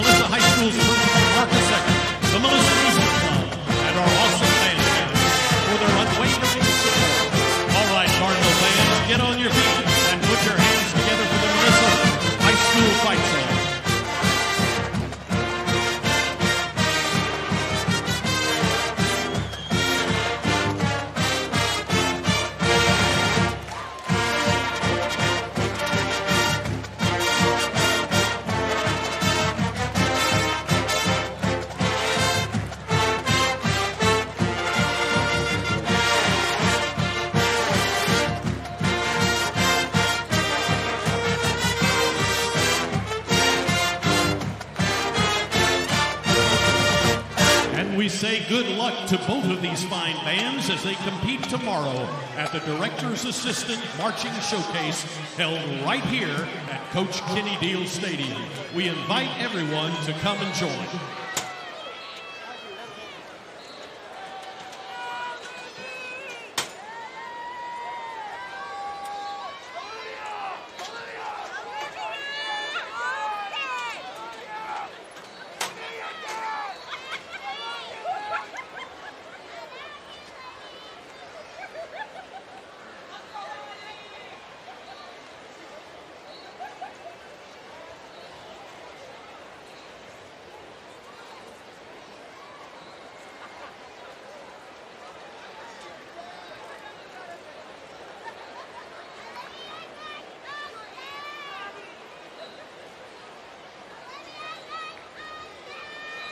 Melissa High School's Principal Marcus Ecker, the Melissa Music Club, and our awesome band for their unwavering support. All right, Cardinal Band, get on your feet and put your hands together for the Melissa High School Fight Song. We say good luck to both of these fine bands as they compete tomorrow at the Director's Assistant Marching Showcase held right here at Coach Kenny Deal Stadium. We invite everyone to come and join.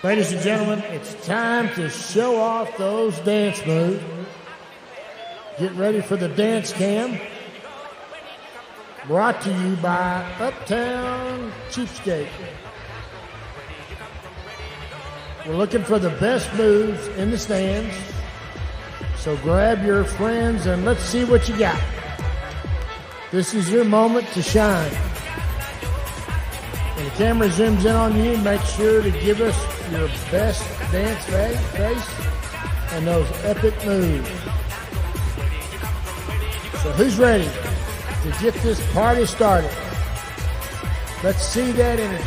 Ladies and gentlemen, it's time to show off those dance moves. Get ready for the dance cam. Brought to you by Uptown Cheapskate. We're looking for the best moves in the stands. So grab your friends and let's see what you got. This is your moment to shine. When the camera zooms in on you, make sure to give us your best dance face and those epic moves. So who's ready to get this party started? Let's see that energy.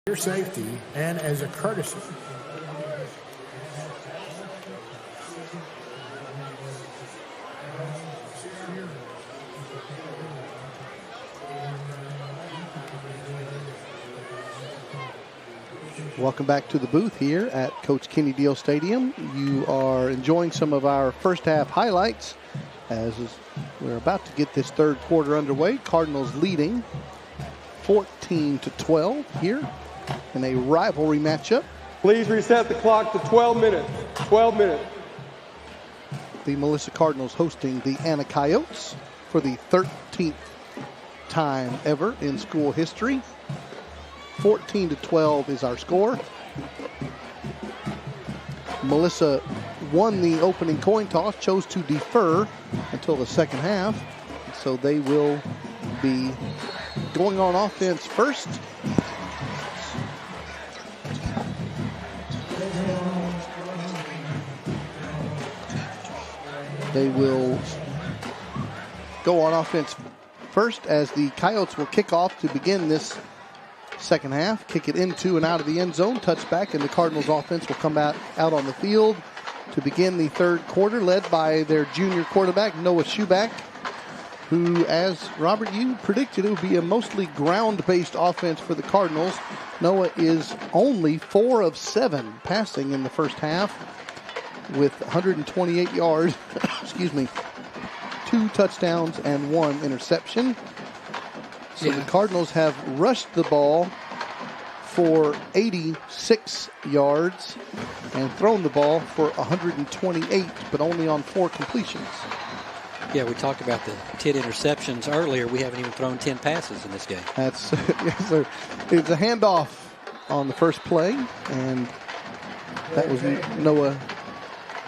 Your safety and as a courtesy. Welcome back to the booth here at Coach Kenny Deal Stadium. You are enjoying some of our first half highlights as we're about to get this third quarter underway. Cardinals leading 14-12 here in a rivalry matchup. Please reset the clock to 12 minutes. 12 minutes. The Melissa Cardinals hosting the Anna Coyotes for the 13th time ever in school history. 14-12 is our score. Melissa won the opening coin toss, chose to defer until the second half. So they will be going on offense first. They will go on offense first as the Coyotes will kick off to begin this second half. Kick it into and out of the end zone, touchback, and the Cardinals offense will come out on the field to begin the third quarter, led by their junior quarterback, Noah Schuback, who, as Robert, you predicted, it would be a mostly ground-based offense for the Cardinals. Noah is only 4 of 7 passing in the first half with 128 yards, excuse me, 2 touchdowns and 1 interception. So the Cardinals have rushed the ball for 86 yards and thrown the ball for 128, but only on 4 completions. Yeah, we talked about the 10 interceptions earlier. We haven't even thrown 10 passes in this game. That's yes, sir. It's a handoff on the first play, and that was Noah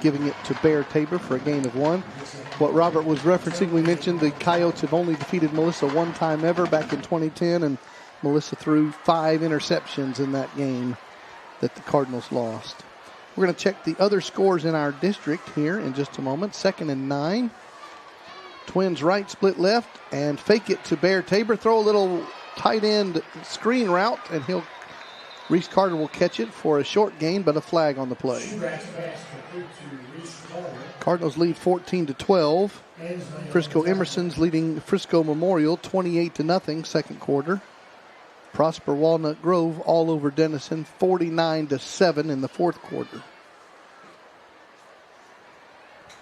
giving it to Bear Tabor for a gain of 1. What Robert was referencing, we mentioned the Coyotes have only defeated Melissa one time ever back in 2010, and Melissa threw 5 interceptions in that game that the Cardinals lost. We're going to check the other scores in our district here in just a moment. 2nd and 9. Twins right, split left, and fake it to Bear Tabor. Throw a little tight end screen route, and Reese Carter will catch it for a short gain, but a flag on the play. Cardinals lead 14-12. Frisco Emerson's leading Frisco Memorial 28-0 second quarter. Prosper Walnut Grove all over Denison 49-7 in the fourth quarter.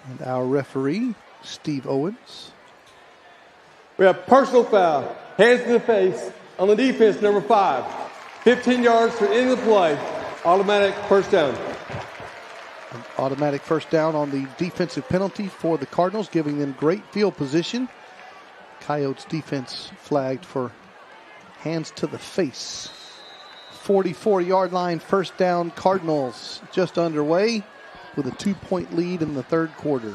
And our referee, Steve Owens. We have personal foul, hands to the face, on the defense, number 5. 15 yards for end of the play, automatic first down. An automatic first down on the defensive penalty for the Cardinals, giving them great field position. Coyotes defense flagged for hands to the face. 44-yard line, first down, Cardinals just underway with a 2-point lead in the third quarter.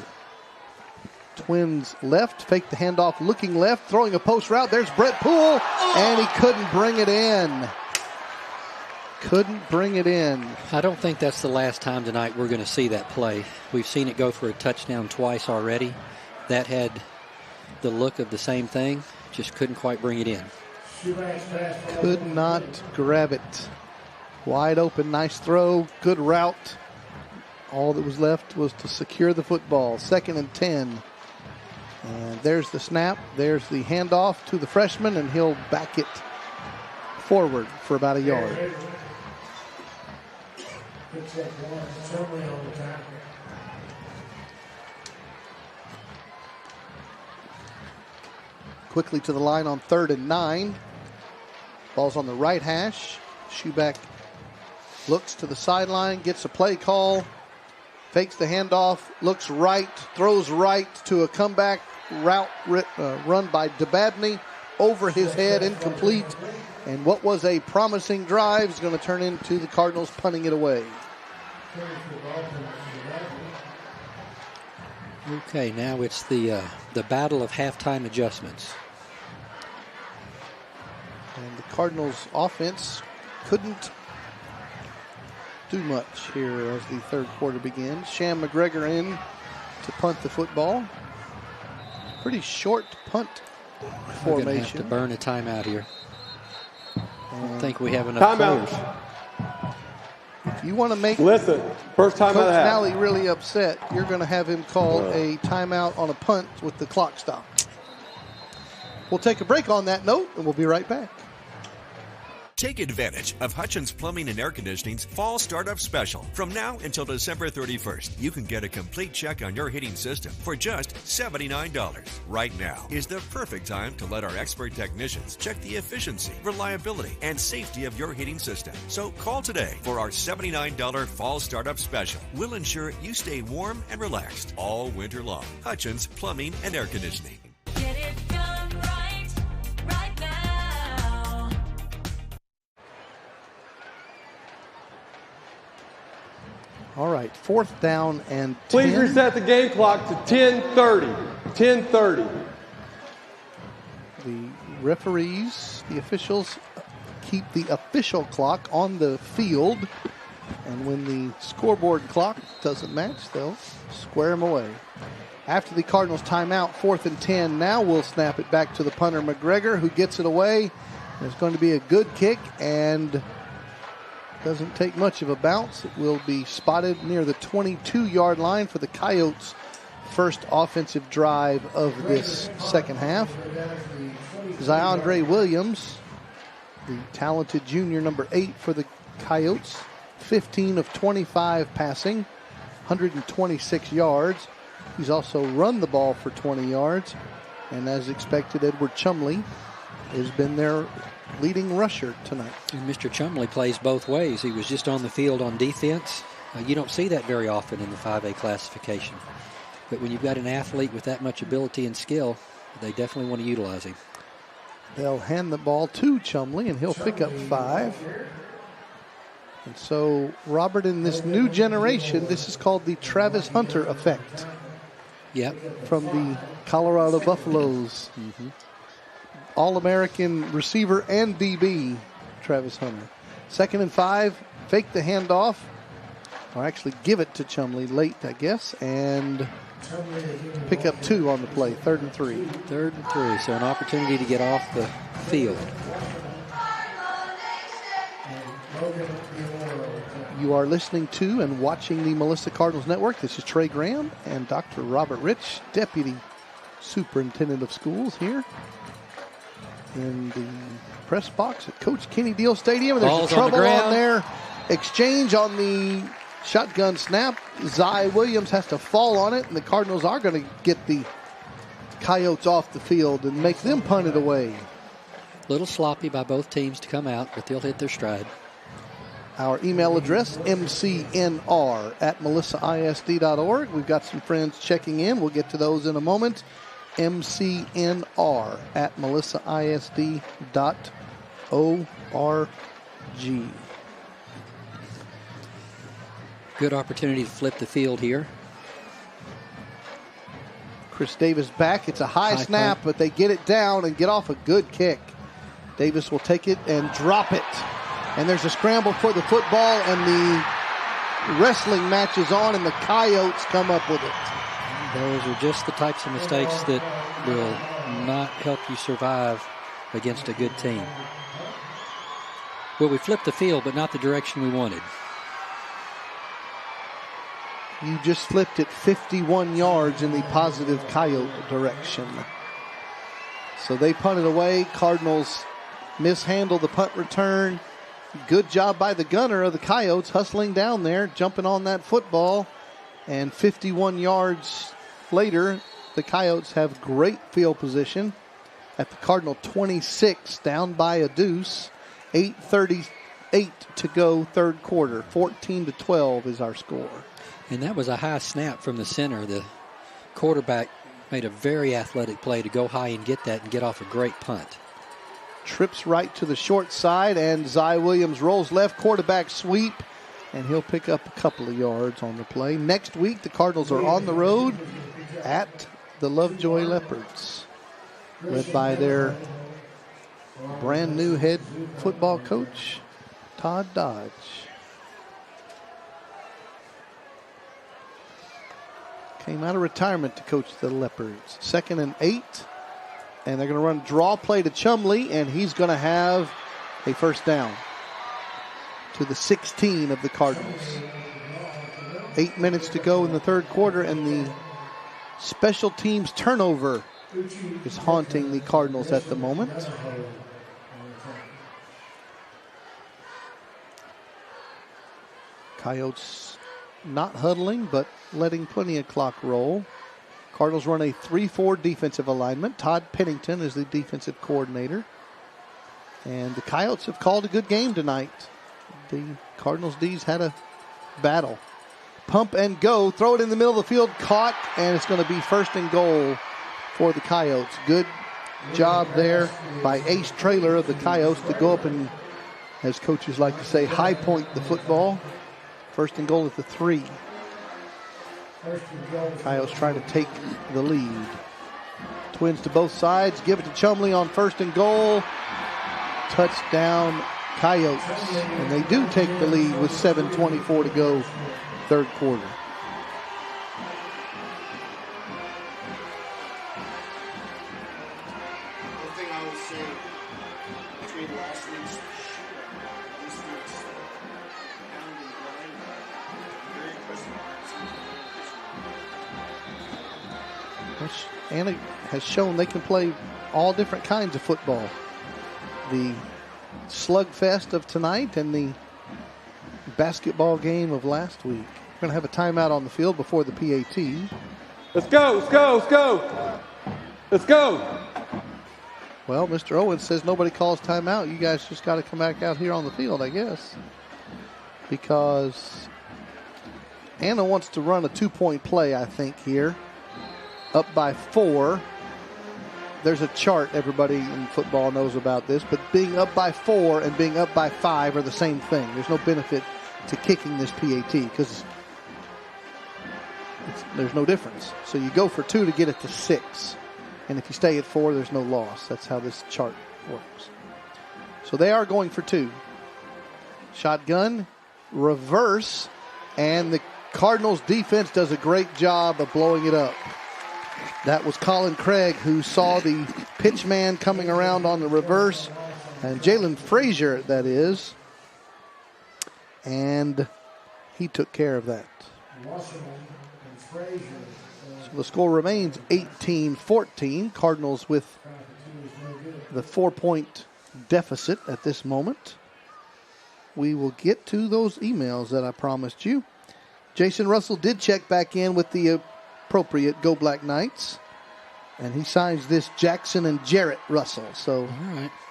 Twins left, fake the handoff, looking left, throwing a post route. There's Brett Poole, and he couldn't bring it in. Couldn't bring it in. I don't think that's the last time tonight we're going to see that play. We've seen it go for a touchdown twice already. That had the look of the same thing, just couldn't quite bring it in. Could not grab it. Wide open, nice throw, good route. All that was left was to secure the football. 2nd and 10. And there's the snap. There's the handoff to the freshman, and he'll back it forward for about a yard. Quickly to the line on 3rd and 9. Ball's on the right hash. Schuback looks to the sideline, gets a play call, fakes the handoff, looks right, throws right to a comeback route run by Dababney over his head, incomplete. And what was a promising drive is going to turn into the Cardinals punting it away. Okay, now it's the battle of halftime adjustments. And the Cardinals offense couldn't do much here as the third quarter begins. Sham McGregor in to punt the football. Pretty short punt formation. We're going to have to burn a timeout here. I don't think we have enough players. If you want to make first time Coach Nally really upset, you're going to have him call a timeout on a punt with the clock stopped. We'll take a break on that note, and we'll be right back. Take advantage of Hutchins Plumbing and Air Conditioning's Fall Startup Special. From now until December 31st, you can get a complete check on your heating system for just $79. Right now is the perfect time to let our expert technicians check the efficiency, reliability, and safety of your heating system. So call today for our $79 Fall Startup Special. We'll ensure you stay warm and relaxed all winter long. Hutchins Plumbing and Air Conditioning. Get it done right, right now. All right, 4th down and 10. Please reset the game clock to 10:30. 10:30. The referees, the officials, keep the official clock on the field. And when the scoreboard clock doesn't match, they'll square them away. After the Cardinals timeout, 4th and 10. Now we'll snap it back to the punter, McGregor, who gets it away. It's going to be a good kick and doesn't take much of a bounce. It will be spotted near the 22-yard line for the Coyotes' first offensive drive of this second half. Ziondre Williams, the talented junior, number 8 for the Coyotes, 15 of 25 passing, 126 yards. He's also run the ball for 20 yards. And as expected, Edward Chumley has been their leading rusher tonight. And Mr. Chumley plays both ways. He was just on the field on defense. You don't see that very often in the 5A classification. But when you've got an athlete with that much ability and skill, they definitely want to utilize him. They'll hand the ball to Chumley, and he'll pick up 5. And so, Robert, in this new generation, this is called the Travis Hunter effect. Yep. From the Colorado Buffaloes. Mm-hmm. All-American receiver and DB, Travis Hunter. 2nd and 5, fake the handoff, or actually give it to Chumley late, I guess, and pick up 2 on the play. 3rd and 3. 3rd and 3, so an opportunity to get off the field. You are listening to and watching the Melissa Cardinals Network. This is Trey Graham and Dr. Robert Rich, Deputy Superintendent of Schools, here in the press box at Coach Kenny Deal Stadium. And there's trouble on there. Exchange on the shotgun snap. Zy Williams has to fall on it, and the Cardinals are going to get the Coyotes off the field and make them punt it away. A little sloppy by both teams to come out, but they'll hit their stride. Our email address, mcnr@melissaisd.org. We've got some friends checking in. We'll get to those in a moment. mcnr@melissaisd.org. Good opportunity to flip the field here. Chris Davis back. It's a high snap, but they get it down and get off a good kick. Davis will take it and drop it. And there's a scramble for the football, and the wrestling match is on, and the Coyotes come up with it. Those are just the types of mistakes that will not help you survive against a good team. Well, we flipped the field, but not the direction we wanted. You just flipped it 51 yards in the positive Coyote direction. So they punted away. Cardinals mishandle the punt return. Good job by the gunner of the Coyotes, hustling down there, jumping on that football. And 51 yards later, the Coyotes have great field position at the Cardinal 26, down by a deuce. 8:38 to go, third quarter. 14-12 is our score. And that was a high snap from the center. The quarterback made a very athletic play to go high and get that and get off a great punt. Trips right to the short side, and Zy Williams rolls left, quarterback sweep, and he'll pick up a couple of yards on the play. Next week, the Cardinals are on the road at the Lovejoy Leopards, led by their brand new head football coach, Todd Dodge. Came out of retirement to coach the Leopards. 2nd and 8. And they're going to run draw play to Chumley, and he's going to have a first down to the 16 of the Cardinals. 8 minutes to go in the third quarter, and the special teams turnover is haunting the Cardinals at the moment. Coyotes not huddling, but letting plenty of clock roll. Cardinals run a 3-4 defensive alignment. Todd Pennington is the defensive coordinator. And the Coyotes have called a good game tonight. The Cardinals D's had a battle. Pump and go. Throw it in the middle of the field. Caught. And it's going to be first and goal for the Coyotes. Good job there by Ace Traylor of the Coyotes to go up and, as coaches like to say, high point the football. First and goal at the 3. Coyotes trying to take the lead. Twins to both sides. Give it to Chumley on first and goal. Touchdown Coyotes. And they do take the lead with 7:24 to go, third quarter. One thing I would say between last week's shootout, this week's pound and grind, very impressive. Which Anna has shown they can play all different kinds of football. The slugfest of tonight and the basketball game of last week. We're going to have a timeout on the field before the PAT. Let's go, let's go, let's go. Let's go. Well, Mr. Owens says nobody calls timeout. You guys just got to come back out here on the field, I guess. Because Anna wants to run a 2-point play, I think, here. Up by 4. There's a chart everybody in football knows about this, but being up by 4 and being up by 5 are the same thing. There's no benefit to kicking this PAT because there's no difference. So you go for 2 to get it to 6. And if you stay at 4, there's no loss. That's how this chart works. So they are going for 2. Shotgun, reverse, and the Cardinals defense does a great job of blowing it up. That was Colin Craig who saw the pitch man coming around on the reverse. And Jalen Frazier, that is. And he took care of that. So the score remains 18-14. Cardinals with the 4-point deficit at this moment. We will get to those emails that I promised you. Jason Russell did check back in with the appropriate Go Black Knights. And he signs this Jackson and Jarrett Russell. So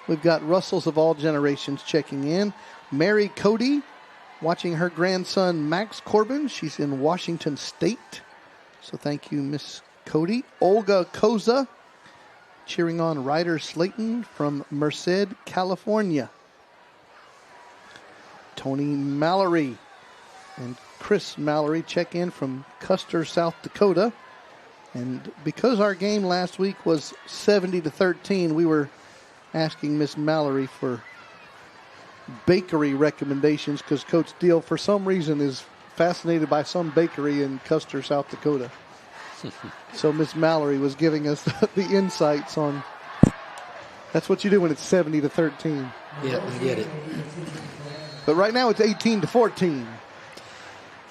we've got Russells of all generations checking in. Mary Cody watching her grandson Max Corbin. She's in Washington State. So thank you, Miss Cody. Olga Koza cheering on Ryder Slayton from Merced, California. Tony Mallory and Chris Mallory check in from Custer, South Dakota. And because our game last week was 70-13, we were asking Miss Mallory for bakery recommendations because Coach Deal, for some reason, is fascinated by some bakery in Custer, South Dakota. So Miss Mallory was giving us the insights on that's what you do when it's 70-13. Yeah, I get it. But right now it's 18-14.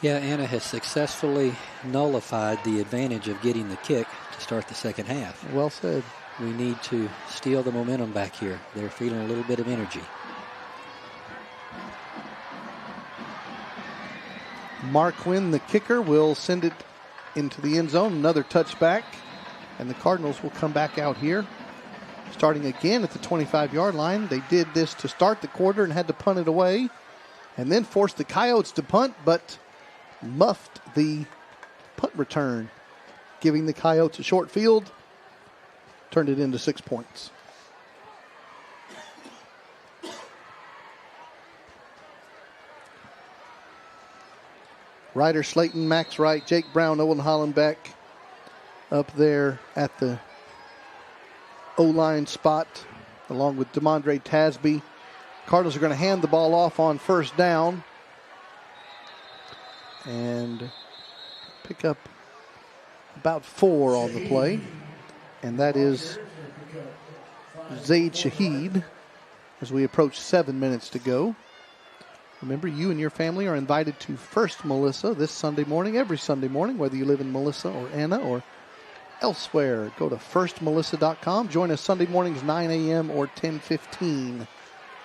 Yeah, Anna has successfully nullified the advantage of getting the kick to start the second half. Well said. We need to steal the momentum back here. They're feeling a little bit of energy. Mark Wynn, the kicker, will send it into the end zone. Another touchback. And the Cardinals will come back out here. Starting again at the 25-yard line. They did this to start the quarter and had to punt it away. And then forced the Coyotes to punt, but muffed the punt return, giving the Coyotes a short field, turned it into 6 points. Ryder Slayton, Max Wright, Jake Brown, Owen Hollenbeck up there at the O-line spot, along with DeMondre Tasby. Cardinals are going to hand the ball off on first down and pick up about 4 on the play. And that is Zaid Shaheed as we approach 7 minutes to go. Remember, you and your family are invited to First Melissa this Sunday morning, every Sunday morning, whether you live in Melissa or Anna or elsewhere. Go to firstmelissa.com. Join us Sunday mornings 9 a.m. or 10:15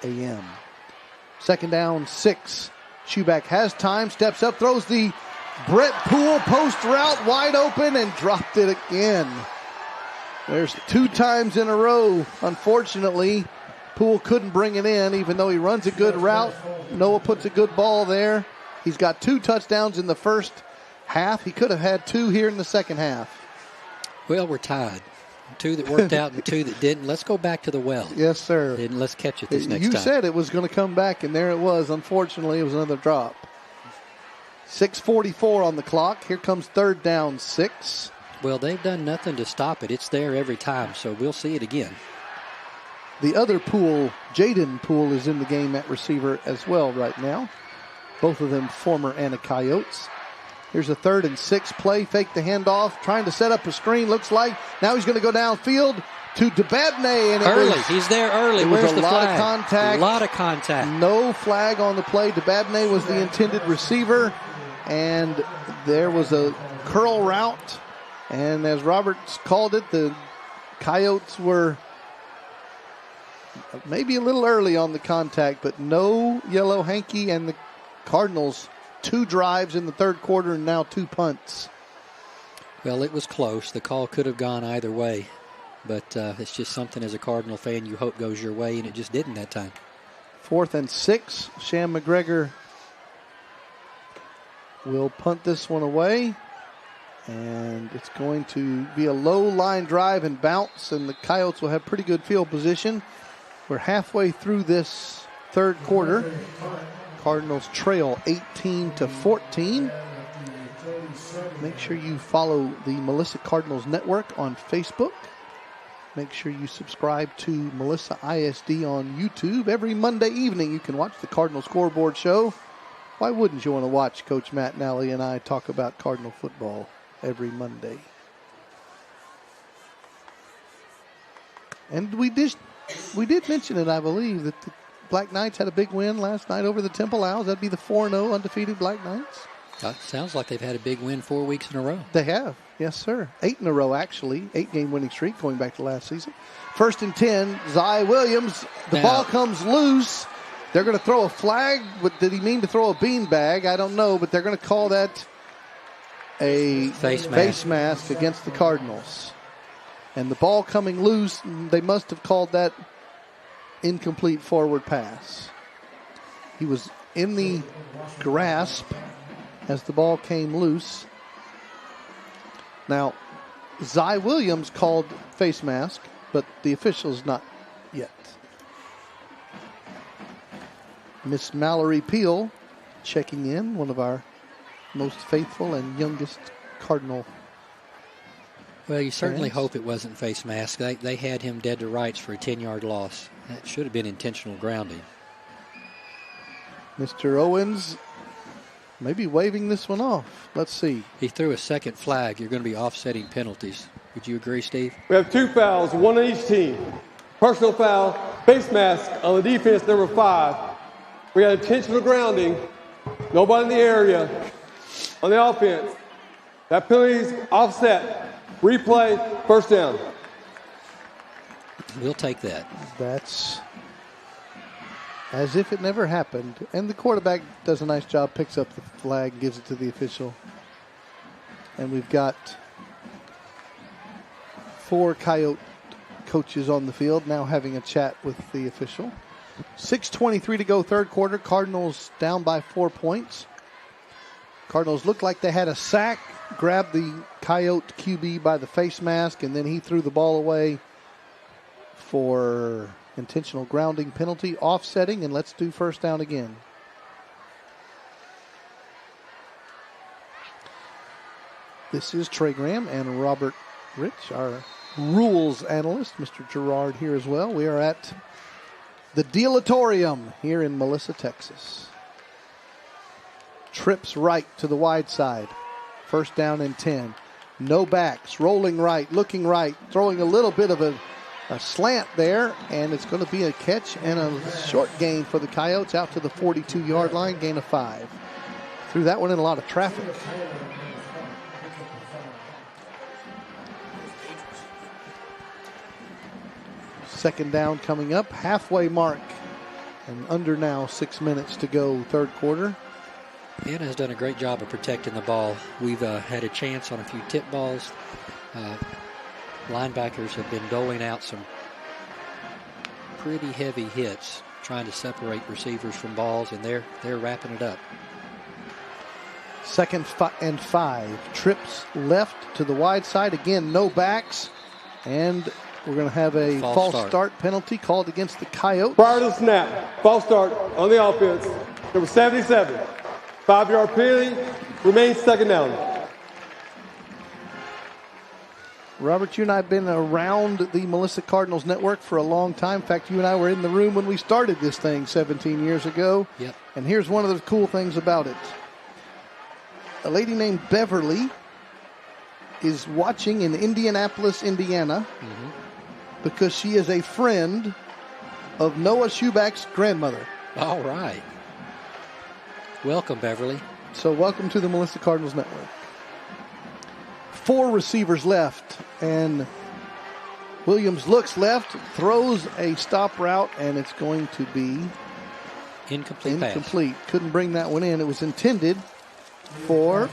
a.m. Second down, 6 Schuback has time, steps up, throws the Brett Poole post route wide open and dropped it again. There's 2 times in a row. Unfortunately, Poole couldn't bring it in, even though he runs a good route. Noah puts a good ball there. He's got 2 touchdowns in the first half. He could have had 2 here in the second half. Well, we're tied. 2 that worked out and 2 that didn't. Let's go back to the well. Yes, sir. And let's catch it this next You time. said it was going to come back, and there it was. Unfortunately, it was another drop. 6:44 on the clock. Here comes 3rd down, 6. Well, they've done nothing to stop it. It's there every time, so we'll see it again. The other Poole, Jaden Poole, is in the game at receiver as well right now. Both of them former Anna Coyotes. Here's a 3rd and 6 play. Fake the handoff. Trying to set up a screen, looks like. Now he's going to go downfield to Dababneh. And He's there early. It was Where's a the lot flag? of contact. A lot of contact. No flag on the play. Dababneh was the intended receiver. And there was a curl route. And as Roberts called it, the Coyotes were maybe a little early on the contact, but no yellow hanky, and the Cardinals 2 drives in the 3rd quarter and now 2 punts. Well, it was close. The call could have gone either way, but it's just something as a Cardinal fan you hope goes your way, and it just didn't that time. 4th and 6. Sham McGregor will punt this one away, and it's going to be a low line drive and bounce, and the Coyotes will have pretty good field position. We're halfway through this 3rd quarter. Cardinals trail 18-14. Make sure you follow the Melissa Cardinals Network on Facebook. Make sure you subscribe to Melissa ISD on YouTube. Every Monday evening you can watch the Cardinal Scoreboard Show. Why wouldn't you want to watch Coach Matt Nally and I talk about Cardinal football every Monday? And we did mention it, I believe, that the Black Knights had a big win last night over the Temple Owls. That'd be the 4-0 undefeated Black Knights. Sounds like they've had a big win 4 weeks in a row. They have, yes, sir. 8 in a row, actually. 8-game winning streak going back to last season. 1st and 10, Zy Williams. The ball comes loose. They're going to throw a flag. But did he mean to throw a beanbag? I don't know, but they're going to call that a face mask against the Cardinals. And the ball coming loose, they must have called that incomplete forward pass. He was in the grasp as the ball came loose. Now, Zy Williams called face mask, but the officials not yet. Miss Mallory Peel checking in, one of our most faithful and youngest Cardinal. Well, you certainly hope it wasn't face mask. They had him dead to rights for a 10-yard loss. That should have been intentional grounding. Mr. Owens maybe waving this one off. Let's see. He threw a second flag. You're going to be offsetting penalties. Would you agree, Steve? We have 2 fouls, 1 on each team. Personal foul, face mask on the defense, number 5. We got intentional grounding. Nobody in the area on the offense. That penalty's offset. Replay, 1st down. We'll take that. That's as if it never happened. And the quarterback does a nice job, picks up the flag, gives it to the official. And we've got 4 Coyote coaches on the field now having a chat with the official. 6:23 to go, 3rd quarter. Cardinals down by 4 points. Cardinals looked like they had a sack, grabbed the Coyote QB by the face mask, and then he threw the ball away for intentional grounding penalty, offsetting, and let's do 1st down again. This is Trey Graham and Robert Rich, our rules analyst. Mr. Gerard here as well. We are at the Dealatorium here in Melissa, Texas. Trips right to the wide side. 1st down and 10. No backs. Rolling right. Looking right. Throwing a little bit of a slant there. And it's going to be a catch and a short gain for the Coyotes out to the 42-yard line. Gain of 5. Threw that one in a lot of traffic. Second down coming up. Halfway mark. And under now 6 minutes to go, 3rd quarter. Anna has done a great job of protecting the ball. We've had a chance on a few tip balls. Linebackers have been doling out some pretty heavy hits, trying to separate receivers from balls, and they're wrapping it up. 2nd and 5. Trips left to the wide side. Again, no backs. And we're going to have a false start penalty called against the Coyotes. Prior to the snap, false start on the offense, number 77. 5-yard penalty, remains 2nd down. Robert, you and I have been around the Melissa Cardinals network for a long time. In fact, you and I were in the room when we started this thing 17 years ago. Yep. And here's one of the cool things about it. A lady named Beverly is watching in Indianapolis, Indiana, because she is a friend of Noah Schubach's grandmother. All right. Welcome, Beverly. So welcome to the Melissa Cardinals network. 4 receivers left, and Williams looks left, throws a stop route, and it's going to be incomplete. Couldn't bring that one in. It was intended for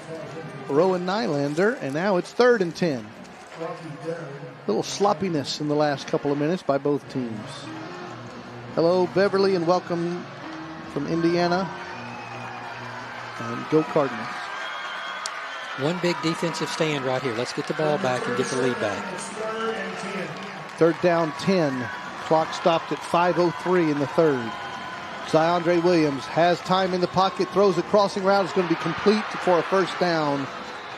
Rowan Nylander, and now it's 3rd and 10. Little sloppiness in the last couple of minutes by both teams. Hello, Beverly, and welcome from Indiana. And go Cardinals. One big defensive stand right here. Let's get the ball back and get the lead back. 3rd down 10. Clock stopped at 5:03 in the 3rd. Ziondre Williams has time in the pocket, throws a crossing route. It's going to be complete for a 1st down.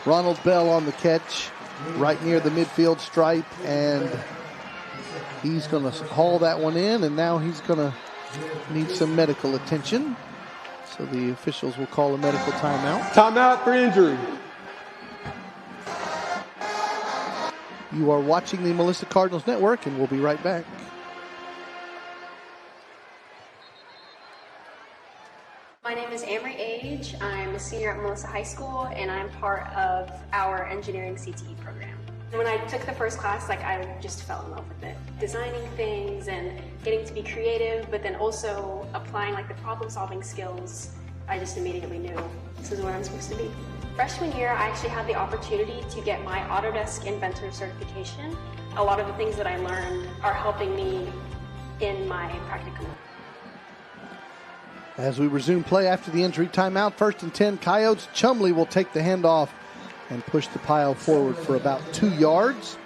Ronald Bell on the catch right near the midfield stripe, and he's going to haul that one in, and now he's going to need some medical attention. So the officials will call a medical timeout. Timeout for injury. You are watching the Melissa Cardinals network, and we'll be right back. My name is Amory Age. I'm a senior at Melissa High School, and I'm part of our engineering CTE program. When I took the first class, I just fell in love with it. Designing things and getting to be creative, but then also applying the problem-solving skills, I just immediately knew this is where I'm supposed to be. Freshman year, I actually had the opportunity to get my Autodesk Inventor certification. A lot of the things that I learned are helping me in my practicum. As we resume play after the injury timeout, 1st and 10 Coyotes. Chumley will take the handoff and push the pile forward for about 2 yards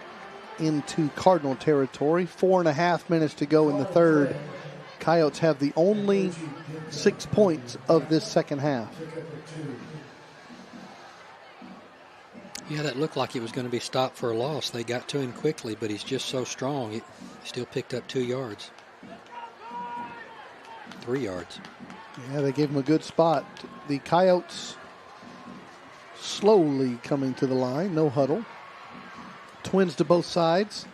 into Cardinal territory. 4.5 minutes to go in the 3rd. Coyotes have the only 6 points of this second half. Yeah, that looked like it was going to be stopped for a loss. They got to him quickly, but he's just so strong. He still picked up 2 yards. 3 yards. Yeah, they gave him a good spot. The Coyotes slowly coming to the line. No huddle. Twins to both sides.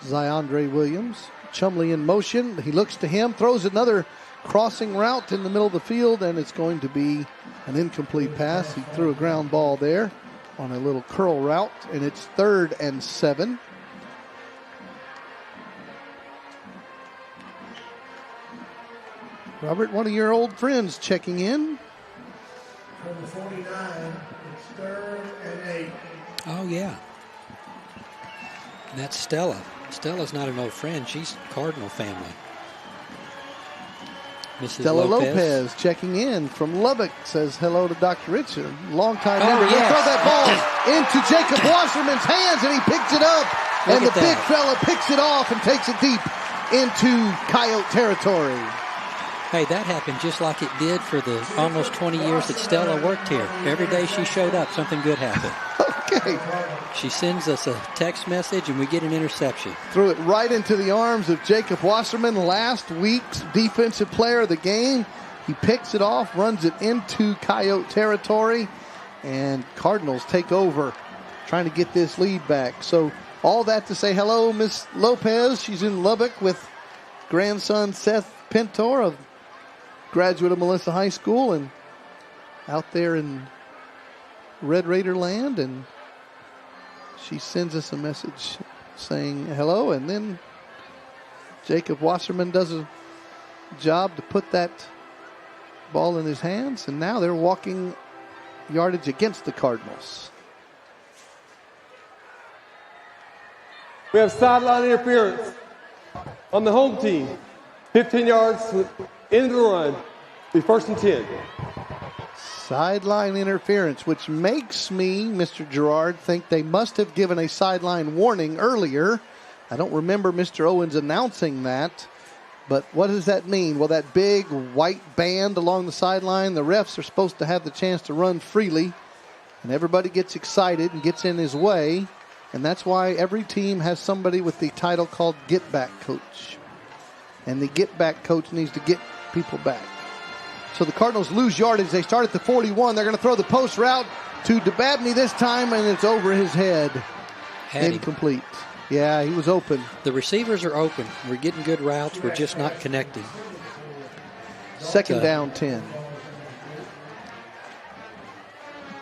Ziondre Williams. Chumley in motion. He looks to him, throws another crossing route in the middle of the field, and it's going to be an incomplete pass. He threw a ground ball there on a little curl route, and it's 3rd and 7. Robert, one of your old friends checking in. From the 49, it's 3rd and 8. Oh, yeah. And that's Stella. Stella's not an old friend. She's Cardinal family. Mrs. Stella Lopez checking in from Lubbock says hello to Dr. Richard. Longtime member. Yes. He'll throw that ball into Jacob Wasserman's hands, and he picks it up. Look and the at big that. fella picks it off and takes it deep into Coyote territory. Hey, that happened just like it did for the almost 20 years that Stella worked here. Every day she showed up, something good happened. Okay. She sends us a text message, and we get an interception. Threw it right into the arms of Jacob Wasserman, last week's defensive player of the game. He picks it off, runs it into Coyote territory, and Cardinals take over, trying to get this lead back. So all that to say hello, Miss Lopez. She's in Lubbock with grandson Seth Pintor, a graduate of Melissa High School, and out there in Red Raider land, and she sends us a message saying hello, and then Jacob Wasserman does a job to put that ball in his hands, and now they're walking yardage against the Cardinals. We have sideline interference on the home team. 15 yards into the run. Be 1st and 10. Sideline interference, which makes me, Mr. Gerard, think they must have given a sideline warning earlier. I don't remember Mr. Owens announcing that. But what does that mean? Well, that big white band along the sideline, the refs are supposed to have the chance to run freely. And everybody gets excited and gets in his way. And that's why every team has somebody with the title called Get Back Coach. And the Get Back Coach needs to get people back. So the Cardinals lose yardage. They start at the 41. They're going to throw the post route to Dababney this time, and it's over his head. Incomplete. Yeah, he was open. The receivers are open. We're getting good routes. We're just not connected. Second down 10.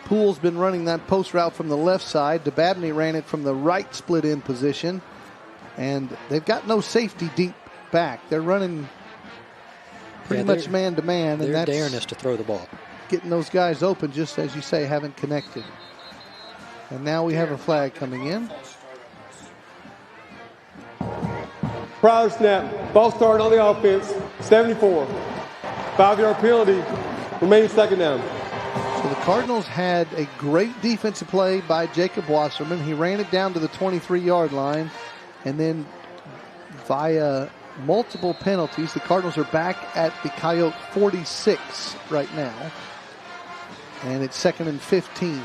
Poole's been running that post route from the left side. Dababney ran it from the right split end position. And they've got no safety deep back. They're running pretty much man-to-man. They're And that's daring us to throw the ball. getting those guys open, just as you say, haven't connected. And now we have a flag coming in. Prior snap. Ball started on the offense. 74. 5-yard penalty. Remaining 2nd down. So the Cardinals had a great defensive play by Jacob Wasserman. He ran it down to the 23-yard line. And then via multiple penalties, the Cardinals are back at the Coyote 46 right now. And it's 2nd and 15.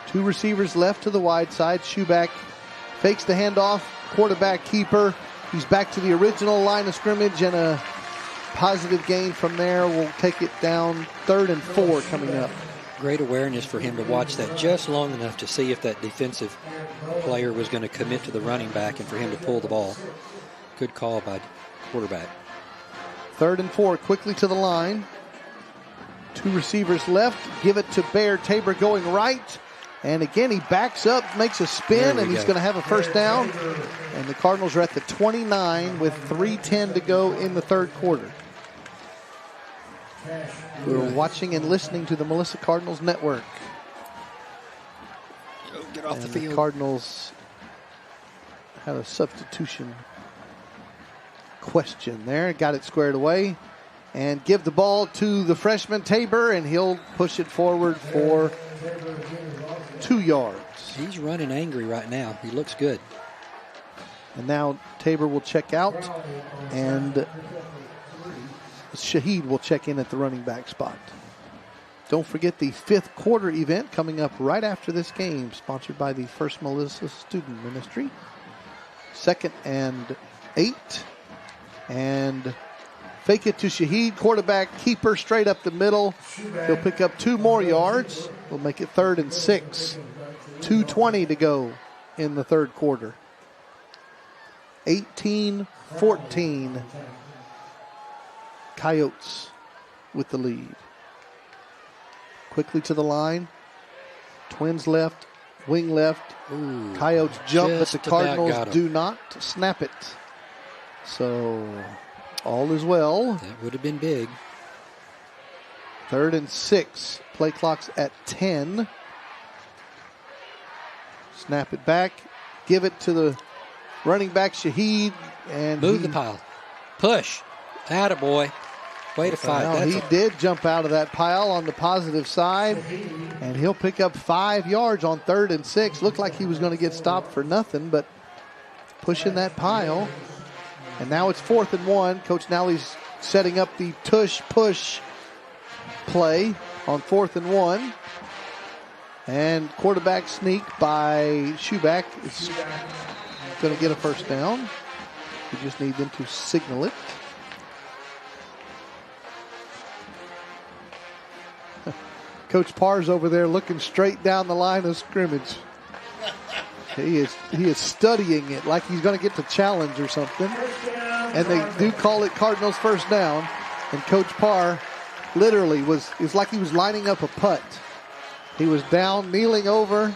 2 receivers left to the wide side. Schuback fakes the handoff. Quarterback keeper. He's back to the original line of scrimmage, and a positive gain from there will take it down 3rd and 4 coming up. Great awareness for him to watch that just long enough to see if that defensive player was going to commit to the running back and for him to pull the ball. Good call by quarterback. 3rd and 4, quickly to the line. 2 receivers left. Give it to Bear. Tabor going right. And again, he backs up, makes a spin, and he's going to have a first down. And the Cardinals are at the 29 with 3:10 to go in the 3rd quarter. We're watching and listening to the Melissa Cardinals Network. Get off the field. The Cardinals had a substitution question there. Got it squared away. And give the ball to the freshman Tabor, and he'll push it forward for 2 yards. He's running angry right now. He looks good. And now Tabor will check out, and Shaheed will check in at the running back spot. Don't forget the 5th quarter event coming up right after this game, sponsored by the First Melissa Student Ministry. 2nd and 8. And fake it to Shaheed, quarterback keeper straight up the middle. He'll pick up 2 more yards. We'll make it 3rd and 6. 2:20 to go in the 3rd quarter. 18-14. Coyotes with the lead. Quickly to the line. Twins left, wing left. Ooh, Coyotes jump, but the just about got Cardinals 'em. do not snap it. So all is well. That would have been big. 3rd and 6. Play clock's at 10. Snap it back. Give it to the running back, Shaheed. And Move the pile. Push. Attaboy. Way to fight. Well, he did jump out of that pile on the positive side. And he'll pick up 5 yards on 3rd and 6. Looked like he was going to get stopped for nothing, but pushing that pile. And now it's 4th and 1. Coach Nally's setting up the tush push play on 4th and 1. And quarterback sneak by Schuback is going to get a first down. We just need them to signal it. Coach Parr's over there looking straight down the line of scrimmage. He is studying it like he's going to get the challenge or something. And they do call it Cardinals first down. And Coach Parr literally it's like he was lining up a putt. He was down, kneeling over,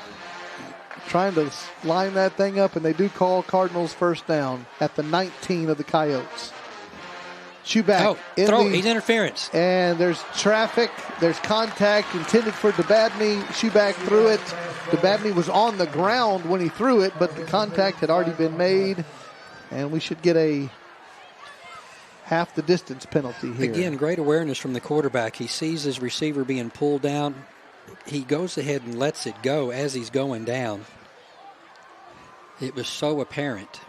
trying to line that thing up, and they do call Cardinals first down at the 19 of the Coyotes. Shuback. He's interference. And there's traffic. There's contact intended for Dababney. Shuback threw it. Dababney was on the ground when he threw it, but the contact had already been made. And we should get a half the distance penalty here. Again, great awareness from the quarterback. He sees his receiver being pulled down. He goes ahead and lets it go as he's going down. It was so apparent.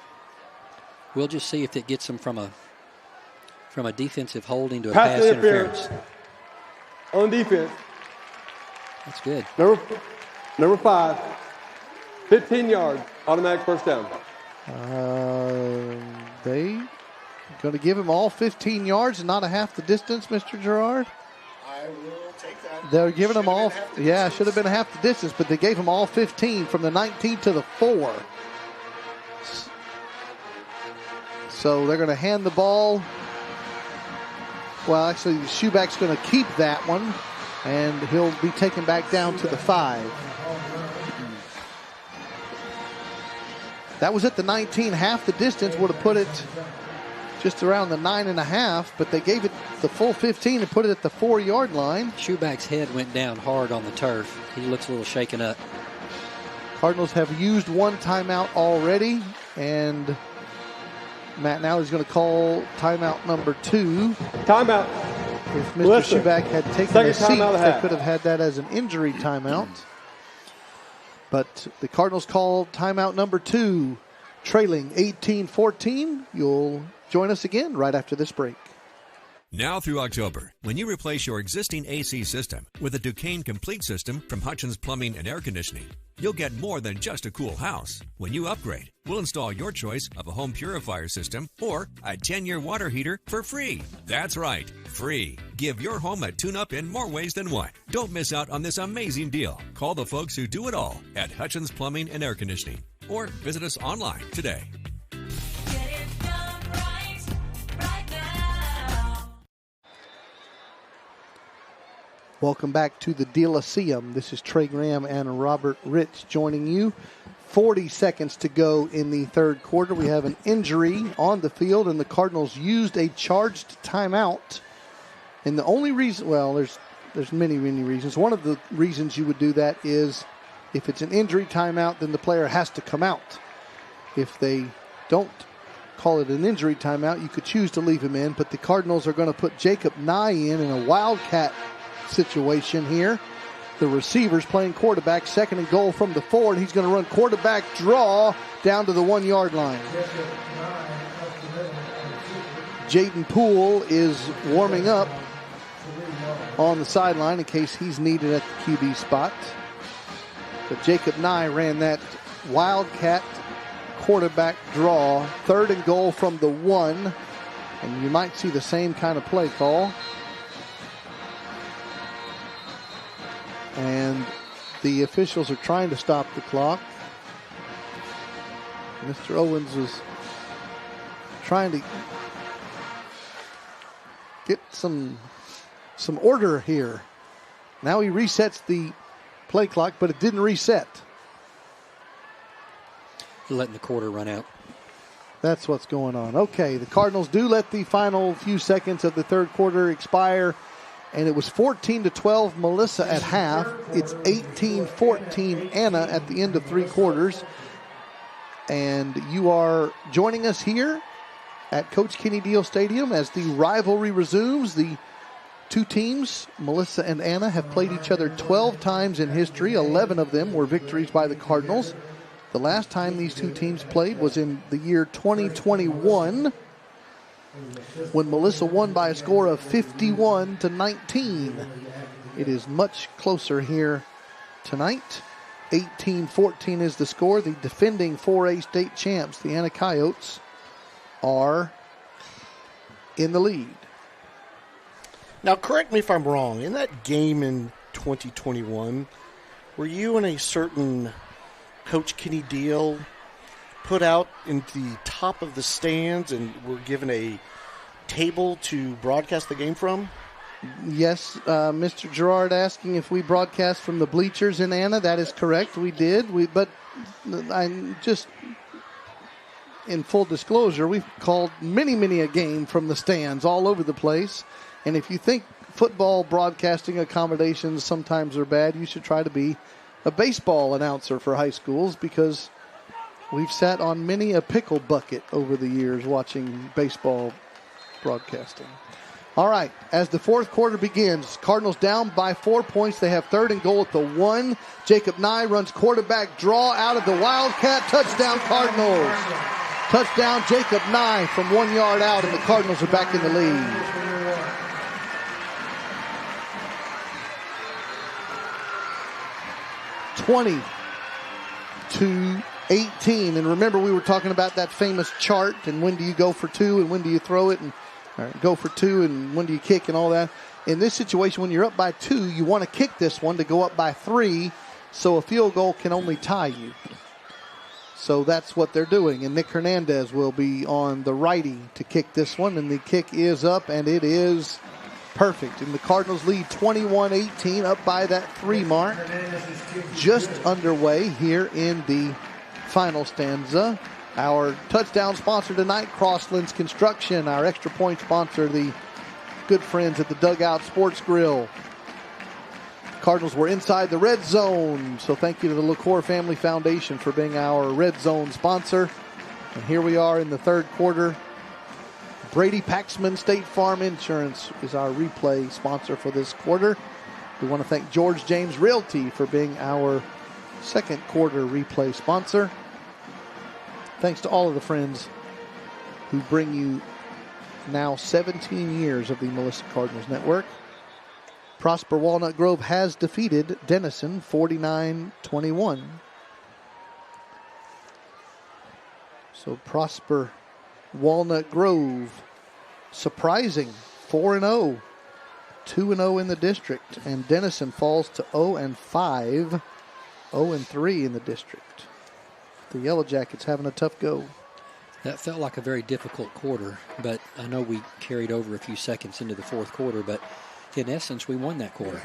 We'll just see if it gets him from a defensive holding to a pass interference. On defense. That's good. Number 5, 15 yards, automatic first down. They going to give him all 15 yards and not a half the distance, Mr. Gerard? I will take that. They're giving them all, should have been half the distance, but they gave him all 15 from the 19 to the 4. So they're going to hand the ball. Well, actually, Shuback's going to keep that one, and he'll be taken back down to the 5. That was at the 19. Half the distance would have put it just around the 9.5, but they gave it the full 15 and put it at the 4-yard line. Shuback's head went down hard on the turf. He looks a little shaken up. Cardinals have used one timeout already, and Matt now is going to call timeout number 2. Timeout. If Mr. Shuback had taken a seat, they could have had that as an injury timeout. But the Cardinals call timeout number 2, trailing 18-14. You'll join us again right after this break. Now through October, when you replace your existing AC system with a Duquesne Complete System from Hutchins Plumbing and Air Conditioning, you'll get more than just a cool house. When you upgrade, we'll install your choice of a home purifier system or a 10-year water heater for free. That's right, free. Give your home a tune-up in more ways than one. Don't miss out on this amazing deal. Call the folks who do it all at Hutchins Plumbing and Air Conditioning or visit us online today. Welcome back to the Deal-a-Seum. This is Trey Graham and Robert Rich joining you. 40 seconds to go in the third quarter. We have an injury on the field, and the Cardinals used a charged timeout. And the only reason, well, there's many, many reasons. One of the reasons you would do that is if it's an injury timeout, then the player has to come out. If they don't call it an injury timeout, you could choose to leave him in, but the Cardinals are going to put Jacob Nye in a wildcat situation here. The receiver's playing quarterback, 2nd and goal from the 4, and he's going to run quarterback draw down to the 1-yard line. Jaden Poole is warming up on the sideline in case he's needed at the QB spot. But Jacob Nye ran that wildcat quarterback draw, 3rd and goal from the 1, and you might see the same kind of play call. And the officials are trying to stop the clock. Mr. Owens was trying to get some order here. Now he resets the play clock, but it didn't reset. Letting the quarter run out. That's what's going on. Okay, the Cardinals do let the final few seconds of the third quarter expire. And it was 14-12 Melissa at half. It's 18-14 Anna at the end of 3 quarters. And you are joining us here at Coach Kenny Deal Stadium as the rivalry resumes. The two teams, Melissa and Anna, have played each other 12 times in history. 11 of them were victories by the Cardinals. The last time these two teams played was in the year 2021. When Melissa won by a score of 51-19. It is much closer here tonight. 18-14 is the score. The defending 4A state champs, the Anna Coyotes, are in the lead. Now, correct me if I'm wrong. In that game in 2021, were you and a certain Coach Kenny Deal put out in the top of the stands and were given a table to broadcast the game from? Yes, Mr. Gerard asking if we broadcast from the bleachers in Anna. That is correct. We did. But I just in full disclosure, we've called many a game from the stands all over the place. And if you think football broadcasting accommodations sometimes are bad, you should try to be a baseball announcer for high schools, because we've sat on many a pickle bucket over the years watching baseball broadcasting. All right, as the fourth quarter begins, Cardinals down by 4 points. They have 3rd and goal at the 1. Jacob Nye runs quarterback draw out of the Wildcat. Touchdown, Cardinals. Touchdown, Jacob Nye from 1 yard out, and the Cardinals are back in the lead. (20-18). And remember, we were talking about that famous chart, and when do you go for 2 and when do you throw it, and go for 2 and when do you kick and all that. In this situation, when you're up by 2, you want to kick this one to go up by 3, so a field goal can only tie you. So that's what they're doing. And Nick Hernandez will be on the righty to kick this one, and the kick is up, and it is perfect. And the Cardinals lead 21-18, up by that 3 mark. Just underway here in the final stanza. Our touchdown sponsor tonight, Crosslands Construction. Our extra point sponsor, the good friends at the Dugout Sports Grill. Cardinals were inside the red zone, so thank you to the LaCour Family Foundation for being our red zone sponsor. And here we are in the third quarter. Brady Paxman State Farm Insurance is our replay sponsor for this quarter. We want to thank George James Realty for being our second quarter replay sponsor. Thanks to all of the friends who bring you now 17 years of the Melissa Cardinals Network. Prosper Walnut Grove has defeated Denison 49-21. So Prosper Walnut Grove surprising 4-0, 2-0 in the district, and Denison falls to 0-5, 0-3 in the district. The Yellow Jackets having a tough go. That felt like a very difficult quarter, but I know we carried over a few seconds into the fourth quarter, but in essence, we won that quarter.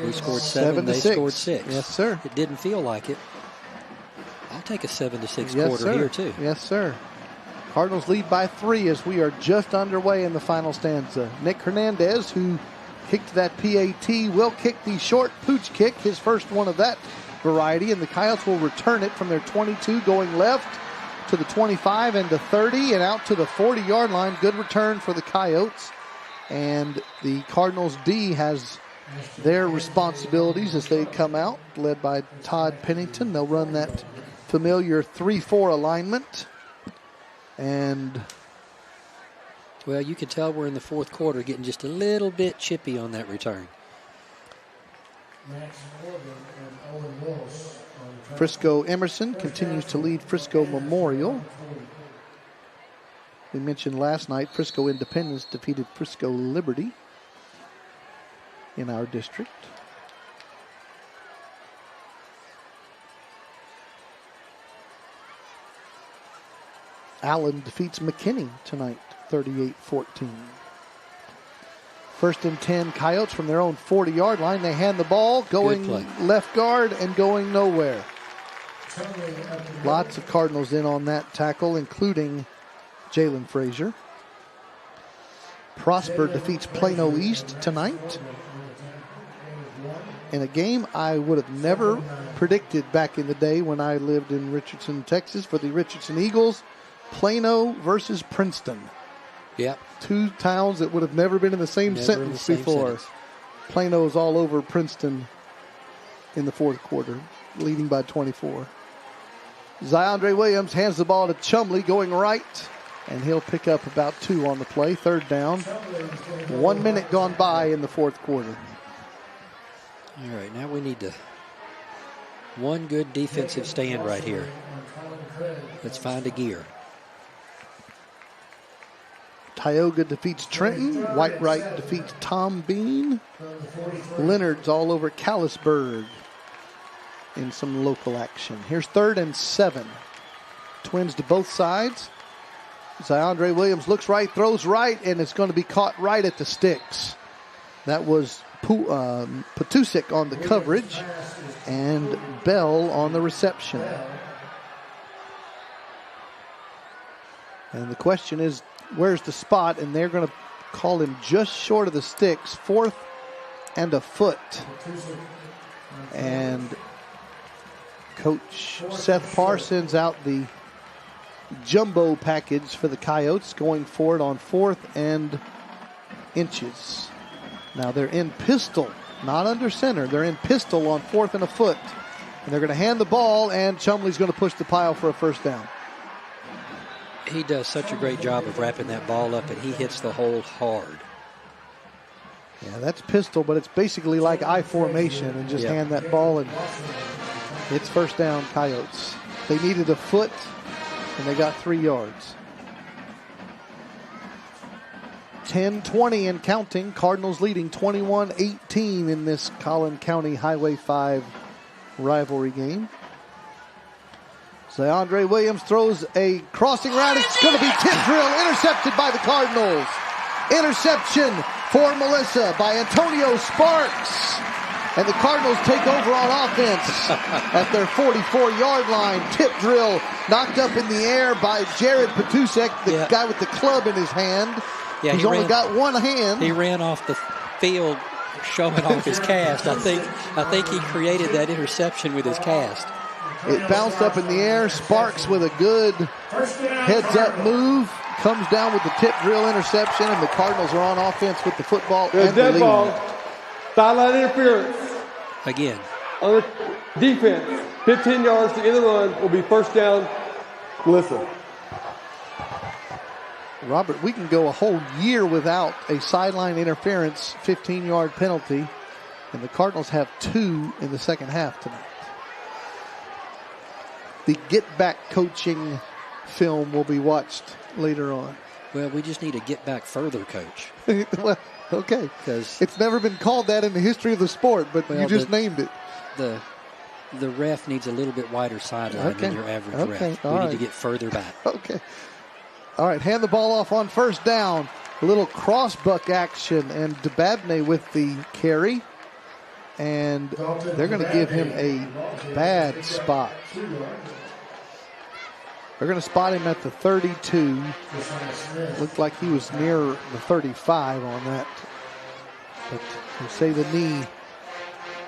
We scored 7, they scored 6. Yes, sir. It didn't feel like it. I'll take a 7-6 yes, quarter sir. here, too. Yes, sir. Cardinals lead by 3 as we are just underway in the final stanza. Nick Hernandez, who kicked that PAT, will kick the short pooch kick, his first one of that variety, and the Coyotes will return it from their 22, going left to the 25 and to 30 and out to the 40-yard line. Good return for the Coyotes. And the Cardinals D has their responsibilities as they come out, led by Todd Pennington. They'll run that familiar 3-4 alignment. And well, you can tell we're in the fourth quarter, getting just a little bit chippy on that return. Frisco Emerson continues to lead Frisco Memorial. We mentioned last night Frisco Independence defeated Frisco Liberty in our district. Allen defeats McKinney tonight, 38-14. First and 10, Coyotes from their own 40-yard line. They hand the ball, going left guard and going nowhere. Lots of Cardinals in on that tackle, including Jalen Frazier. Prosper defeats Plano East tonight in a game I would have never predicted back in the day when I lived in Richardson, Texas, for the Richardson Eagles. Plano versus Princeton. Yeah. Two towns that would have never been in the same sentence before. Plano is all over Princeton in the fourth quarter, leading by 24. Zyondre Williams hands the ball to Chumley going right, and he'll pick up about 2 on the play. Third down. 1 minute gone by in the fourth quarter. All right, now we need one good defensive stand right here. Let's find a gear. Tioga defeats Trenton. Whitewright defeats Tom Bean. Leonard's all over Callisburg in some local action. Here's 3rd and 7. Twins to both sides. Zyondre Williams looks right, throws right, and it's going to be caught right at the sticks. That was Patusik on the coverage and Bell on the reception. And the question is, where's the spot? And they're going to call him just short of the sticks, 4th and a foot. And Coach Seth Parr sends out the jumbo package for the Coyotes, going for it on 4th and inches. Now they're in pistol, not under center. They're in pistol on 4th and a foot. And they're going to hand the ball, and Chumley's going to push the pile for a first down. He does such a great job of wrapping that ball up, and he hits the hole hard. Yeah, that's pistol, but it's basically like I formation, and just hand that ball, and it's first down, Coyotes. They needed a foot, and they got 3 yards. 10-20 and counting. Cardinals leading 21-18 in this Collin County Highway 5 rivalry game. Andre Williams throws a crossing route. It's going to be tip drill, intercepted by the Cardinals. Interception for Melissa by Antonio Sparks. And the Cardinals take over on offense at their 44-yard line. Tip drill knocked up in the air by Jared Patusek, the guy with the club in his hand. Yeah, He's only got one hand. He ran off the field showing off his cast. I think he created that interception with his cast. It bounced up in the air. Sparks with a good heads-up move. Comes down with the tip drill interception, and the Cardinals are on offense with the football and the lead. Ball. Sideline interference. Again. On the defense, 15 yards to end the run will be first down. Melissa. Robert, we can go a whole year without a sideline interference 15-yard penalty, and the Cardinals have 2 in the second half tonight. The get-back coaching film will be watched later on. Well, we just need to get back further, Coach. Well, okay. Because it's never been called that in the history of the sport, but you just named it. The ref needs a little bit wider sideline than your average ref. We need to get further back. Okay. All right, hand the ball off on first down. A little cross-buck action, and Dababneh with the carry. And they're going to give him a bad spot. They're going to spot him at the 32. Looked like he was near the 35 on that. But they say the knee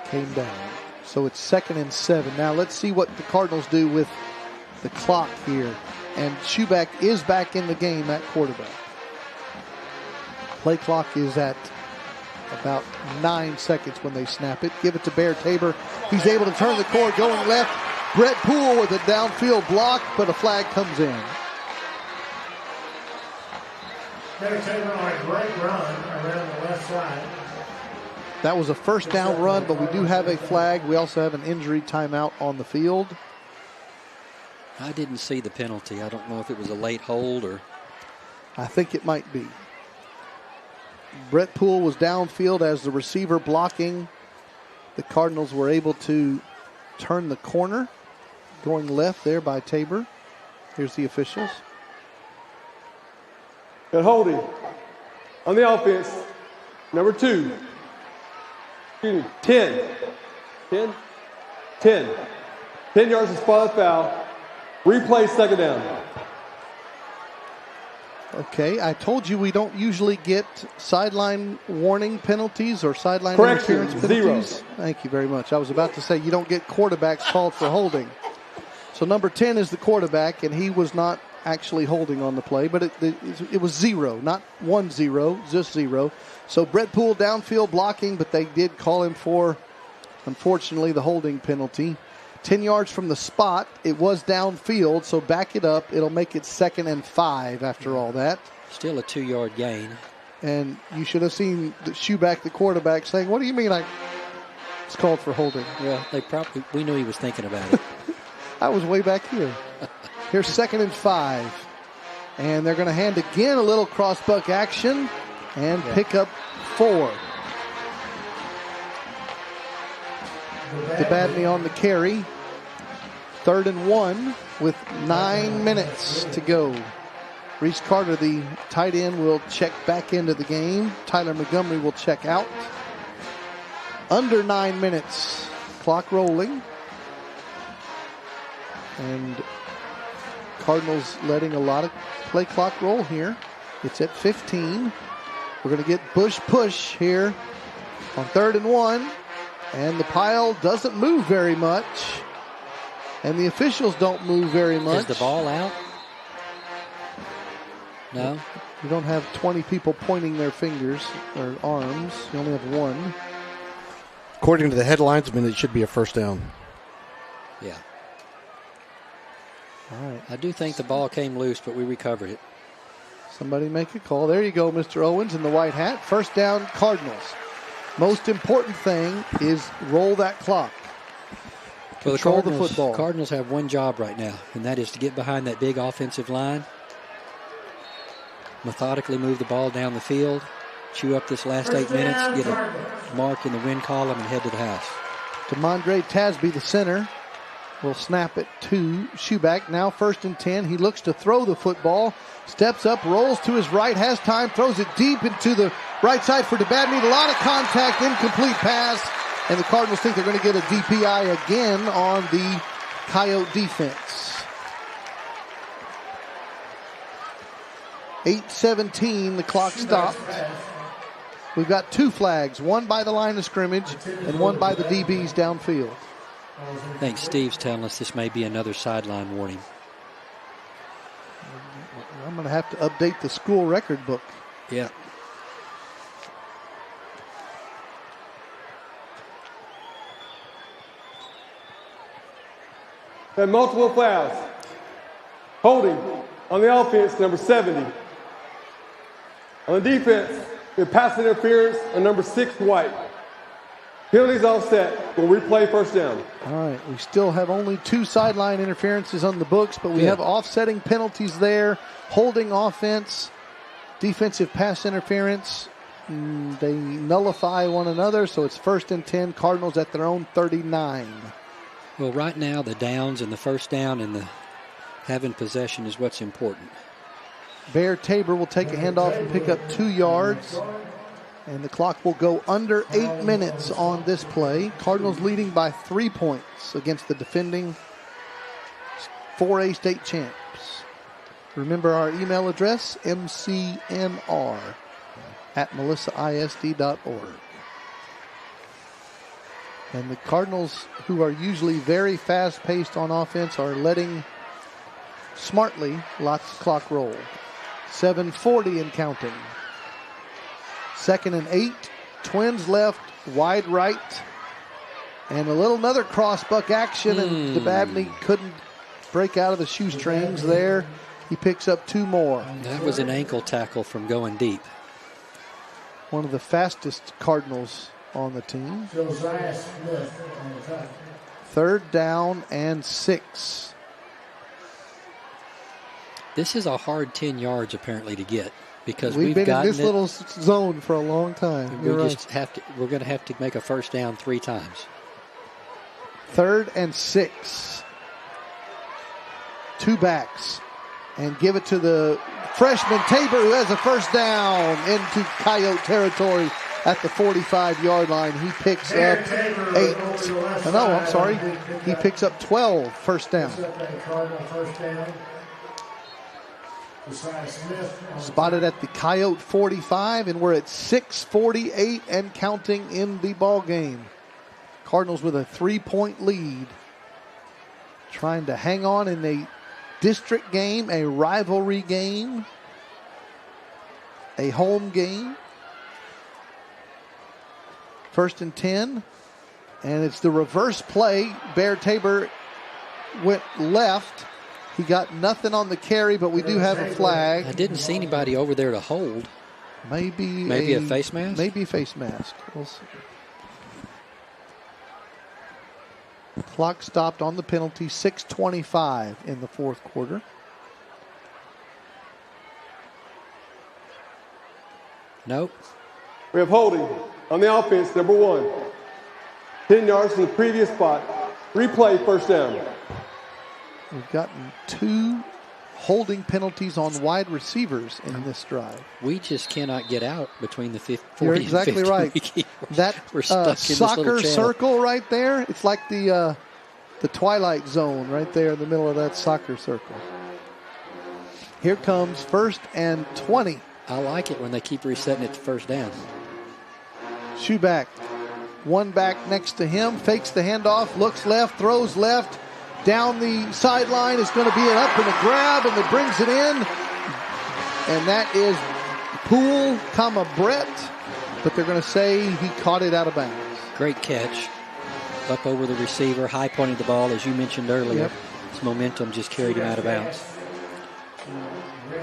came down. So it's 2nd and 7. Now let's see what the Cardinals do with the clock here. And Schuback is back in the game at quarterback. Play clock is at about 9 seconds when they snap it. Give it to Bear Tabor. He's able to turn the cord going left. Brett Poole with a downfield block, but a flag comes in. Bear Tabor on a great run around the left side. That was a first down run, but we do have a flag. We also have an injury timeout on the field. I didn't see the penalty. I don't know if it was a late hold or... I think it might be. Brett Poole was downfield as the receiver blocking. The Cardinals were able to turn the corner, going left there by Tabor. Here's the officials. Good holding on the offense. Number 2. 10. 10. 10. 10 yards to spot foul. Replay second down. Okay, I told you we don't usually get sideline warning penalties or sideline Correction, interference penalties. 0. Thank you very much. I was about to say you don't get quarterbacks called for holding. So number 10 is the quarterback, and he was not actually holding on the play, but it was 0, not 1-0, just 0. So Brett Poole downfield blocking, but they did call him for, unfortunately, the holding penalty. 10 yards from the spot. It was downfield, so back it up. It'll make it 2nd and 5 after all that. Still a 2-yard gain. And you should have seen Schuback, the quarterback, saying, what do you mean it's called for holding? Well, we knew he was thinking about it. I was way back here. Here's 2nd and 5. And they're going to hand again a little cross-buck action and pick up 4. Dababneh on the carry. 3rd and 1 with 9 minutes to go. Reese Carter, the tight end, will check back into the game. Tyler Montgomery will check out. Under 9 minutes. Clock rolling. And Cardinals letting a lot of play clock roll here. It's at 15. We're going to get push here on 3rd and 1. And the pile doesn't move very much. And the officials don't move very much. Is the ball out? No. You don't have 20 people pointing their fingers or arms. You only have one. According to the headlinesman, it should be a first down. Yeah. All right. I do think the ball came loose, but we recovered it. Somebody make a call. There you go, Mr. Owens in the white hat. First down, Cardinals. Most important thing is roll that clock. Well, Control the football. Cardinals have one job right now, and that is to get behind that big offensive line, methodically move the ball down the field, chew up this last 8 minutes, get a mark in the win column, and head to the house. Demondre Tasby, the center, will snap it to Schuback. Now 1st and 10. He looks to throw the football. Steps up, rolls to his right, has time, throws it deep into the right side for DeBadney. A lot of contact, incomplete pass. And the Cardinals think they're going to get a DPI again on the Coyote defense. 8:17, the clock stopped. We've got 2 flags, one by the line of scrimmage and one by the DBs downfield. I think Steve's telling us this may be another sideline warning. I'm going to have to update the school record book. Yeah. And multiple fouls. Holding on the offense, number 70. On the defense, with pass interference on number 6, White. Penalties offset. We'll replay first down. All right, we still have only 2 sideline interferences on the books, but we have offsetting penalties there. Holding offense, defensive pass interference. They nullify one another, so it's 1st and 10. Cardinals at their own 39. Well, right now, the downs and the first down and the having possession is what's important. Bear Tabor will take a handoff and pick up 2 yards. And the clock will go under 8 minutes on this play. Cardinals leading by 3 points against the defending 4A state champs. Remember our email address, mcnr@melissaisd.org. And the Cardinals, who are usually very fast-paced on offense, are letting smartly lots of clock roll. 7:40 and counting. 2nd and 8. Twins left, wide right. And another cross-buck action, and DeBadney couldn't break out of the shoestrings there. He picks up 2 more. That was an ankle tackle from going deep. One of the fastest Cardinals on the team. Josiah Smith on the tackle. 3rd down and 6. This is a hard 10 yards apparently to get because We've been in gotten this little zone for a long time. We're going to have to make a first down 3 times. 3rd and 6. 2 backs. And give it to the freshman Tabor, who has a first down into Coyote territory at the 45-yard line. He picks up 8. No, I'm sorry. He picks up 12 first down. Spotted at the Coyote 45, and we're at 6:48 and counting in the ball game. Cardinals with a 3-point lead, trying to hang on in a district game, a rivalry game, a home game. 1st and 10, and it's the reverse play. Bear Tabor went left. He got nothing on the carry, but we do have a flag. I didn't see anybody over there to hold. Maybe a face mask? Maybe a face mask. We'll see. Clock stopped on the penalty, 6:25 in the 4th quarter. Nope. We have holding on the offense, number 1. 10 yards from the previous spot. Replay first down. We've gotten 2 holding penalties on wide receivers in this drive. We just cannot get out between the 40 You're and exactly 50. right. That We're stuck in this soccer little channel. circle right there, it's like the Twilight Zone right there in the middle of that soccer circle. Here comes 1st and 20. I like it when they keep resetting it to first down. Schuback, one back next to him, fakes the handoff, looks left, throws left. Down the sideline is going to be an up and a grab, and it brings it in. And that is Poole, Brett, but they're going to say he caught it out of bounds. Great catch. Up over the receiver, high pointed the ball, as you mentioned earlier. Yep. His momentum just carried him out of bounds.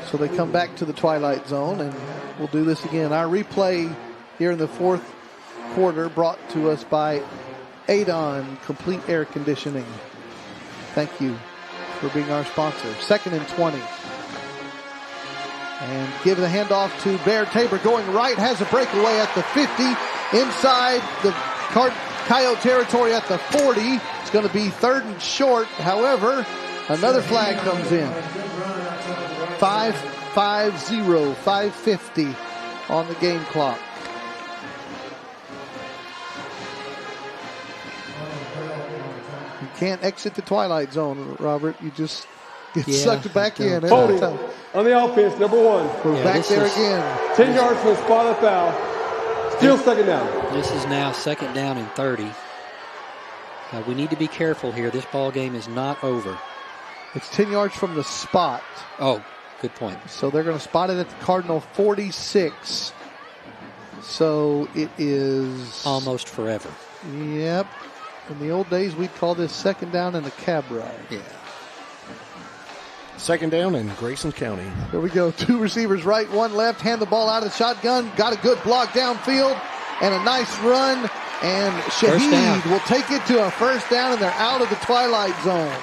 So they come back to the twilight zone, and we'll do this again. Our replay here in the fourth quarter brought to us by Adon Complete Air Conditioning. Thank you for being our sponsor. 2nd and 20. And give the handoff to Bear Tabor going right, has a breakaway at the 50. Inside the Coyote territory at the 40. It's going to be 3rd and short. However, another flag comes in. 5:50 on the game clock. You can't exit the twilight zone, Robert. You just get sucked back in. Holding on the offense, number 1. We're back there again. 10 yards from the spot of foul. Still 2nd down. This is now 2nd down and 30. We need to be careful here. This ball game is not over. It's 10 yards from the spot. Oh, good point. So they're going to spot it at the Cardinal 46. So it is almost forever. Yep. In the old days, we'd call this 2nd down and a cab ride. Yeah. 2nd down in Grayson County. Here we go. 2 receivers right, 1 left. Hand the ball out of the shotgun. Got a good block downfield and a nice run. And Shaheed will take it to a 1st down, and they're out of the twilight zone.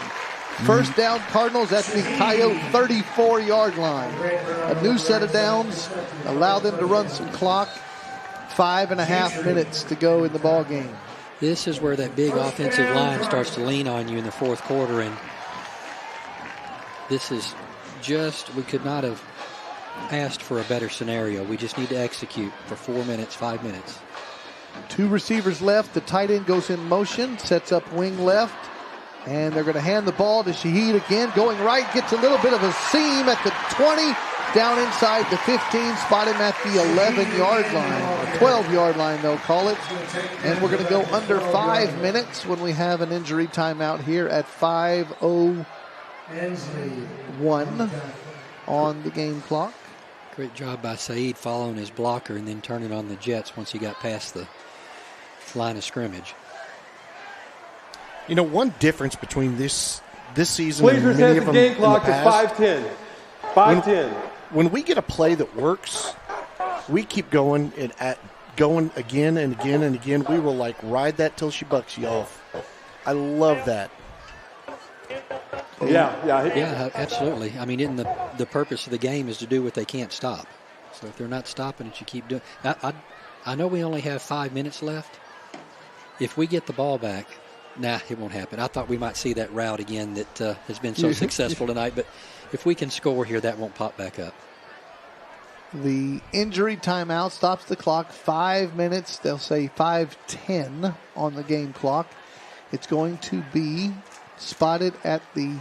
1st down Cardinals at the Coyote 34-yard line. A new set of downs. Allow them to run some clock. 5.5 minutes to go in the ball game. This is where that big offensive line starts to lean on you in the fourth quarter, and this is just, we could not have asked for a better scenario. We just need to execute for 4 minutes, 5 minutes. 2 receivers left. The tight end goes in motion, sets up wing left, and they're going to hand the ball to Shaheed again. Going right, gets a little bit of a seam at the 20, down inside the 15, spot him at the 11-yard line, or 12-yard line they'll call it. And we're going to go under 5 minutes when we have an injury timeout here at 5:01 on the game clock. Great job by Saeed following his blocker and then turning on the Jets once he got past the line of scrimmage. You know, one difference between this season Please and many reset of the them game clock in the to past, 5:10. 5:10. When we get a play that works, we keep going and going again and again and again. We will ride that till she bucks you off. I love that. Yeah, absolutely. I mean, the purpose of the game is to do what they can't stop. So if they're not stopping it, you keep doing. I know we only have 5 minutes left. If we get the ball back, it won't happen. I thought we might see that route again that has been so successful tonight, but if we can score here, that won't pop back up. The injury timeout stops the clock. 5 minutes. They'll say 5:10 on the game clock. It's going to be spotted at the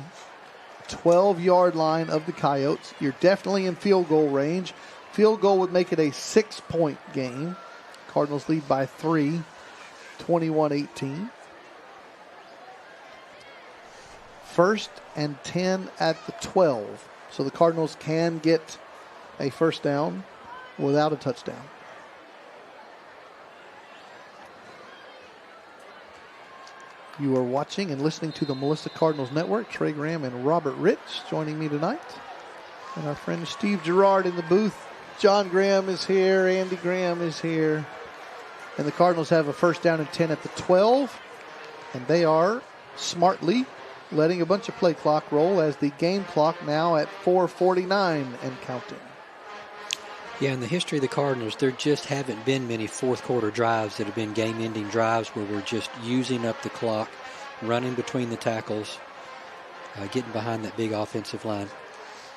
12-yard line of the Coyotes. You're definitely in field goal range. Field goal would make it a 6-point game. Cardinals lead by 3, 21-18. 1st and 10 at the 12. So the Cardinals can get a 1st down without a touchdown. You are watching and listening to the Melissa Cardinals Network. Trey Graham and Robert Rich joining me tonight. And our friend Steve Gerard in the booth. John Graham is here. Andy Graham is here. And the Cardinals have a 1st down and 10 at the 12. And they are smartly letting a bunch of play clock roll as the game clock now at 4:49 and counting. Yeah, in the history of the Cardinals, there just haven't been many fourth quarter drives that have been game-ending drives where we're just using up the clock, running between the tackles, getting behind that big offensive line.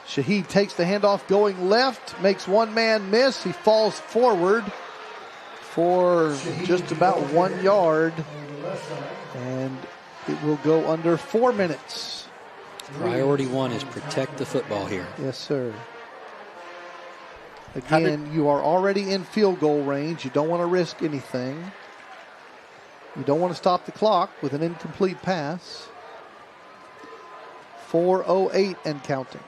Shaheed takes the handoff going left, makes one man miss. He falls forward for just about 1 yard, and it will go under 4 minutes. Priority one is protect the football here. Yes, sir. Again, you are already in field goal range. You don't want to risk anything. You don't want to stop the clock with an incomplete pass. 4:08 and counting.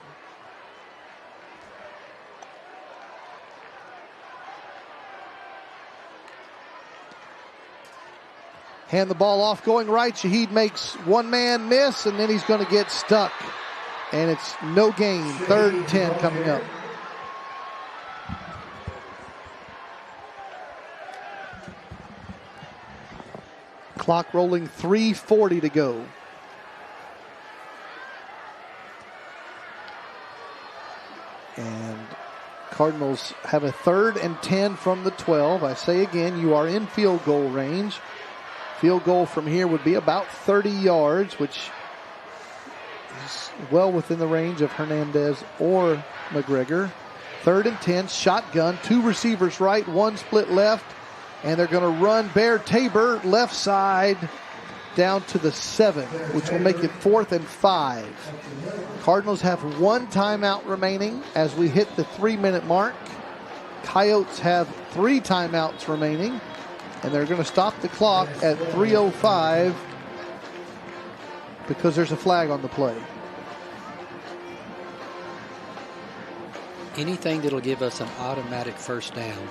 Hand the ball off going right. Shaheed makes one man miss, and then he's going to get stuck. And it's no gain. 3rd and 10 coming up. Clock rolling, 3:40 to go. And Cardinals have a 3rd and 10 from the 12. I say again, you are in field goal range. Field goal from here would be about 30 yards, which is well within the range of Hernandez or McGregor. 3rd and 10, shotgun, 2 receivers right, 1 split left, and they're going to run Bear Tabor left side down to the 7, which will make it 4th and 5. Cardinals have 1 timeout remaining as we hit the 3-minute mark. Coyotes have 3 timeouts remaining, and they're going to stop the clock at 3:05 because there's a flag on the play. Anything that'll give us an automatic first down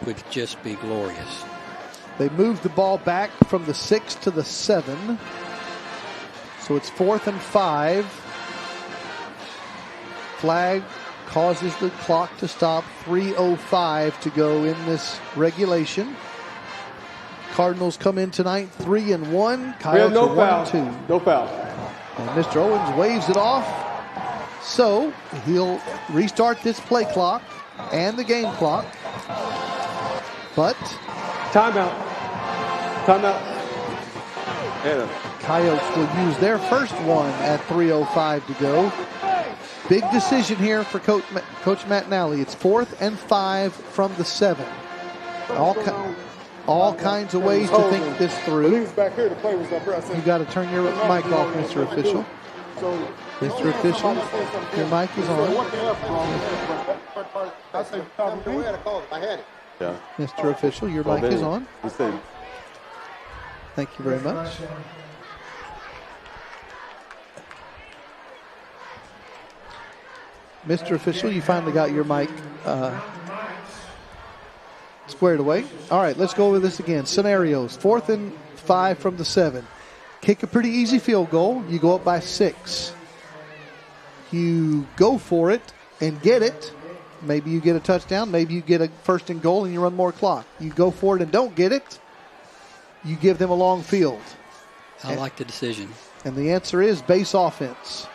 would just be glorious. They moved the ball back from the 6 to the 7. So it's 4th and 5. Flag causes the clock to stop. 3:05 to go in this regulation. Cardinals come in tonight 3-1. Coyotes no are foul. 1-2. No foul. And Mr. Owens waves it off. So he'll restart this play clock and the game clock. But timeout. Coyotes will use their first one at 3:05 to go. Big decision here for Coach Matt Nally. It's 4th and 5 from the 7. All kinds of ways to think this through. You got to turn your mic off, Mr. Official. Mr. Official, your mic is on. Yeah. Mr. Official, your mic is on. Thank you very much. Mr. Official, you finally got your mic squared away. All right, let's go over this again. Scenarios. 4th and 5 from the 7. Kick a pretty easy field goal. You go up by 6. You go for it and get it. Maybe you get a touchdown. Maybe you get a 1st and goal and you run more clock. You go for it and don't get it. You give them a long field. I like the decision. And the answer is base offense.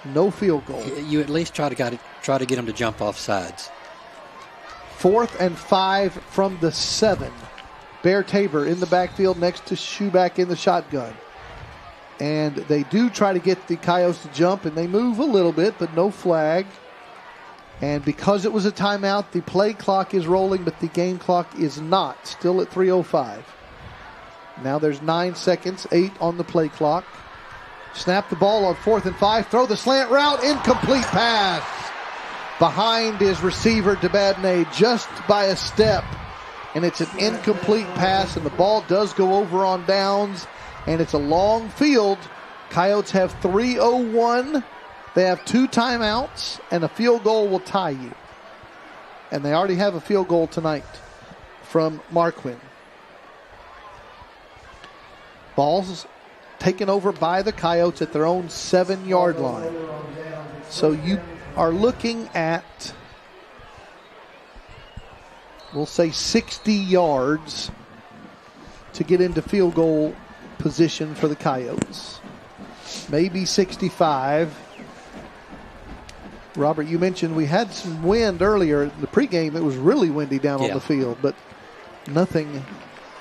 No field goal. You at least try to get them to jump off sides. 4th and 5 from the 7. Bear Tabor in the backfield next to Schuback in the shotgun. And they do try to get the Coyotes to jump, and they move a little bit, but no flag. And because it was a timeout, the play clock is rolling, but the game clock is not. Still at 3:05. Now there's 9 seconds, 8 on the play clock. Snap the ball on 4th and 5. Throw the slant route. Incomplete pass. Behind his receiver, Dabadneh, just by a step. And it's an incomplete pass, and the ball does go over on downs. And it's a long field. Coyotes have 3:01. They have 2 timeouts, and a field goal will tie you. And they already have a field goal tonight from Marquin. Ball's taken over by the Coyotes at their own 7-yard line. So you are looking at, we'll say 60 yards to get into field goal position for the Coyotes. Maybe 65. Robert, you mentioned we had some wind earlier in the pregame. It was really windy down on the field, but nothing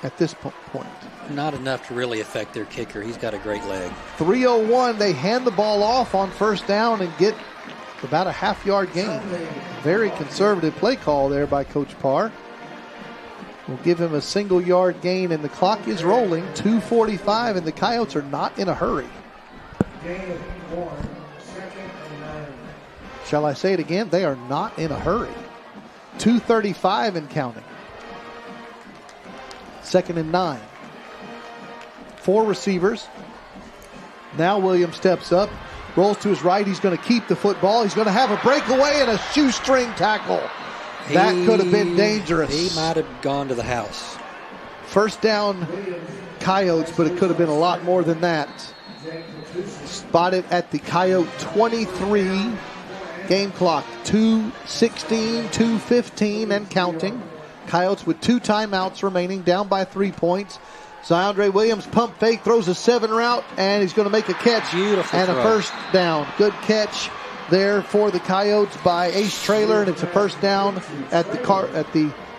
at this point. Not enough to really affect their kicker. He's got a great leg. 3:01, they hand the ball off on 1st down and get about a half-yard gain. Very conservative play call there by Coach Parr. We'll give him a single-yard gain, and the clock is rolling. 2:45, and the Coyotes are not in a hurry. Gain of 1, second and 9. Shall I say it again? They are not in a hurry. 2:35 and counting. Second and 9. 4 receivers. Now Williams steps up, rolls to his right. He's going to keep the football. He's going to have a breakaway and a shoestring tackle. That could have been dangerous. He might have gone to the house. First down, Coyotes, but it could have been a lot more than that. Spotted at the Coyote 23. Game clock 2:16, 2:15 and counting. Coyotes with 2 timeouts remaining, down by 3 points. Ziondre Williams pump fake, throws a 7 route, and he's going to make a catch. Beautiful and throw. A first down. Good catch there for the Coyotes by Ace Traylor, and it's a first down at the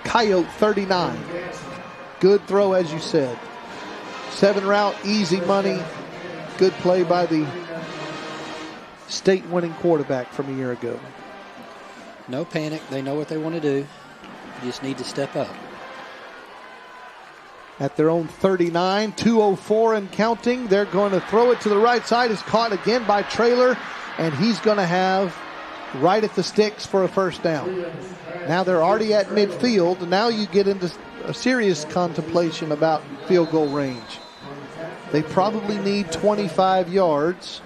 Coyote 39. Good throw, as you said. 7 route, easy money. Good play by the state-winning quarterback from a year ago. No panic. They know what they want to do. You just need to step up. At their own 39, 2:04 and counting. They're going to throw it to the right side. It's caught again by Traylor, and he's going to have right at the sticks for a first down. Now they're already at midfield. Now you get into a serious contemplation about field goal range. They probably need 25 yards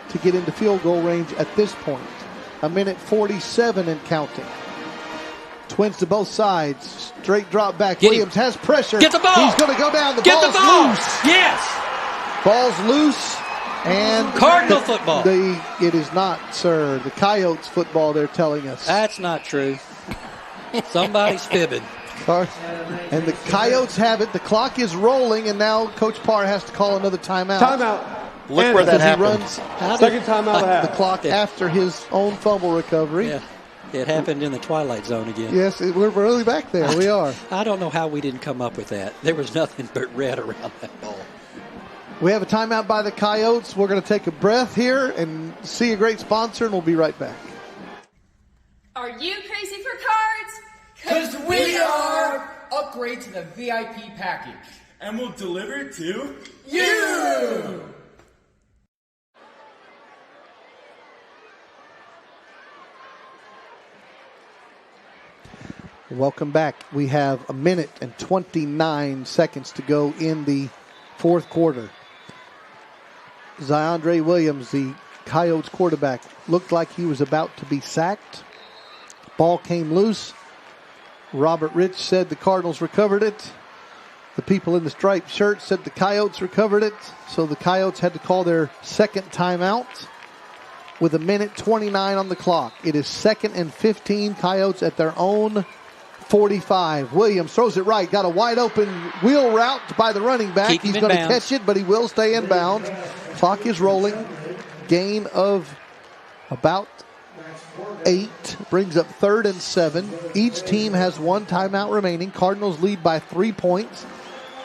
to get into field goal range at this point. 1:47 and counting. Twins to both sides. Straight drop back. Williams has pressure. Get the ball. He's going to go down. Get the ball. Loose. Yes. Ball's loose. And Cardinal football. It is not, sir. The Coyotes football, they're telling us. That's not true. Somebody's fibbing. And the Coyotes have it. The clock is rolling, and now Coach Parr has to call another timeout. Timeout. Look where that happened. He runs Second timeout of half. the clock after his own fumble recovery. Yeah. It happened in the twilight zone again. Yes, we're really back there. We are. I don't know how we didn't come up with that. There was nothing but red around that ball. We have a timeout by the Coyotes. We're going to take a breath here and see a great sponsor, and we'll be right back. Are you crazy for cards? Because we are! Upgrade to the VIP package. And we'll deliver it to You! Welcome back. We have 1 and 29 seconds to go in the fourth quarter. Ziondre Williams, the Coyotes quarterback, looked like he was about to be sacked. Ball came loose. Robert Rich said the Cardinals recovered it. The people in the striped shirts said the Coyotes recovered it. So the Coyotes had to call their second timeout with 1:29 on the clock. It is 2nd and 15. Coyotes at their own 45. Williams throws it right. Got a wide open wheel route by the running back. He's going to catch it, but he will stay in bounds. Clock is rolling. Gain of about 8. Brings up 3rd and 7. Each team has 1 timeout remaining. Cardinals lead by 3 points.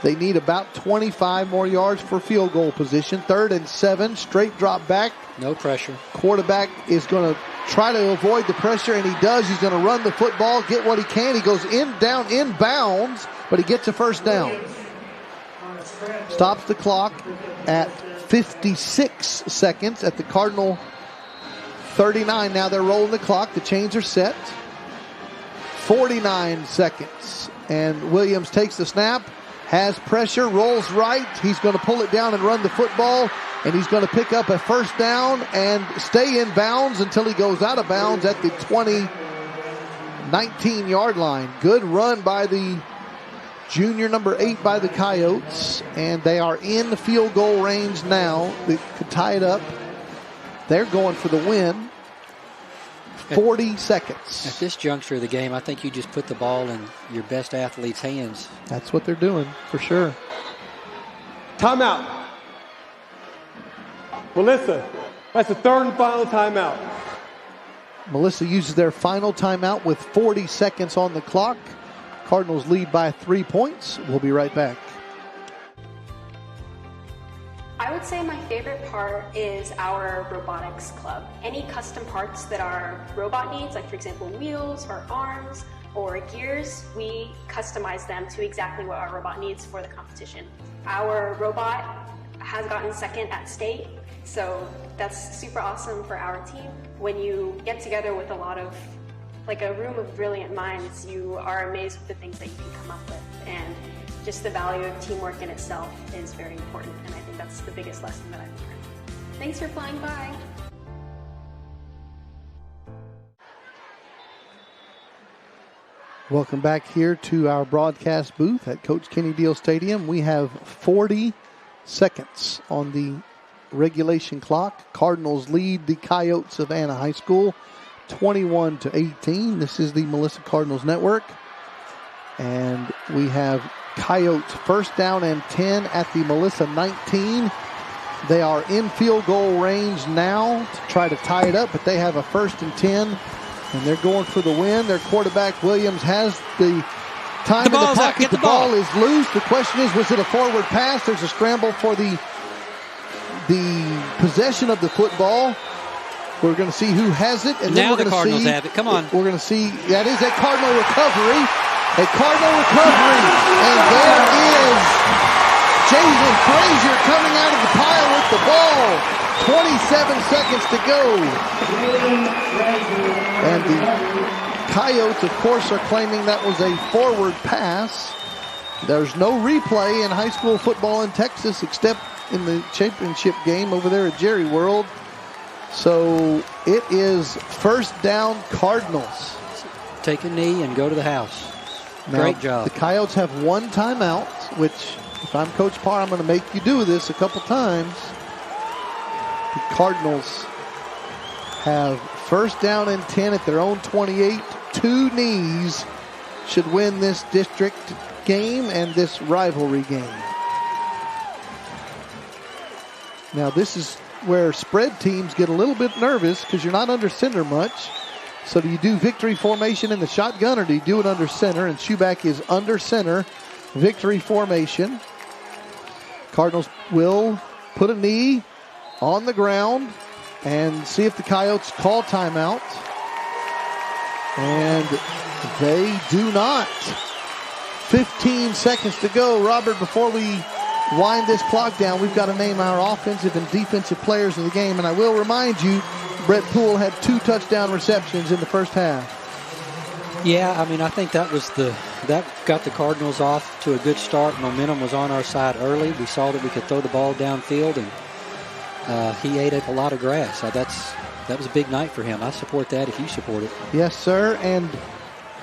They need about 25 more yards for field goal position. 3rd and 7. Straight drop back. No pressure. Quarterback is going to try to avoid the pressure, and he does. He's going to run the football, get what he can. He goes down in bounds, but he gets a first down. Stops the clock at 56 seconds at the Cardinal 39. Now they're rolling the clock. The chains are set. 49 seconds. And Williams takes the snap, has pressure, rolls right. He's going to pull it down and run the football. And he's going to pick up a first down and stay in bounds until he goes out of bounds at the 19-yard line. Good run by the junior number 8 by the Coyotes. And they are in the field goal range now. They could tie it up. They're going for the win. 40 seconds. At this juncture of the game, I think you just put the ball in your best athlete's hands. That's what they're doing, for sure. Timeout. Melissa, that's the 3rd and final timeout. Melissa uses their final timeout with 40 seconds on the clock. Cardinals lead by 3 points. We'll be right back. I would say my favorite part is our robotics club. Any custom parts that our robot needs, like for example wheels or arms or gears, we customize them to exactly what our robot needs for the competition. Our robot has gotten 2nd at state So that's super awesome for our team. When you get together with a lot of, like a room of brilliant minds, you are amazed with the things that you can come up with. And just the value of teamwork in itself is very important. And I think that's the biggest lesson that I've learned. Thanks for flying by. Welcome back here to our broadcast booth at Coach Kenny Deal Stadium. We have 40 seconds on the regulation clock. Cardinals lead the Coyotes of Anna High School 21-18. This is the Melissa Cardinals Network. And we have Coyotes first down and 10 at the Melissa 19. They are in field goal range now to try to tie it up, but they have a 1st and 10. And they're going for the win. Their quarterback, Williams, has the time in the pocket. The ball is loose. The question is, was it a forward pass? There's a scramble for the possession of the football. We're going to see who has it. And now then the Cardinals have it. Come on. We're going to see. That is a Cardinal recovery. A Cardinal recovery. And there is Jason Frazier coming out of the pile with the ball. 27 seconds to go. And the Coyotes, of course, are claiming that was a forward pass. There's no replay in high school football in Texas except in the championship game over there at Jerry World. So it is first down Cardinals. Take a knee and go to the house. Now, Great job. The Coyotes have one timeout, which if I'm Coach Parr, I'm going to make you do this a couple times. The Cardinals have first down and 10 at their own 28. 2 knees should win this district game and this rivalry game. Now this is where spread teams get a little bit nervous because you're not under center much. So do you do victory formation in the shotgun or do you do it under center? And Schuback is under center, victory formation. Cardinals will put a knee on the ground and see if the Coyotes call timeout. And they do not. 15 seconds to go. Robert, before we wind this clock down, we've got to name our offensive and defensive players of the game. And I will remind you, Brett Poole had 2 touchdown receptions in the first half. Yeah, I mean, I think that got the Cardinals off to a good start. Momentum was on our side early. We saw that we could throw the ball downfield, and he ate up a lot of grass. That was a big night for him. I support that if you support it. Yes, sir. And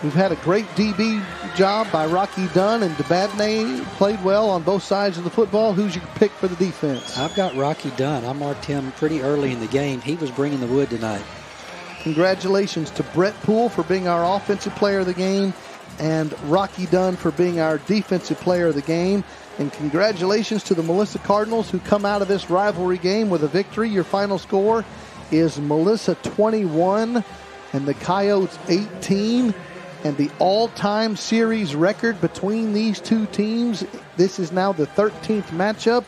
we've had a great DB job by Rocky Dunn, and Dabadne played well on both sides of the football. Who's your pick for the defense? I've got Rocky Dunn. I marked him pretty early in the game. He was bringing the wood tonight. Congratulations to Brett Poole for being our offensive player of the game and Rocky Dunn for being our defensive player of the game. And congratulations to the Melissa Cardinals who come out of this rivalry game with a victory. Your final score is Melissa 21 and the Coyotes 18. And the all-time series record between these two teams, this is now the 13th matchup.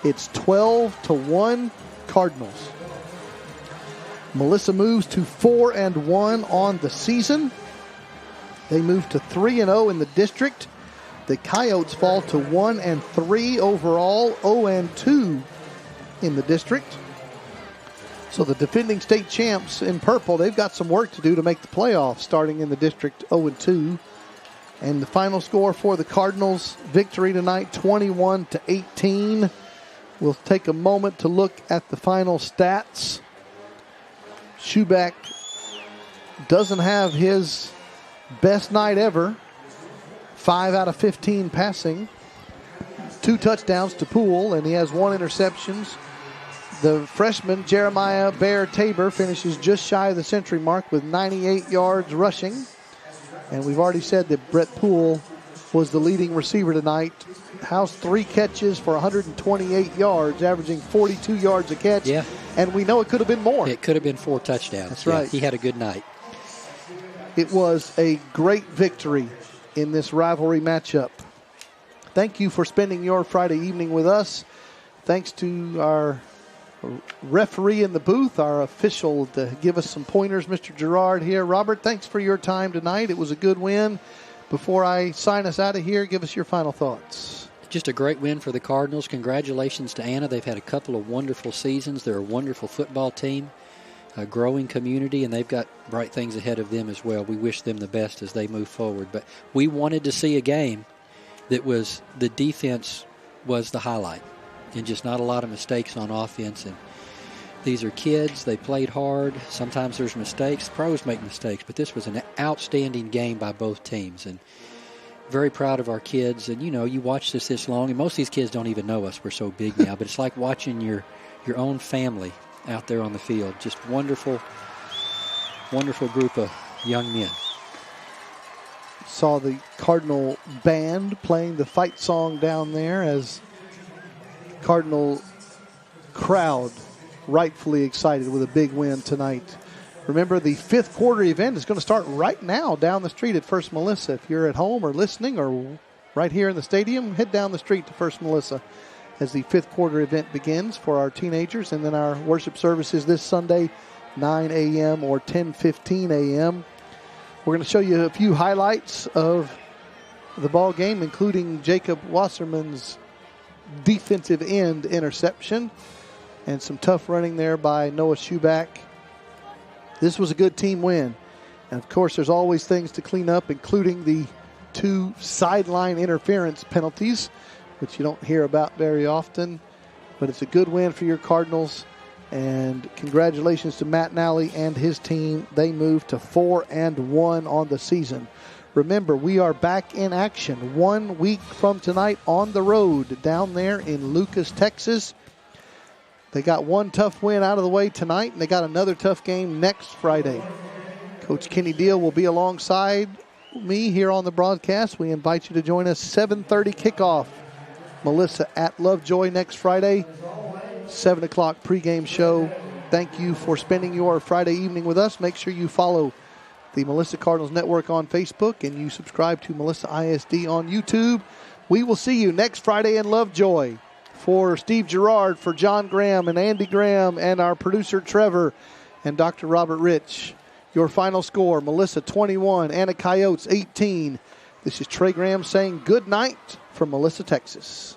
It's 12-1 Cardinals. Melissa moves to 4-1 on the season. They move to 3-0 in the district. The Coyotes fall to 1-3 overall, 0-2 in the district. So the defending state champs in purple, they've got some work to do to make the playoffs starting in the district 0-2. And the final score for the Cardinals, victory tonight, 21-18. We'll take a moment to look at the final stats. Schuback doesn't have his best night ever. 5 out of 15 passing. 2 touchdowns to Poole, and he has 1 interception. The freshman, Jeremiah Bear Tabor, finishes just shy of the century mark with 98 yards rushing. And we've already said that Brett Poole was the leading receiver tonight. House 3 catches for 128 yards, averaging 42 yards a catch. Yeah. And we know it could have been more. It could have been 4 touchdowns. That's right. He had a good night. It was a great victory in this rivalry matchup. Thank you for spending your Friday evening with us. Thanks to our referee in the booth, our official to give us some pointers, Mr. Gerard here. Robert, thanks for your time tonight. It was a good win. Before I sign us out of here, give us your final thoughts. Just a great win for the Cardinals. Congratulations to Anna. They've had a couple of wonderful seasons. They're a wonderful football team, a growing community, and they've got bright things ahead of them as well. We wish them the best as they move forward. But we wanted to see a game that was the defense was the highlight and just not a lot of mistakes on offense. And these are kids. They played hard. Sometimes there's mistakes. Pros make mistakes, but this was an outstanding game by both teams. And very proud of our kids. And, you watch this long, and most of these kids don't even know us. We're so big now. But it's like watching your own family out there on the field. Just wonderful, wonderful group of young men. Saw the Cardinal band playing the fight song down there as Cardinal crowd rightfully excited with a big win tonight. Remember, the fifth quarter event is going to start right now down the street at First Melissa. If you're at home or listening or right here in the stadium, head down the street to First Melissa as the fifth quarter event begins for our teenagers. And then our worship services this Sunday, 9 a.m. or 10:15 a.m. We're going to show you a few highlights of the ball game, including Jacob Wasserman's defensive end interception and some tough running there by Noah Schuback. This was a good team win. And, of course, there's always things to clean up, including the 2 sideline interference penalties, which you don't hear about very often. But it's a good win for your Cardinals. And congratulations to Matt Nally and his team. They moved to 4-1 on the season. Remember, we are back in action 1 week from tonight on the road down there in Lucas, Texas. They got one tough win out of the way tonight, and they got another tough game next Friday. Coach Kenny Deal will be alongside me here on the broadcast. We invite you to join us 7:30 kickoff. Melissa at Lovejoy next Friday, 7 o'clock pregame show. Thank you for spending your Friday evening with us. Make sure you follow the Melissa Cardinals Network on Facebook and you subscribe to Melissa ISD on YouTube. We will see you next Friday in Lovejoy. For Steve Gerard, for John Graham and Andy Graham and our producer Trevor and Dr. Robert Rich. Your final score, Melissa 21, Anna Coyotes 18. This is Trey Graham saying good night from Melissa, Texas.